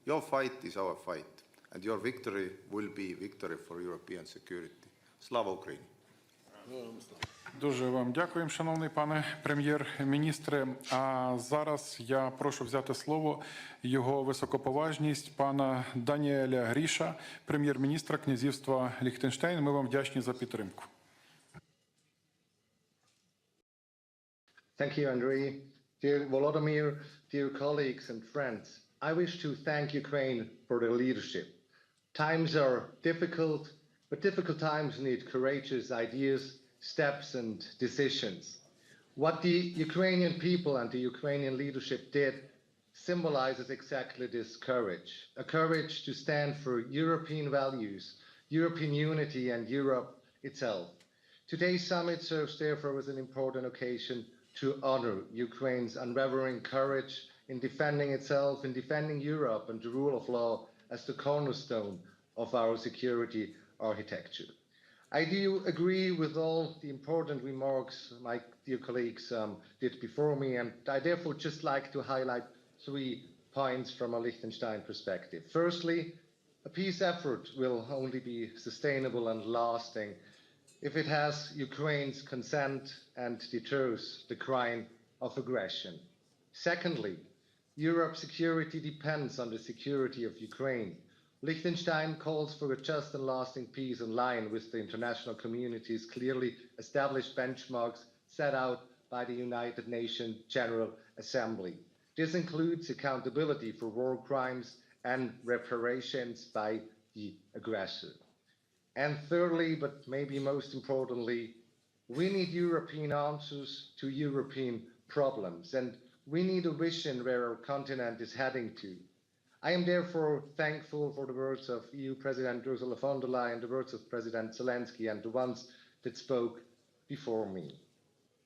Your fight is our fight, and your victory will be victory for European security. Slava Ukraini! Дуже вам дякуємо, шановний пане прем'єр-міністре. А зараз я прошу взяти слово його високоповажність пана Даніеля Гріша, прем'єр-міністра князівства Ліхтенштейн. Ми вам вдячні за підтримку. Thank you, Andrei. Dear Volodymyr, dear colleagues and friends, I wish to thank Ukraine for their leadership. Times are difficult, but difficult times need courageous ideas, steps and decisions. What the Ukrainian people and the Ukrainian leadership did symbolizes exactly this courage, a courage to stand for European values, European unity and Europe itself. Today's summit serves therefore as an important occasion to honor Ukraine's unwavering courage in defending itself, in defending Europe and the rule of law as the cornerstone of our security architecture. I do agree with all the important remarks my dear colleagues did before me, and I therefore just like to highlight 3 points from a Liechtenstein perspective. Firstly, a peace effort will only be sustainable and lasting if it has Ukraine's consent and deters the crime of aggression. Secondly, Europe's security depends on the security of Ukraine. Liechtenstein calls for a just and lasting peace in line with the international community's clearly established benchmarks set out by the United Nations General Assembly. This includes accountability for war crimes and reparations by the aggressor. And thirdly, but maybe most importantly, we need European answers to European problems, and we need a vision where our continent is heading to. I am therefore thankful for the words of EU President Ursula von der Leyen, the words of President Zelensky, and the ones that spoke before me.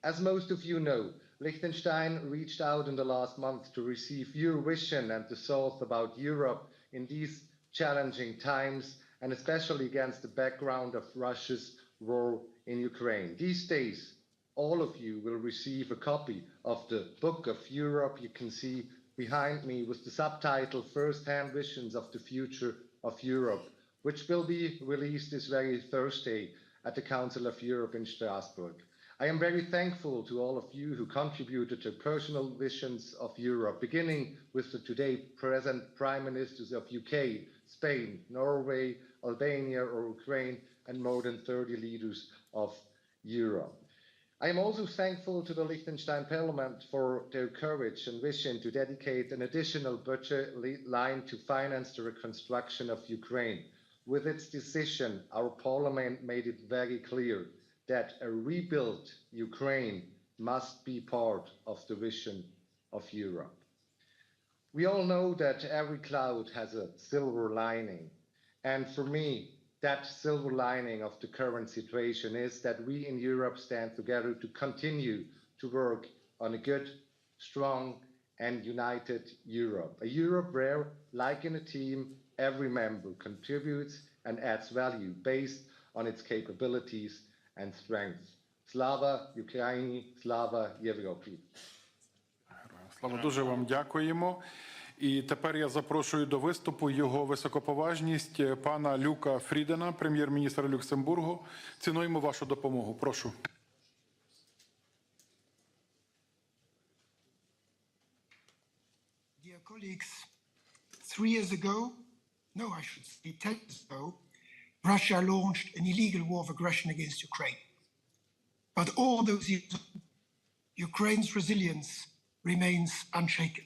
As most of you know, Liechtenstein reached out in the last month to receive your vision and the thoughts about Europe in these challenging times, and especially against the background of Russia's war in Ukraine. These days, all of you will receive a copy of the Book of Europe. You can see behind me with the subtitle First-Hand Visions of the Future of Europe, which will be released this very Thursday at the Council of Europe in Strasbourg. I am very thankful to all of you who contributed to personal visions of Europe, beginning with the today present Prime Ministers of UK, Spain, Norway, Albania or Ukraine, and more than 30 leaders of Europe. I am also thankful to the Liechtenstein Parliament for their courage and vision to dedicate an additional budget line to finance the reconstruction of Ukraine. With its decision, our Parliament made it very clear that a rebuilt Ukraine must be part of the vision of Europe. We all know that every cloud has a silver lining, and for me, that silver lining of the current situation is that we in Europe stand together to continue to work on a good, strong and united Europe. A Europe where, like in a team, every member contributes and adds value based on its capabilities and strengths. Slava Ukraini, Slava Європі. Слава, дуже вам дякуємо. І тепер я запрошую до виступу його високоповажність пана Люка Фрідена, прем'єр-міністра Люксембургу. Цінуємо вашу допомогу. Прошу. Dear colleagues, 3 years ago, no, I should say 10 years ago, Russia launched an illegal war of aggression against Ukraine. But all those years, Ukraine's resilience remains unshaken.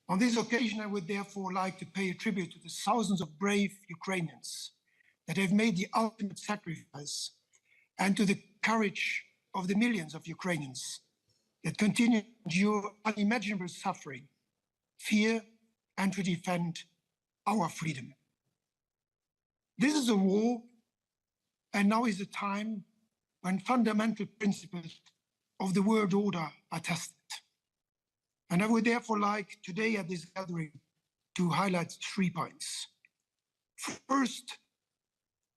On this occasion, I would therefore like to pay a tribute to the thousands of brave Ukrainians that have made the ultimate sacrifice, and to the courage of the millions of Ukrainians that continue to endure unimaginable suffering, fear, and to defend our freedom. This is a war, and now is a time when fundamental principles of the world order are tested. And I would therefore like today at this gathering to highlight 3 points. First,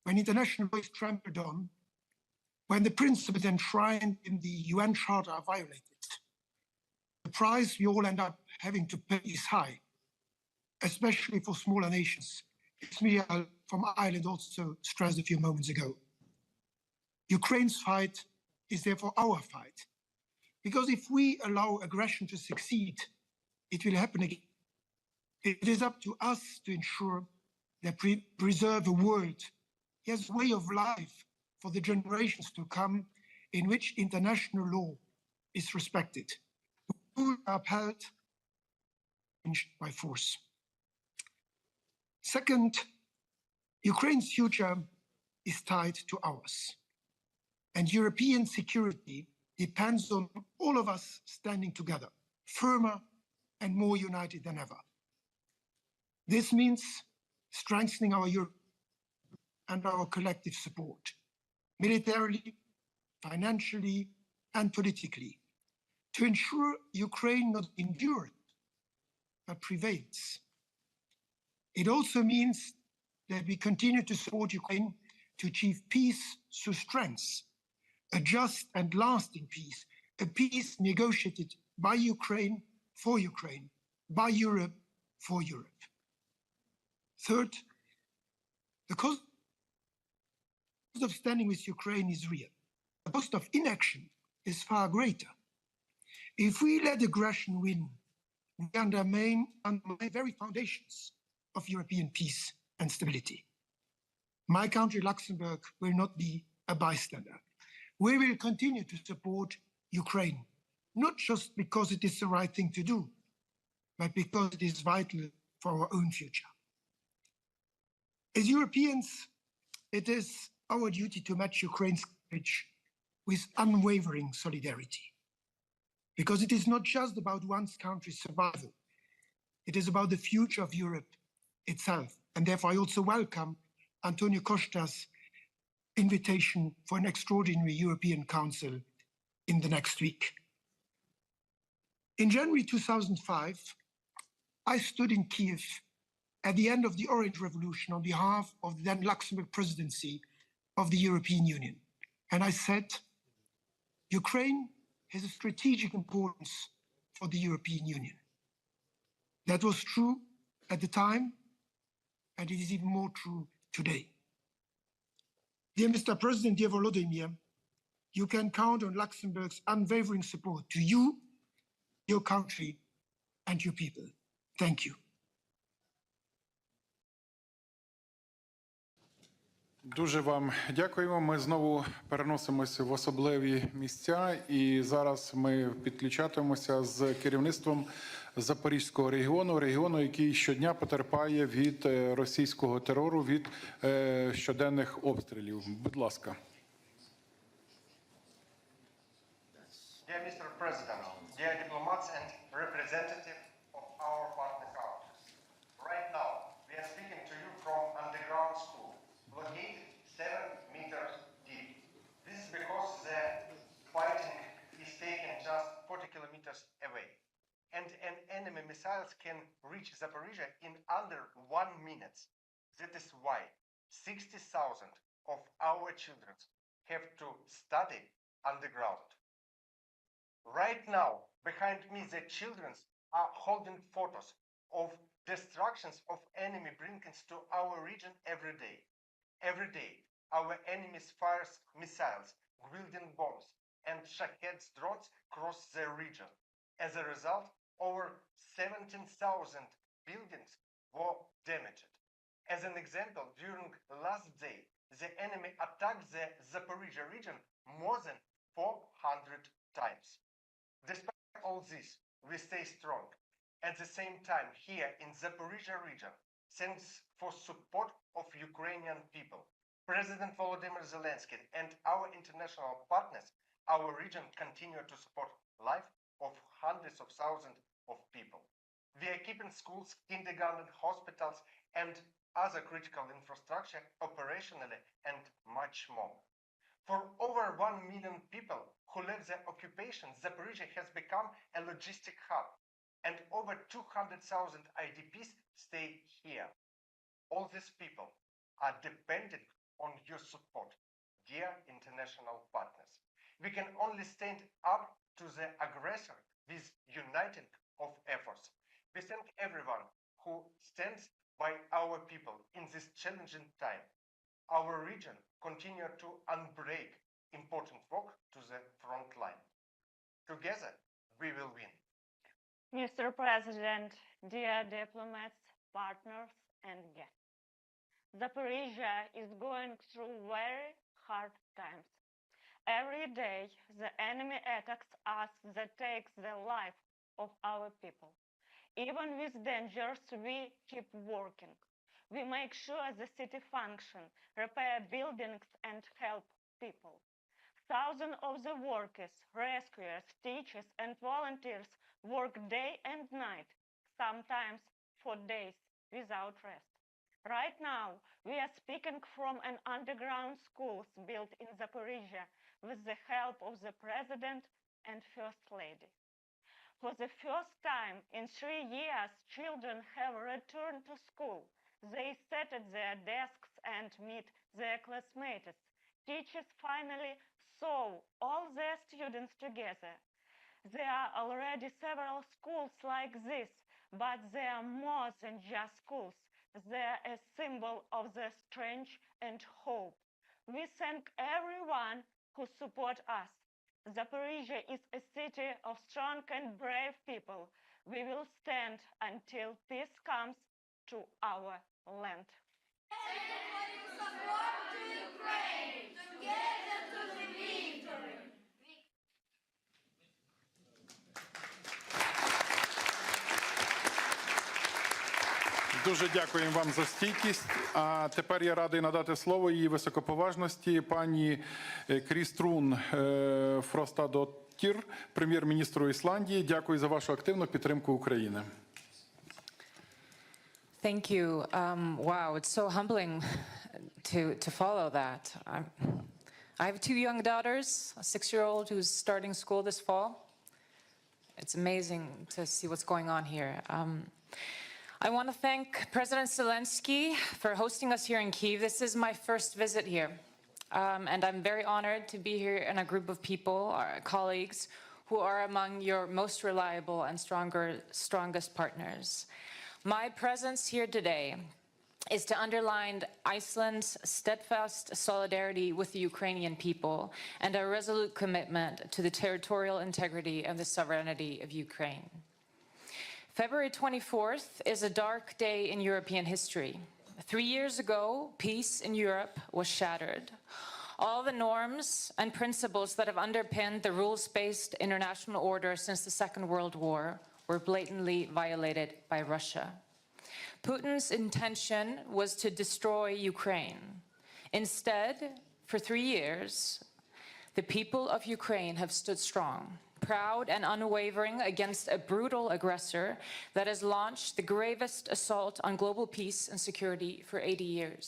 when international law is trampled on, when the principles enshrined in the UN Charter are violated, the price we all end up having to pay is high, especially for smaller nations. As Miriam from Ireland also stressed a few moments ago. Ukraine's fight is therefore our fight, because if we allow aggression to succeed, it will happen again. It is up to us to ensure that we preserve a world, yes, way of life for the generations to come, in which international law is respected, upheld by force. Second, Ukraine's future is tied to ours, and European security depends on all of us standing together, firmer and more united than ever. This means strengthening our Europe and our collective support, militarily, financially, and politically, to ensure Ukraine not endures, but prevails. It also means that we continue to support Ukraine to achieve peace through strength, a just and lasting peace, a peace negotiated by Ukraine, by Europe, for Europe. Third, the cost of standing with Ukraine is real. The cost of inaction is far greater. If we let aggression win, we undermine the very foundations of European peace and stability. My country, Luxembourg, will not be a bystander. We will continue to support Ukraine, not just because it is the right thing to do, but because it is vital for our own future. As Europeans, it is our duty to match Ukraine's courage with unwavering solidarity, because it is not just about one country's survival. It is about the future of Europe itself. And therefore, I also welcome Antonio Costa's invitation for an extraordinary European Council in the next week. In January 2005, I stood in Kyiv at the end of the Orange Revolution on behalf of the then Luxembourg presidency of the European Union. And I said, Ukraine has a strategic importance for the European Union. That was true at the time, and it is even more true today. Dear Mr. President, dear Volodymyr, you can count on Luxembourg's unwavering support to you, your country, and your people. Thank you. Дуже вам дякуємо. Ми знову переносимося в особливі місця, і зараз ми підключатимемося з керівництвом Запорізького регіону, який щодня потерпає від російського терору, від щоденних обстрілів. Будь ласка. Dear Mr. President, dear diplomats and representatives of our partner countries, right now we are speaking to you from underground school, located 7 meters deep. This is because the fighting is taken just 40 kilometers away. And an enemy missiles can reach Zaporizhia in under 1 minute. That is why 60,000 of our children have to study underground. Right now, behind me, the children are holding photos of destructions of enemy brings to our region every day. Every day, our enemies fires missiles, Gwildin bombs, and Shahed drones cross the region. As a result, over 17,000 buildings were damaged. As an example, during the last day, the enemy attacked the Zaporizhia region more than 400 times. Despite all this, we stay strong. At the same time, here in Zaporizhia region, thanks for support of Ukrainian people, President Volodymyr Zelensky and our international partners, our region continue to support life of hundreds of thousands of people. We are keeping schools, kindergarten, hospitals, and other critical infrastructure operationally and much more. For over 1 million people who left the occupation, Zaporizhia has become a logistic hub, and over 200,000 IDPs stay here. All these people are dependent on your support, dear international partners. We can only stand up to the aggressor with uniting of efforts. We thank everyone who stands by our people in this challenging time. Our region continue to unbreak important work to the front line. Together, we will win. Mr. President, dear diplomats, partners, and guests, Zaporizhia is going through very hard times. Every day, the enemy attacks us that takes the life of our people. Even with dangers, we keep working. We make sure the city function, repair buildings, and help people. Thousands of the workers, rescuers, teachers, and volunteers work day and night, sometimes for days without rest. Right now, we are speaking from an underground school built in Zaporizhia with the help of the President and First Lady. For the first time in 3 years, children have returned to school. They sit at their desks and meet their classmates. Teachers finally saw all their students together. There are already several schools like this, but they are more than just schools. They are a symbol of the strength and hope. We thank everyone who supports us. Zaporizhia is a city of strong and brave people. We will stand until peace comes to our land. Дуже дякуємо вам за стійкість. А тепер я радий надати слово її високоповажності пані Кріструн Фростадоттір, прем'єр-міністру Ісландії. Дякую за вашу активну підтримку України. Thank you. Wow, it's so humbling to follow that. I have 2 young daughters, a 6-year-old who's starting school this fall. It's amazing to see what's going on here. I want to thank President Zelensky for hosting us here in Kyiv. This is my first visit here, and I'm very honored to be here in a group of people, our colleagues, who are among your most reliable and strongest partners. My presence here today is to underline Iceland's steadfast solidarity with the Ukrainian people and our resolute commitment to the territorial integrity and the sovereignty of Ukraine. February 24th is a dark day in European history. 3 years ago, peace in Europe was shattered. All the norms and principles that have underpinned the rules-based international order since the Second World War were blatantly violated by Russia. Putin's intention was to destroy Ukraine. Instead, for 3 years, the people of Ukraine have stood strong, proud and unwavering against a brutal aggressor that has launched the gravest assault on global peace and security for 80 years.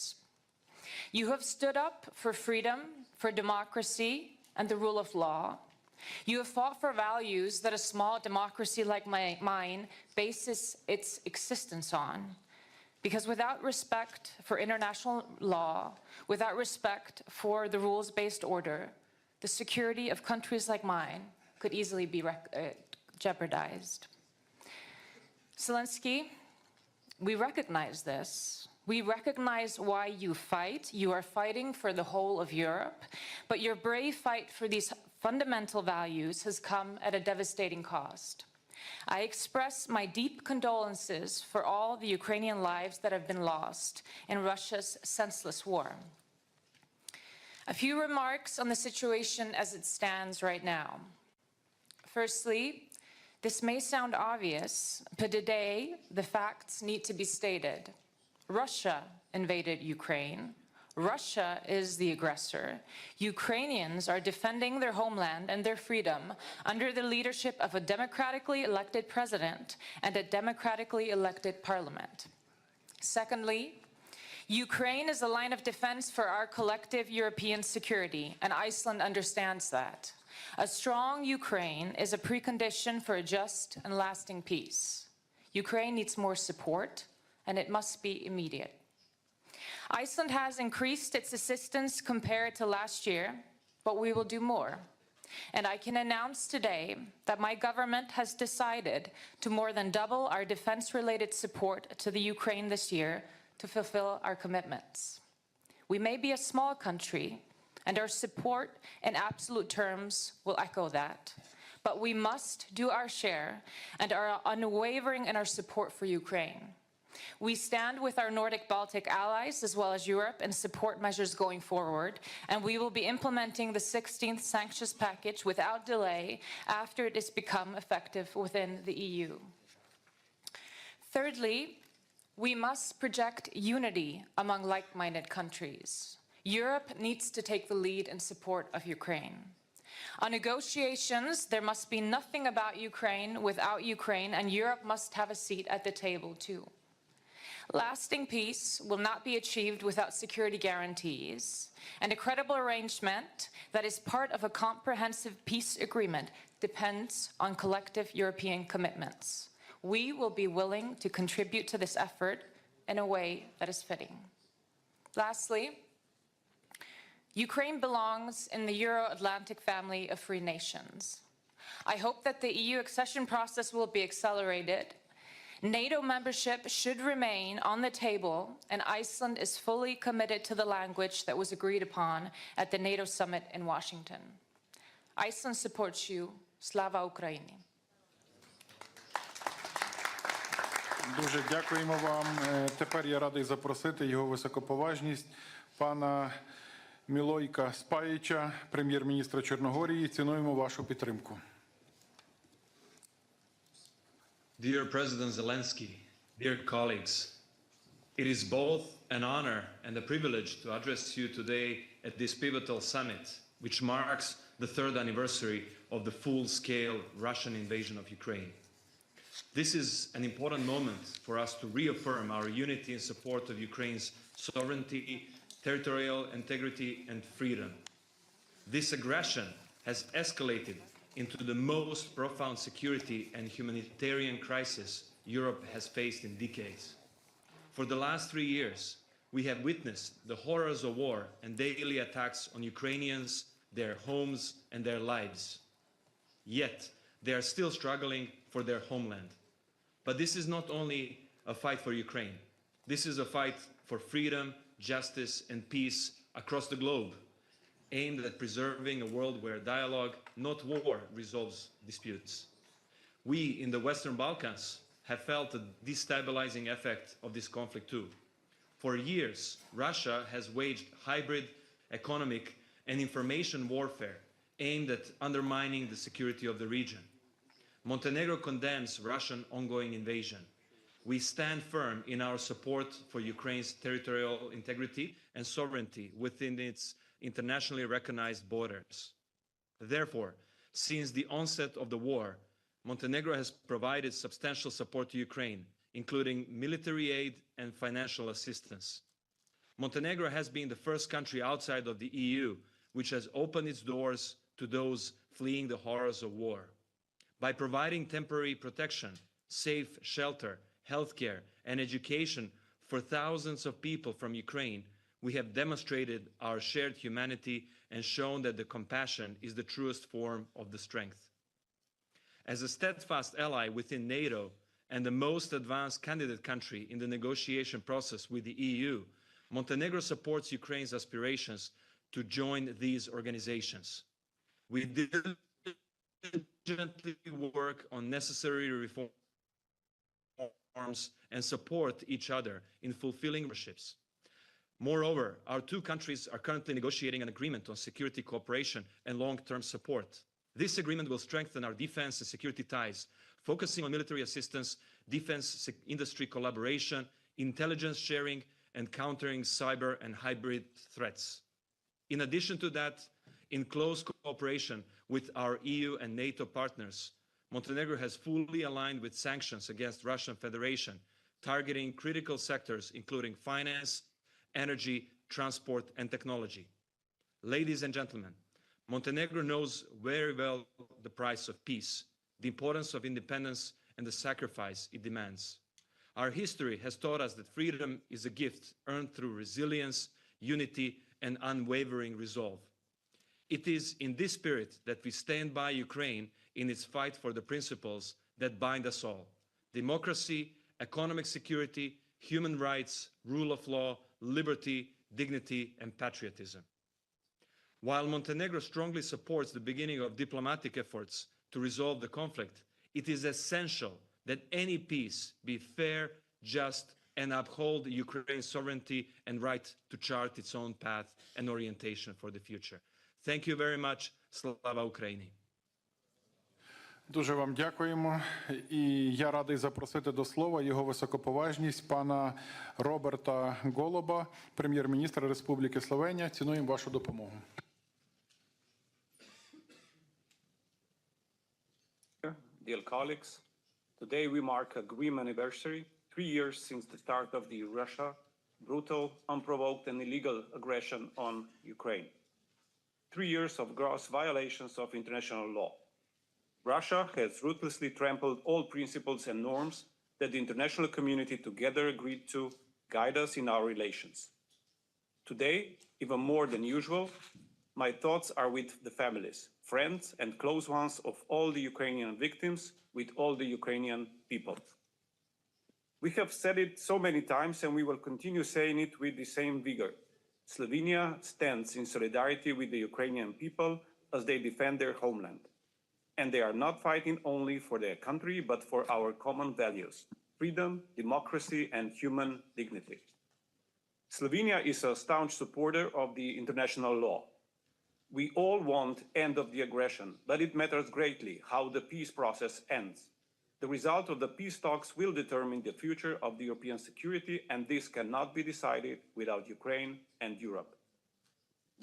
You have stood up for freedom, for democracy, and the rule of law. You have fought for values that a small democracy like mine bases its existence on. Because without respect for international law, without respect for the rules-based order, the security of countries like mine could easily be jeopardized. Zelensky, we recognize this. We recognize why you fight. You are fighting for the whole of Europe, but your brave fight for these fundamental values has come at a devastating cost. I express my deep condolences for all the Ukrainian lives that have been lost in Russia's senseless war. A few remarks on the situation as it stands right now. Firstly, this may sound obvious, but today the facts need to be stated. Russia invaded Ukraine. Russia is the aggressor. Ukrainians are defending their homeland and their freedom under the leadership of a democratically elected president and a democratically elected parliament. Secondly, Ukraine is a line of defense for our collective European security, and Iceland understands that. A strong Ukraine is a precondition for a just and lasting peace. Ukraine needs more support, and it must be immediate. Iceland has increased its assistance compared to last year, but we will do more. And I can announce today that my government has decided to more than double our defense-related support to the Ukraine this year to fulfill our commitments. We may be a small country, and our support in absolute terms will echo that. But we must do our share and are unwavering in our support for Ukraine. We stand with our Nordic-Baltic allies as well as Europe and support measures going forward, and we will be implementing the 16th sanctions package without delay after it has become effective within the EU. Thirdly, we must project unity among like-minded countries. Europe needs to take the lead in support of Ukraine. On negotiations, there must be nothing about Ukraine without Ukraine, and Europe must have a seat at the table too. Lasting peace will not be achieved without security guarantees, and a credible arrangement that is part of a comprehensive peace agreement depends on collective European commitments. We will be willing to contribute to this effort in a way that is fitting. Lastly, Ukraine belongs in the Euro-Atlantic family of free nations. I hope that the EU accession process will be accelerated. NATO membership should remain on the table, and Iceland is fully committed to the language that was agreed upon at the NATO summit in Washington. Iceland supports you. Slava Ukraini. Дуже дякуємо вам. Тепер я радий запросити його високоповажність пана Мілойка Спаїча, прем'єр-міністра Чорногорії. Цінуємо вашу підтримку. Dear President Zelensky, dear colleagues, it is both an honor and a privilege to address you today at this pivotal summit, which marks the third anniversary of the full-scale Russian invasion of Ukraine. This is an important moment for us to reaffirm our unity in support of Ukraine's sovereignty, territorial integrity, and freedom. This aggression has escalated into the most profound security and humanitarian crisis Europe has faced in decades. For the last 3 years, we have witnessed the horrors of war and daily attacks on Ukrainians, their homes, and their lives. Yet, they are still struggling for their homeland. But this is not only a fight for Ukraine. This is a fight for freedom, justice, and peace across the globe, aimed at preserving a world where dialogue, not war, resolves disputes. We in the Western Balkans have felt the destabilizing effect of this conflict too. For years, Russia has waged hybrid economic and information warfare aimed at undermining the security of the region. Montenegro condemns Russian ongoing invasion. We stand firm in our support for Ukraine's territorial integrity and sovereignty within its internationally recognized borders. Therefore, since the onset of the war, Montenegro has provided substantial support to Ukraine, including military aid and financial assistance. Montenegro has been the first country outside of the EU which has opened its doors to those fleeing the horrors of war. By providing temporary protection, safe shelter, healthcare, and education for thousands of people from Ukraine, we have demonstrated our shared humanity and shown that the compassion is the truest form of the strength. As a steadfast ally within NATO and the most advanced candidate country in the negotiation process with the EU, Montenegro supports Ukraine's aspirations to join these organizations. We diligently work on necessary reforms and support each other in fulfilling memberships. Moreover, our two countries are currently negotiating an agreement on security cooperation and long-term support. This agreement will strengthen our defense and security ties, focusing on military assistance, defense industry collaboration, intelligence sharing, and countering cyber and hybrid threats. In addition to that, in close cooperation with our EU and NATO partners, Montenegro has fully aligned with sanctions against Russian Federation, targeting critical sectors including finance, energy, transport, and technology. Ladies and gentlemen, Montenegro knows very well the price of peace, the importance of independence, and the sacrifice it demands. Our history has taught us that freedom is a gift earned through resilience, unity, and unwavering resolve. It is in this spirit that we stand by Ukraine in its fight for the principles that bind us all: democracy, economic security, human rights, rule of law, liberty, dignity, and patriotism. While Montenegro strongly supports the beginning of diplomatic efforts to resolve the conflict, it is essential that any peace be fair, just, and uphold Ukraine's sovereignty and right to chart its own path and orientation for the future. Thank you very much. Slava Ukraini. Дуже вам дякуємо. І я радий запросити до слова його високоповажність пана Роберта Голоба, прем'єр-міністра Республіки Словенія. Цінуємо вашу допомогу. Dear colleagues, today we mark a grim anniversary, 3 years since the start of the Russian brutal, unprovoked and illegal aggression on Ukraine. 3 years of gross violations of international law. Russia has ruthlessly trampled all principles and norms that the international community together agreed to guide us in our relations. Today, even more than usual, my thoughts are with the families, friends, and close ones of all the Ukrainian victims, with all the Ukrainian people. We have said it so many times, and we will continue saying it with the same vigor. Slovenia stands in solidarity with the Ukrainian people as they defend their homeland. And they are not fighting only for their country, but for our common values: freedom, democracy, and human dignity. Slovenia is a staunch supporter of the international law. We all want end of the aggression, but it matters greatly how the peace process ends. The result of the peace talks will determine the future of the European security, and this cannot be decided without Ukraine and Europe.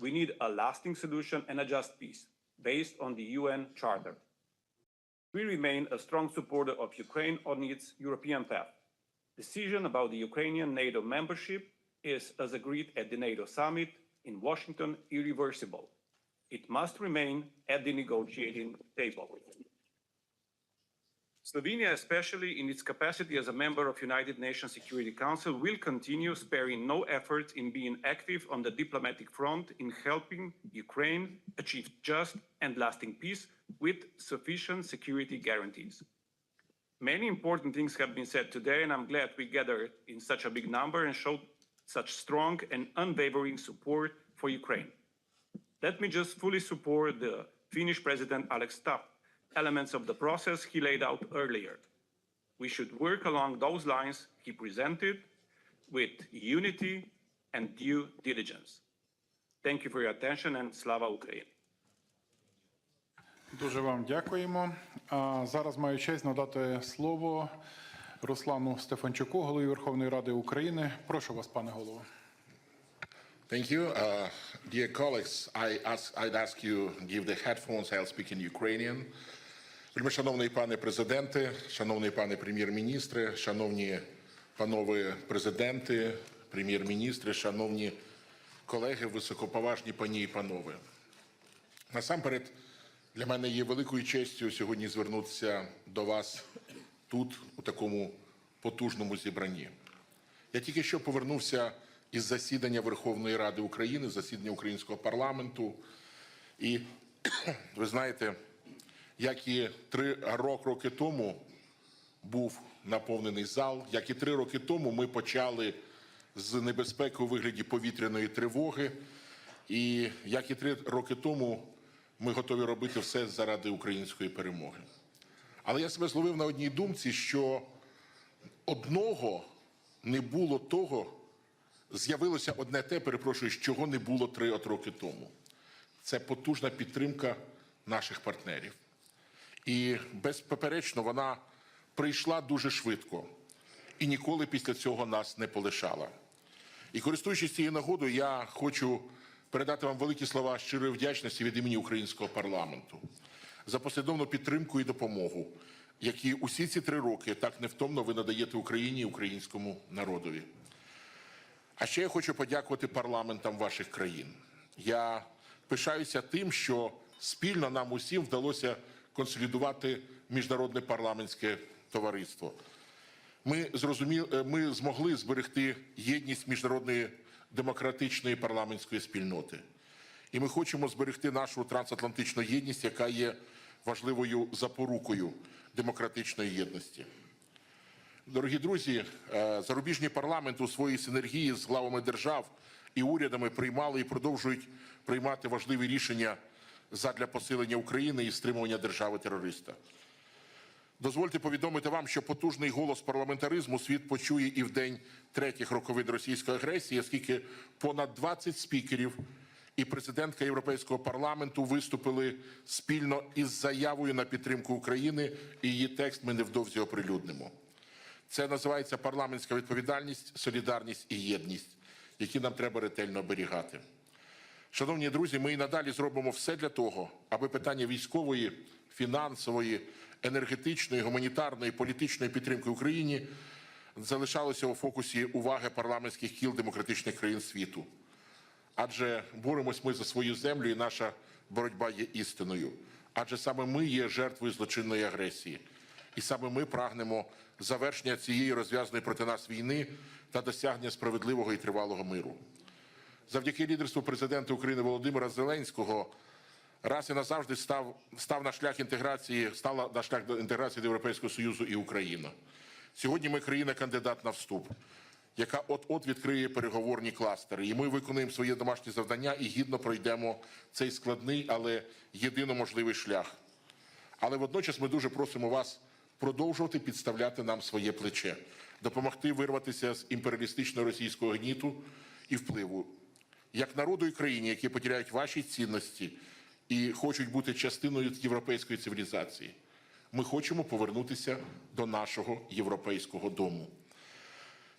We need a lasting solution and a just peace, based on the UN Charter. We remain a strong supporter of Ukraine on its European path. Decision about the Ukrainian NATO membership is, as agreed at the NATO summit in Washington, irreversible. It must remain at the negotiating table. Slovenia, especially in its capacity as a member of United Nations Security Council, will continue sparing no effort in being active on the diplomatic front in helping Ukraine achieve just and lasting peace with sufficient security guarantees. Many important things have been said today, and I'm glad we gathered in such a big number and showed such strong and unwavering support for Ukraine. Let me just fully support the Finnish President Alex Stubb elements of the process he laid out earlier. We should work along those lines he presented with unity and due diligence. Thank you for your attention, and Slava Ukraini. Дуже вам дякуємо. А зараз маю честь надати слово Руслану Стефанчуку, голові Верховної Ради України. Прошу вас, пане голово. Thank you. Dear colleagues, I'd ask you to give the headphones. I'll speak in Ukrainian. Вельмишановний пане президенте, шановний пане прем'єр-міністре, шановні панове президенти, прем'єр-міністри, шановні колеги, високоповажні пані і панове. Насамперед, для мене є великою честю сьогодні звернутися до вас тут, у такому потужному зібранні. Я тільки що повернувся із засідання Верховної Ради України, засідання українського парламенту. І ви знаєте, як і 3 роки тому був наповнений зал. Як і 3 роки тому, ми почали з небезпеки у вигляді повітряної тривоги. І як і 3 роки тому, ми готові робити все заради української перемоги. Але я себе зловив на одній думці, що одного не було того, з'явилося одне те, перепрошую, чого не було 3 роки тому. Це потужна підтримка наших партнерів. І безпоперечно вона прийшла дуже швидко і ніколи після цього нас не полишала. І користуючись цією нагодою, я хочу передати вам великі слова щирої вдячності від імені українського парламенту за послідовну підтримку і допомогу, які усі ці 3 роки так невтомно ви надаєте Україні і українському народові. А ще я хочу подякувати парламентам ваших країн. Я пишаюся тим, що спільно нам усім вдалося консолідувати міжнародне парламентське товариство. Ми змогли зберегти єдність міжнародної демократичної парламентської спільноти. І ми хочемо зберегти нашу трансатлантичну єдність, яка є важливою запорукою демократичної єдності. Дорогі друзі, зарубіжні парламенти у своїй синергії з главами держав і урядами приймали і продовжують приймати важливі рішення задля посилення України і стримування держави-терориста. Дозвольте повідомити вам, що потужний голос парламентаризму світ почує і в день 3-х роковин російської агресії, оскільки понад 20 спікерів і президентка Європейського парламенту виступили спільно із заявою на підтримку України, і її текст ми невдовзі оприлюднимо. Це називається парламентська відповідальність, солідарність і єдність, які нам треба ретельно оберігати. Шановні друзі, ми і надалі зробимо все для того, аби питання військової, фінансової, енергетичної, гуманітарної, політичної підтримки Україні залишалося у фокусі уваги парламентських кіл демократичних країн світу. Адже боремось ми за свою землю, і наша боротьба є істиною. Адже саме ми є жертвою злочинної агресії. І саме ми прагнемо завершення цієї розв'язаної проти нас війни та досягнення справедливого і тривалого миру. Завдяки лідерству президента України Володимира Зеленського раз і назавжди стала на шлях до інтеграції до Європейського Союзу і Україна. Сьогодні ми країна-кандидат на вступ, яка от-от відкриє переговорні кластери. І ми виконуємо своє домашнє завдання і гідно пройдемо цей складний, але єдино можливий шлях. Але водночас ми дуже просимо вас продовжувати підставляти нам своє плече, допомогти вирватися з імперіалістичного російського гніту і впливу. Як народу і країні, які поділяють ваші цінності і хочуть бути частиною європейської цивілізації, ми хочемо повернутися до нашого європейського дому.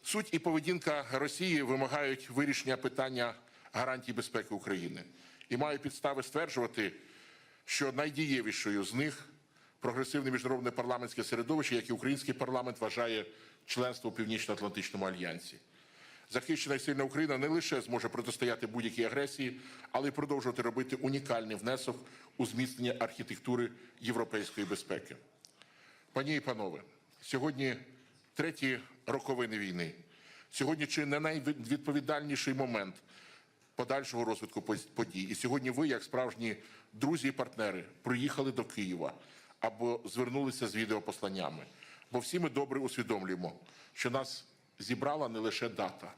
Суть і поведінка Росії вимагають вирішення питання гарантій безпеки України. І маю підстави стверджувати, що найдієвішою з них прогресивне міжнародне парламентське середовище, як і український парламент, вважає членство у Північно-Атлантичному альянсі. Захищена і сильна Україна не лише зможе протистояти будь-якій агресії, але й продовжувати робити унікальний внесок у зміцнення архітектури європейської безпеки. Пані і панове, сьогодні 3-ті роковини війни. Сьогодні чи не найвідповідальніший момент подальшого розвитку подій. І сьогодні ви, як справжні друзі і партнери, приїхали до Києва або звернулися з відеопосланнями. Бо всі ми добре усвідомлюємо, що нас зібрала не лише дата.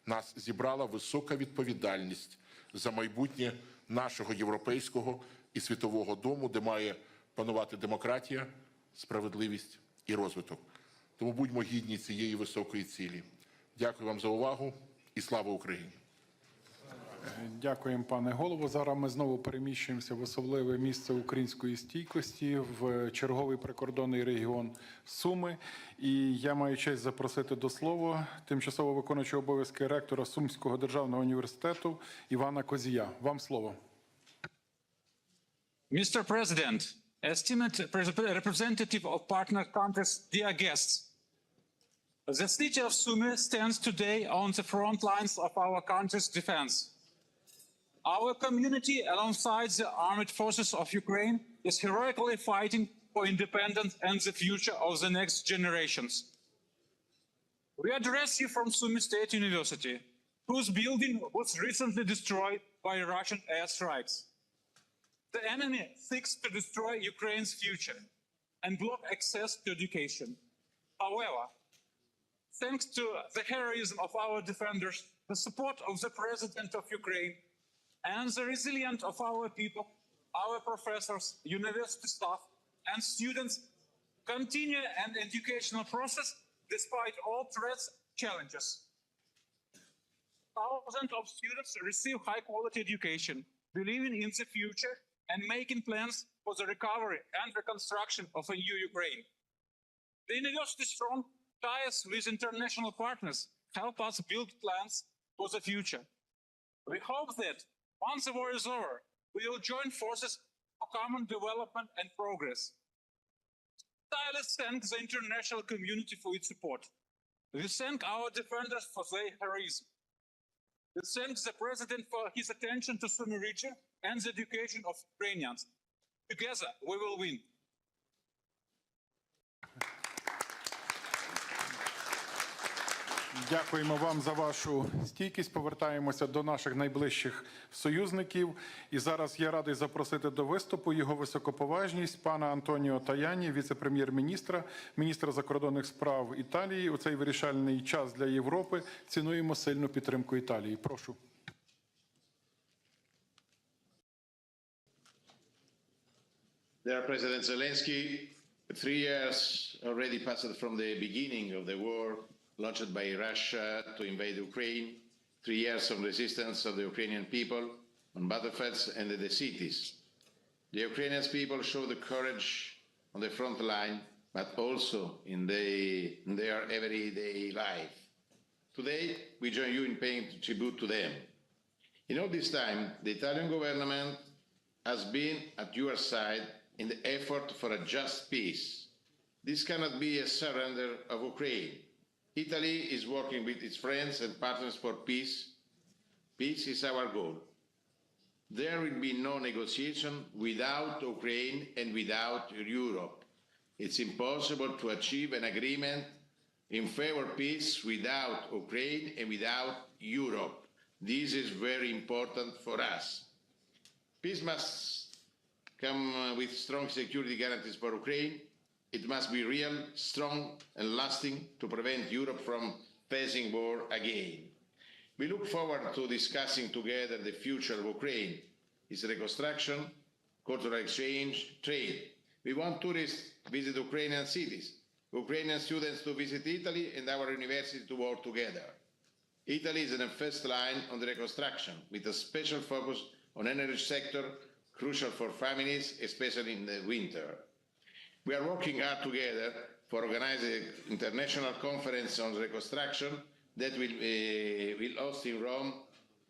Нас зібрала висока відповідальність за майбутнє нашого європейського і світового дому, де має панувати демократія, справедливість і розвиток. Тому будьмо гідні цієї високої цілі. Дякую вам за увагу і слава Україні! Дякуємо, пане голово. Зараз ми знову переміщуємося в особливе місце української стійкості, в черговий прикордонний регіон Суми. І я маю честь запросити до слова тимчасово виконуючого обов'язки ректора Сумського державного університету Івана Козія. Вам слово. Mr. President, esteemed representative of partner countries, dear guests, the city of Sumy stands today on the front lines of our country's defense. Our community, alongside the armed forces of Ukraine, is heroically fighting for independence and the future of the next generations. We address you from Sumy State University, whose building was recently destroyed by Russian airstrikes. The enemy seeks to destroy Ukraine's future and block access to education. However, thanks to the heroism of our defenders, the support of the President of Ukraine, and the resilience of our people, our professors, university staff, and students continue an educational process despite all threats and challenges. Thousands of students receive high-quality education, believing in the future and making plans for the recovery and reconstruction of a new Ukraine. The university's strong ties with international partners help us build plans for the future. We hope that once the war is over, we will join forces for common development and progress. Let's thank the international community for its support. We thank our defenders for their heroism. We thank the President for his attention to Sumy region and the education of Ukrainians. Together, we will win. Дякуємо вам за вашу стійкість. Повертаємося до наших найближчих союзників. І зараз я радий запросити до виступу його високоповажність пана Антоніо Таяні, віце-прем'єр-міністра, міністра закордонних справ Італії. У цей вирішальний час для Європи цінуємо сильну підтримку Італії. Прошу. Dear President Zelensky, 3 years already passed from the beginning of the war launched by Russia to invade Ukraine, 3 years of resistance of the Ukrainian people on battlefields and in the cities. The Ukrainian people show the courage on the front line, but also in their everyday life. Today, we join you in paying tribute to them. In all this time, the Italian government has been at your side in the effort for a just peace. This cannot be a surrender of Ukraine. Italy is working with its friends and partners for peace. Peace is our goal. There will be no negotiation without Ukraine and without Europe. It's impossible to achieve an agreement in favor of peace without Ukraine and without Europe. This is very important for us. Peace must come with strong security guarantees for Ukraine. It must be real, strong and lasting to prevent Europe from facing war again. We look forward to discussing together the future of Ukraine, its reconstruction, cultural exchange, trade. We want tourists to visit Ukrainian cities, Ukrainian students to visit Italy and our university to work together. Italy is in the first line on the reconstruction with a special focus on energy sector, crucial for families, especially in the winter. We are working hard together for organizing an international conference on reconstruction that will host in Rome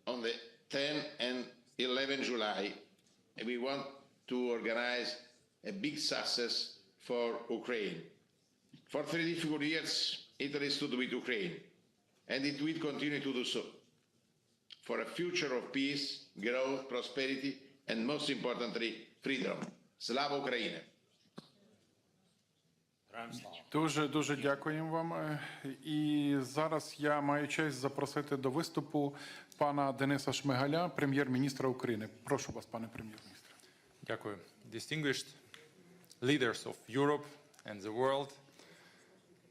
on the 10 and 11 July. And we want to organize a big success for Ukraine. For 3 difficult years, Italy stood with Ukraine, and it will continue to do so. For a future of peace, growth, prosperity, and most importantly, freedom. Slava Ukraini! Дуже дякуємо вам. І зараз я маю честь запросити до виступу пана Дениса Шмигаля, прем'єр-міністра України. Прошу вас, пане прем'єр-міністре. Дякую. Distinguished leaders of Europe and the world,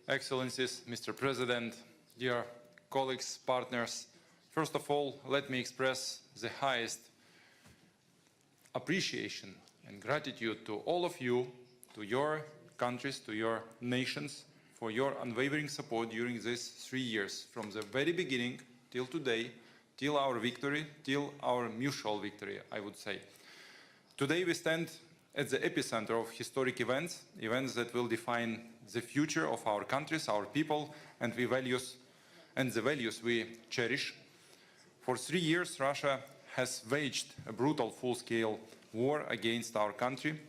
Excellencies, Mr. President, dear colleagues, partners, first of all, let me express the highest appreciation and gratitude to all of you, to your countries, to your nations, for your unwavering support during these 3 years, from the very beginning till today, till our victory, till our mutual victory, I would say. Today we stand at the epicenter of historic events that will define the future of our countries, our people, and the values we cherish. For 3 years, Russia has waged a brutal full-scale war against our country.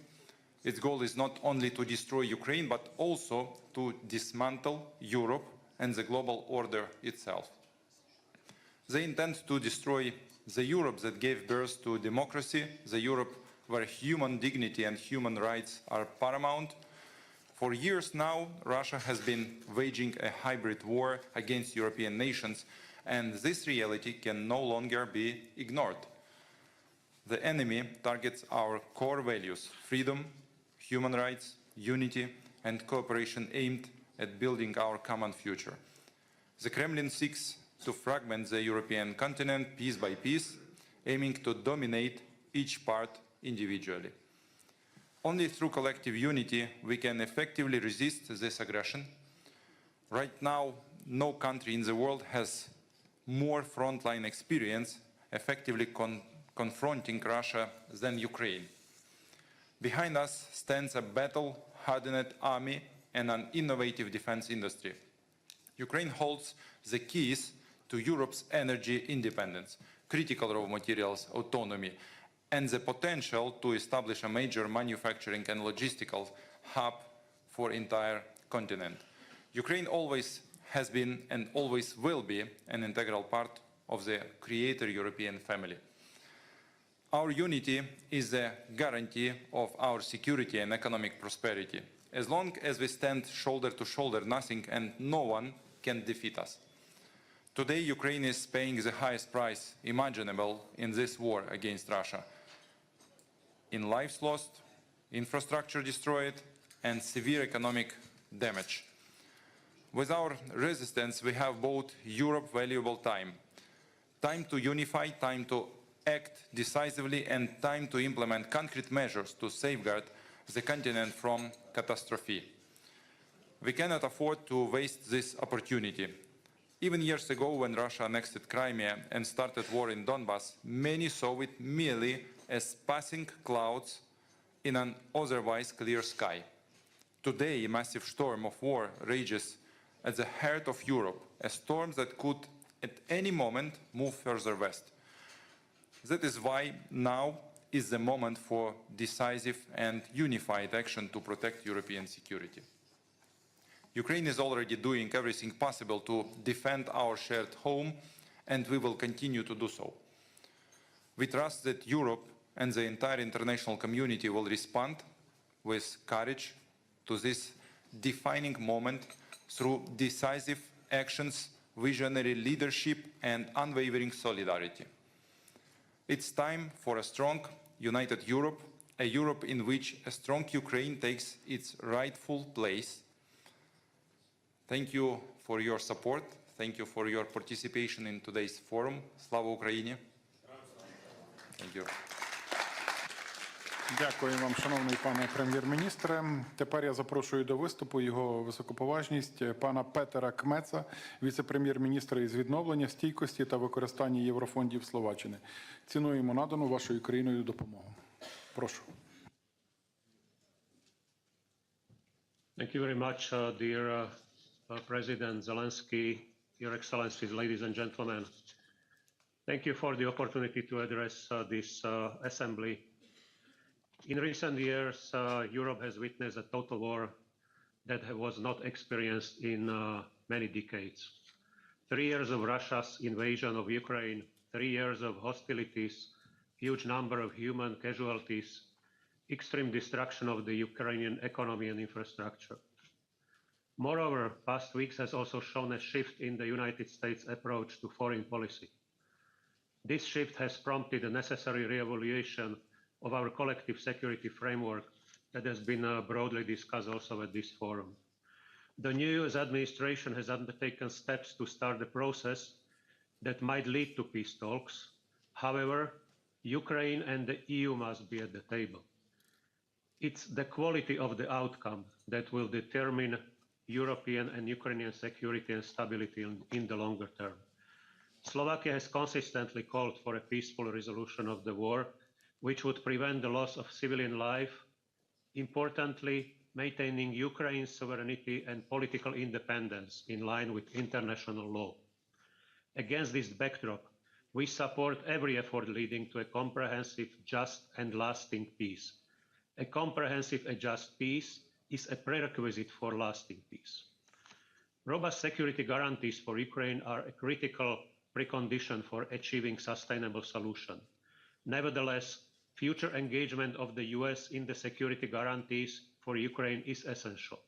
Its goal is not only to destroy Ukraine, but also to dismantle Europe and the global order itself. They intend to destroy the Europe that gave birth to democracy, the Europe where human dignity and human rights are paramount. For years now, Russia has been waging a hybrid war against European nations, and this reality can no longer be ignored. The enemy targets our core values: freedom, human rights, unity, and cooperation aimed at building our common future. The Kremlin seeks to fragment the European continent piece by piece, aiming to dominate each part individually. Only through collective unity we can effectively resist this aggression. Right now, no country in the world has more frontline experience effectively confronting Russia than Ukraine. Behind us stands a battle-hardened army and an innovative defense industry. Ukraine holds the keys to Europe's energy independence, critical raw materials autonomy, and the potential to establish a major manufacturing and logistical hub for the entire continent. Ukraine always has been and always will be an integral part of the Creator European family. Our unity is the guarantee of our security and economic prosperity. As long as we stand shoulder to shoulder, nothing and no one can defeat us. Today, Ukraine is paying the highest price imaginable in this war against Russia. In lives lost, infrastructure destroyed, and severe economic damage. With our resistance, we have bought Europe valuable time. Time to unify, time to act decisively, and time to implement concrete measures to safeguard the continent from catastrophe. We cannot afford to waste this opportunity. Even years ago, when Russia annexed Crimea and started war in Donbass, many saw it merely as passing clouds in an otherwise clear sky. Today, a massive storm of war rages at the heart of Europe, a storm that could at any moment move further west. That is why now is the moment for decisive and unified action to protect European security. Ukraine is already doing everything possible to defend our shared home, and we will continue to do so. We trust that Europe and the entire international community will respond with courage to this defining moment through decisive actions, visionary leadership, and unwavering solidarity. It's time for a strong, united Europe, a Europe in which a strong Ukraine takes its rightful place. Thank you for your support. Thank you for your participation in today's forum. Slava Ukraini! Thank you. Дякую вам, шановний пане прем'єр-міністре. Тепер я запрошую до виступу його високоповажність пана Петера Кмеца, віце-прем'єр-міністра із відновлення, стійкості та використання єврофондів Словаччини. Цінуємо надану вашою країною допомогу. Прошу. Thank you very much, dear President Zelensky, Your Excellencies, ladies and gentlemen. Thank you for the opportunity to address this assembly. In recent years, Europe has witnessed a total war that was not experienced in many decades. 3 years of Russia's invasion of Ukraine, 3 years of hostilities, huge number of human casualties, extreme destruction of the Ukrainian economy and infrastructure. Moreover, past weeks has also shown a shift in the United States' approach to foreign policy. This shift has prompted a necessary re-evaluation of our collective security framework that has been broadly discussed also at this forum. The new US administration has undertaken steps to start the process that might lead to peace talks. However, Ukraine and the EU must be at the table. It's the quality of the outcome that will determine European and Ukrainian security and stability in the longer term. Slovakia has consistently called for a peaceful resolution of the war, which would prevent the loss of civilian life, importantly, maintaining Ukraine's sovereignty and political independence in line with international law. Against this backdrop, we support every effort leading to a comprehensive, just and lasting peace. A comprehensive and just peace is a prerequisite for lasting peace. Robust security guarantees for Ukraine are a critical precondition for achieving sustainable solution. Nevertheless, future engagement of the US in the security guarantees for Ukraine is essential.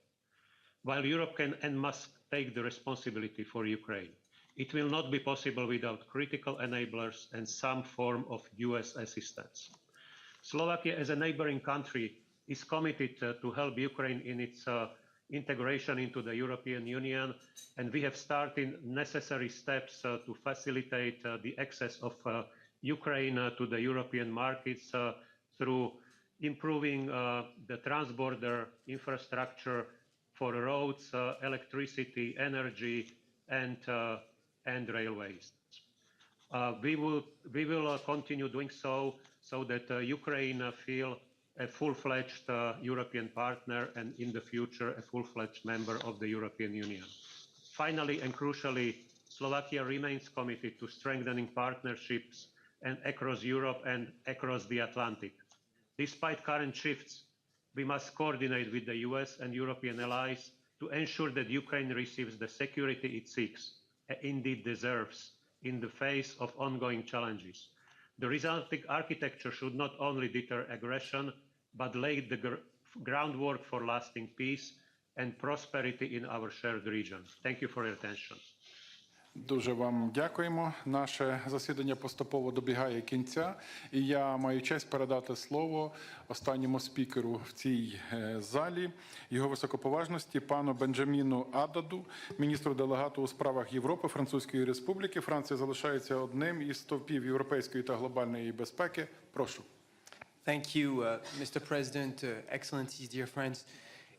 While Europe can and must take the responsibility for Ukraine, it will not be possible without critical enablers and some form of US assistance. Slovakia, as a neighboring country, is committed to help Ukraine in its integration into the European Union, and we have started necessary steps to facilitate the access of Ukraine to the European markets through improving the transborder infrastructure for roads, electricity, energy, and railways. We will continue doing so that Ukraine feel a full-fledged European partner and in the future a full-fledged member of the European Union. Finally and crucially, Slovakia remains committed to strengthening partnerships and across Europe and across the Atlantic. Despite current shifts, we must coordinate with the US and European allies to ensure that Ukraine receives the security it seeks, and indeed deserves, in the face of ongoing challenges. The resulting architecture should not only deter aggression, but lay the groundwork for lasting peace and prosperity in our shared region. Thank you for your attention. Дуже вам дякуємо. Наше засідання поступово добігає кінця. І я маю честь передати слово останньому спікеру в цій залі, його високоповажності, пану Бенджаміну Ададу, міністру делегату у справах Європи Французької Республіки. Франція залишається одним із стовпів європейської та глобальної безпеки. Прошу. Thank you, Mr. President, Excellencies, dear friends.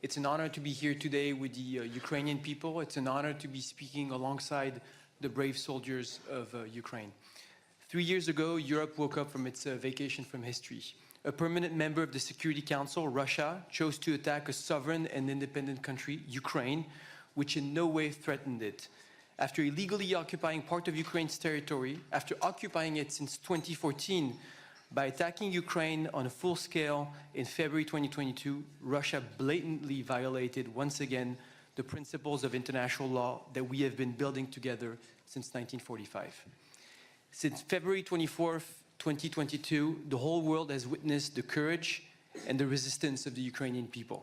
It's an honor to be here today with the Ukrainian people. It's an honor to be speaking alongside the brave soldiers of Ukraine. 3 years ago, Europe woke up from its vacation from history. A permanent member of the Security Council, Russia, chose to attack a sovereign and independent country, Ukraine, which in no way threatened it. After illegally occupying part of Ukraine's territory, after occupying it since 2014, by attacking Ukraine on a full scale in February 2022, Russia blatantly violated once again the principles of international law that we have been building together since 1945. Since February 24th, 2022, the whole world has witnessed the courage and the resistance of the Ukrainian people.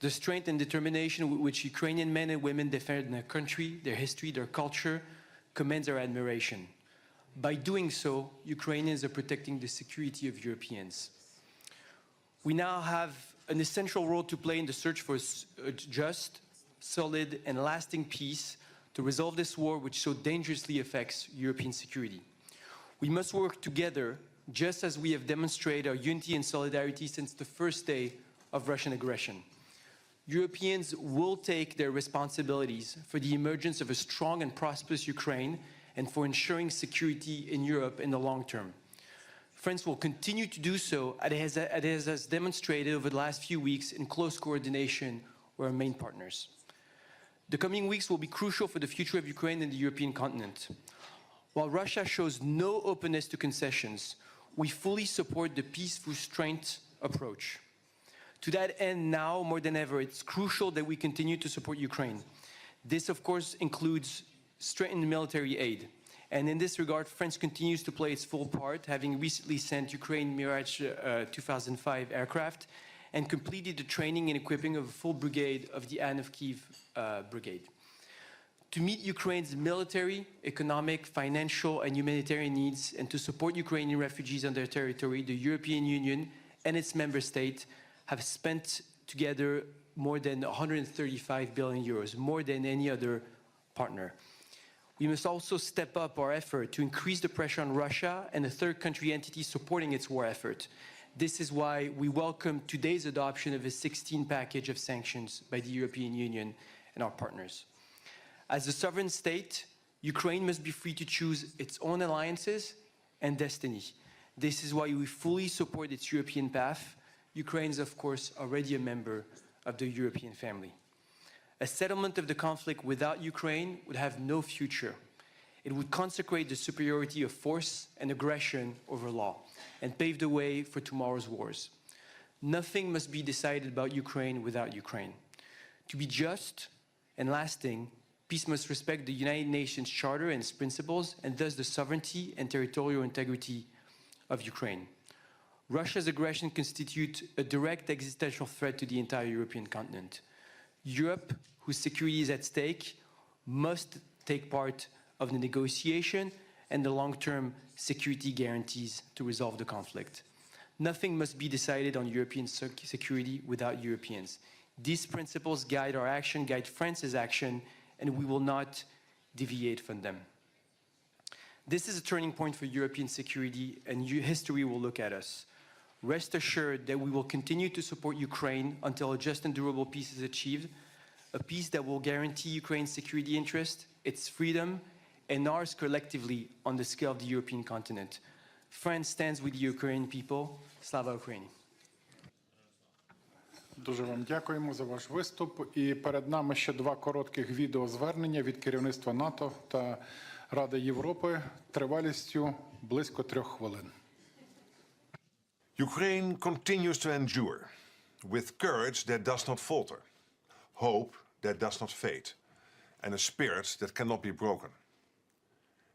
The strength and determination with which Ukrainian men and women defend their country, their history, their culture, commands our admiration. By doing so, Ukrainians are protecting the security of Europeans. We now have an essential role to play in the search for a just, solid, and lasting peace to resolve this war which so dangerously affects European security. We must work together, just as we have demonstrated our unity and solidarity since the first day of Russian aggression. Europeans will take their responsibilities for the emergence of a strong and prosperous Ukraine and for ensuring security in Europe in the long term. France will continue to do so as it has demonstrated over the last few weeks in close coordination with our main partners. The coming weeks will be crucial for the future of Ukraine and the European continent. While Russia shows no openness to concessions, we fully support the peaceful strength approach. To that end, now more than ever, it's crucial that we continue to support Ukraine. This, of course, includes strengthened military aid. And in this regard, France continues to play its full part, having recently sent Ukraine Mirage 2005 aircraft and completed the training and equipping of a full brigade of the Anne of Kyiv brigade. To meet Ukraine's military, economic, financial, and humanitarian needs, and to support Ukrainian refugees on their territory, the European Union and its member states have spent together more than 135 billion euros, more than any other partner. We must also step up our effort to increase the pressure on Russia and the third country entities supporting its war effort. This is why we welcome today's adoption of a 16 package of sanctions by the European Union and our partners. As a sovereign state, Ukraine must be free to choose its own alliances and destiny. This is why we fully support its European path. Ukraine is, of course, already a member of the European family. A settlement of the conflict without Ukraine would have no future. It would consecrate the superiority of force and aggression over law and pave the way for tomorrow's wars. Nothing must be decided about Ukraine without Ukraine. To be just and lasting, peace must respect the United Nations Charter and its principles, and thus the sovereignty and territorial integrity of Ukraine. Russia's aggression constitutes a direct existential threat to the entire European continent. Europe, whose security is at stake, must take part of the negotiation and the long-term security guarantees to resolve the conflict. Nothing must be decided on European security without Europeans. These principles guide our action, guide France's action, and we will not deviate from them. This is a turning point for European security, and history will look at us. Rest assured that we will continue to support Ukraine until a just and durable peace is achieved, a peace that will guarantee Ukraine's security interest, its freedom, and ours collectively on the scale of the European continent. France stands with the Ukrainian people. Slava Ukraini. Дуже вам дякуємо за ваш виступ. І перед нами ще два коротких відеозвернення від керівництва НАТО та Ради Європи тривалістю близько 3 хвилин. Ukraine continues to endure with courage that does not falter, hope that does not fade, and a spirit that cannot be broken.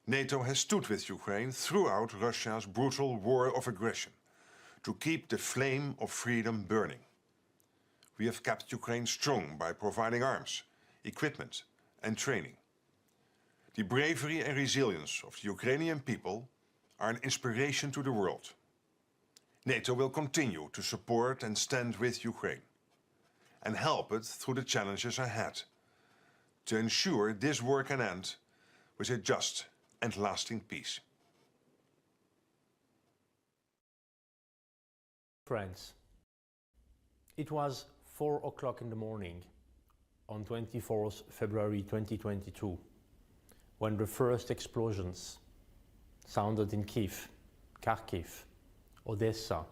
NATO has stood with Ukraine throughout Russia's brutal war of aggression to keep the flame of freedom burning. We have kept Ukraine strong by providing arms, equipment, and training. The bravery and resilience of the Ukrainian people are an inspiration to the world. NATO will continue to support and stand with Ukraine and help it through the challenges ahead to ensure this war can end with a just and lasting peace. Friends, it was 4 o'clock in the morning on 24th February 2022 when the first explosions sounded in Kyiv, Kharkiv, Odessa,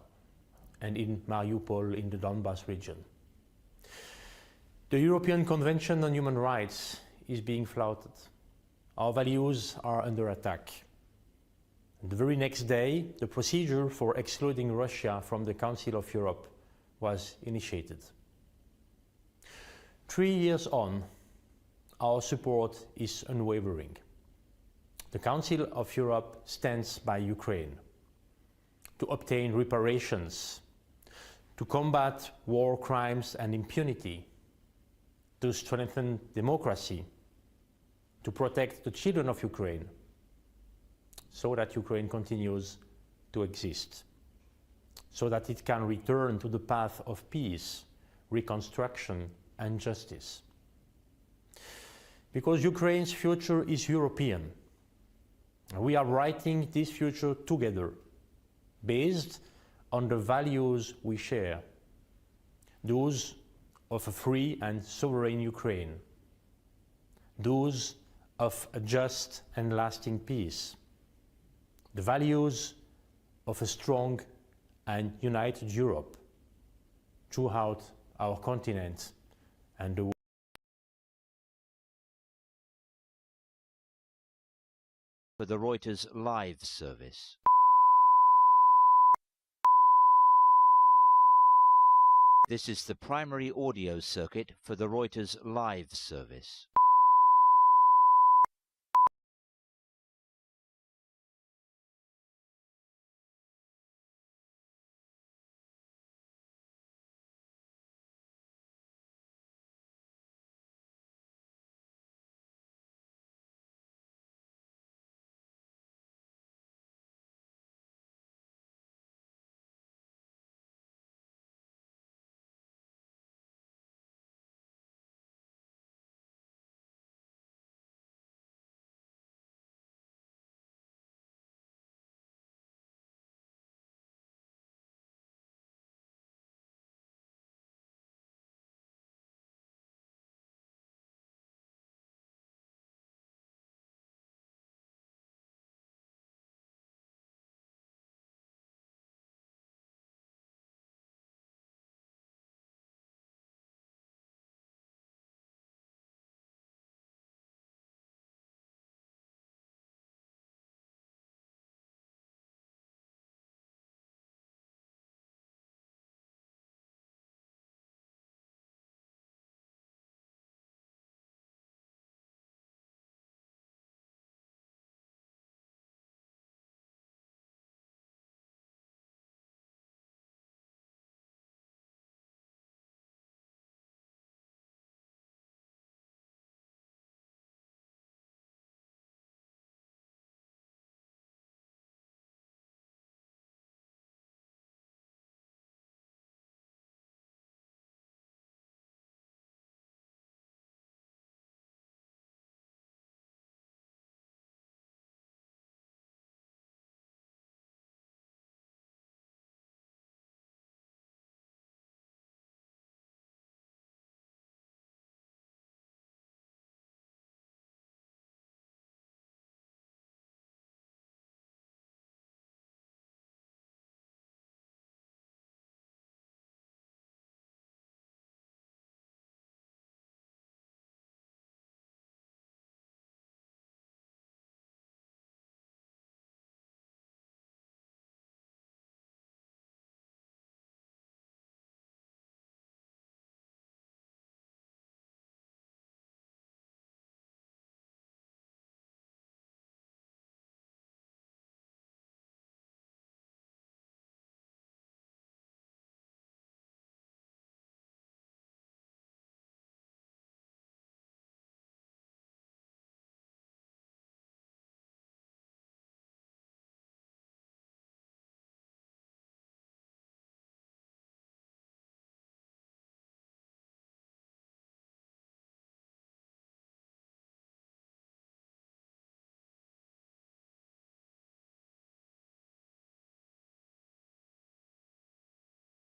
and in Mariupol in the Donbas region. The European Convention on Human Rights is being flouted. Our values are under attack. The very next day, the procedure for excluding Russia from the Council of Europe was initiated. 3 years on, our support is unwavering. The Council of Europe stands by Ukraine to obtain reparations, to combat war crimes and impunity, to strengthen democracy, to protect the children of Ukraine, so that Ukraine continues to exist, so that it can return to the path of peace, reconstruction, and justice. Because Ukraine's future is European. We are writing this future together, based on the values we share, those of a free and sovereign Ukraine, those of a just and lasting peace, the values of a strong and united Europe throughout our continent and the world. For the Reuters live service. This is the primary audio circuit for the Reuters live service.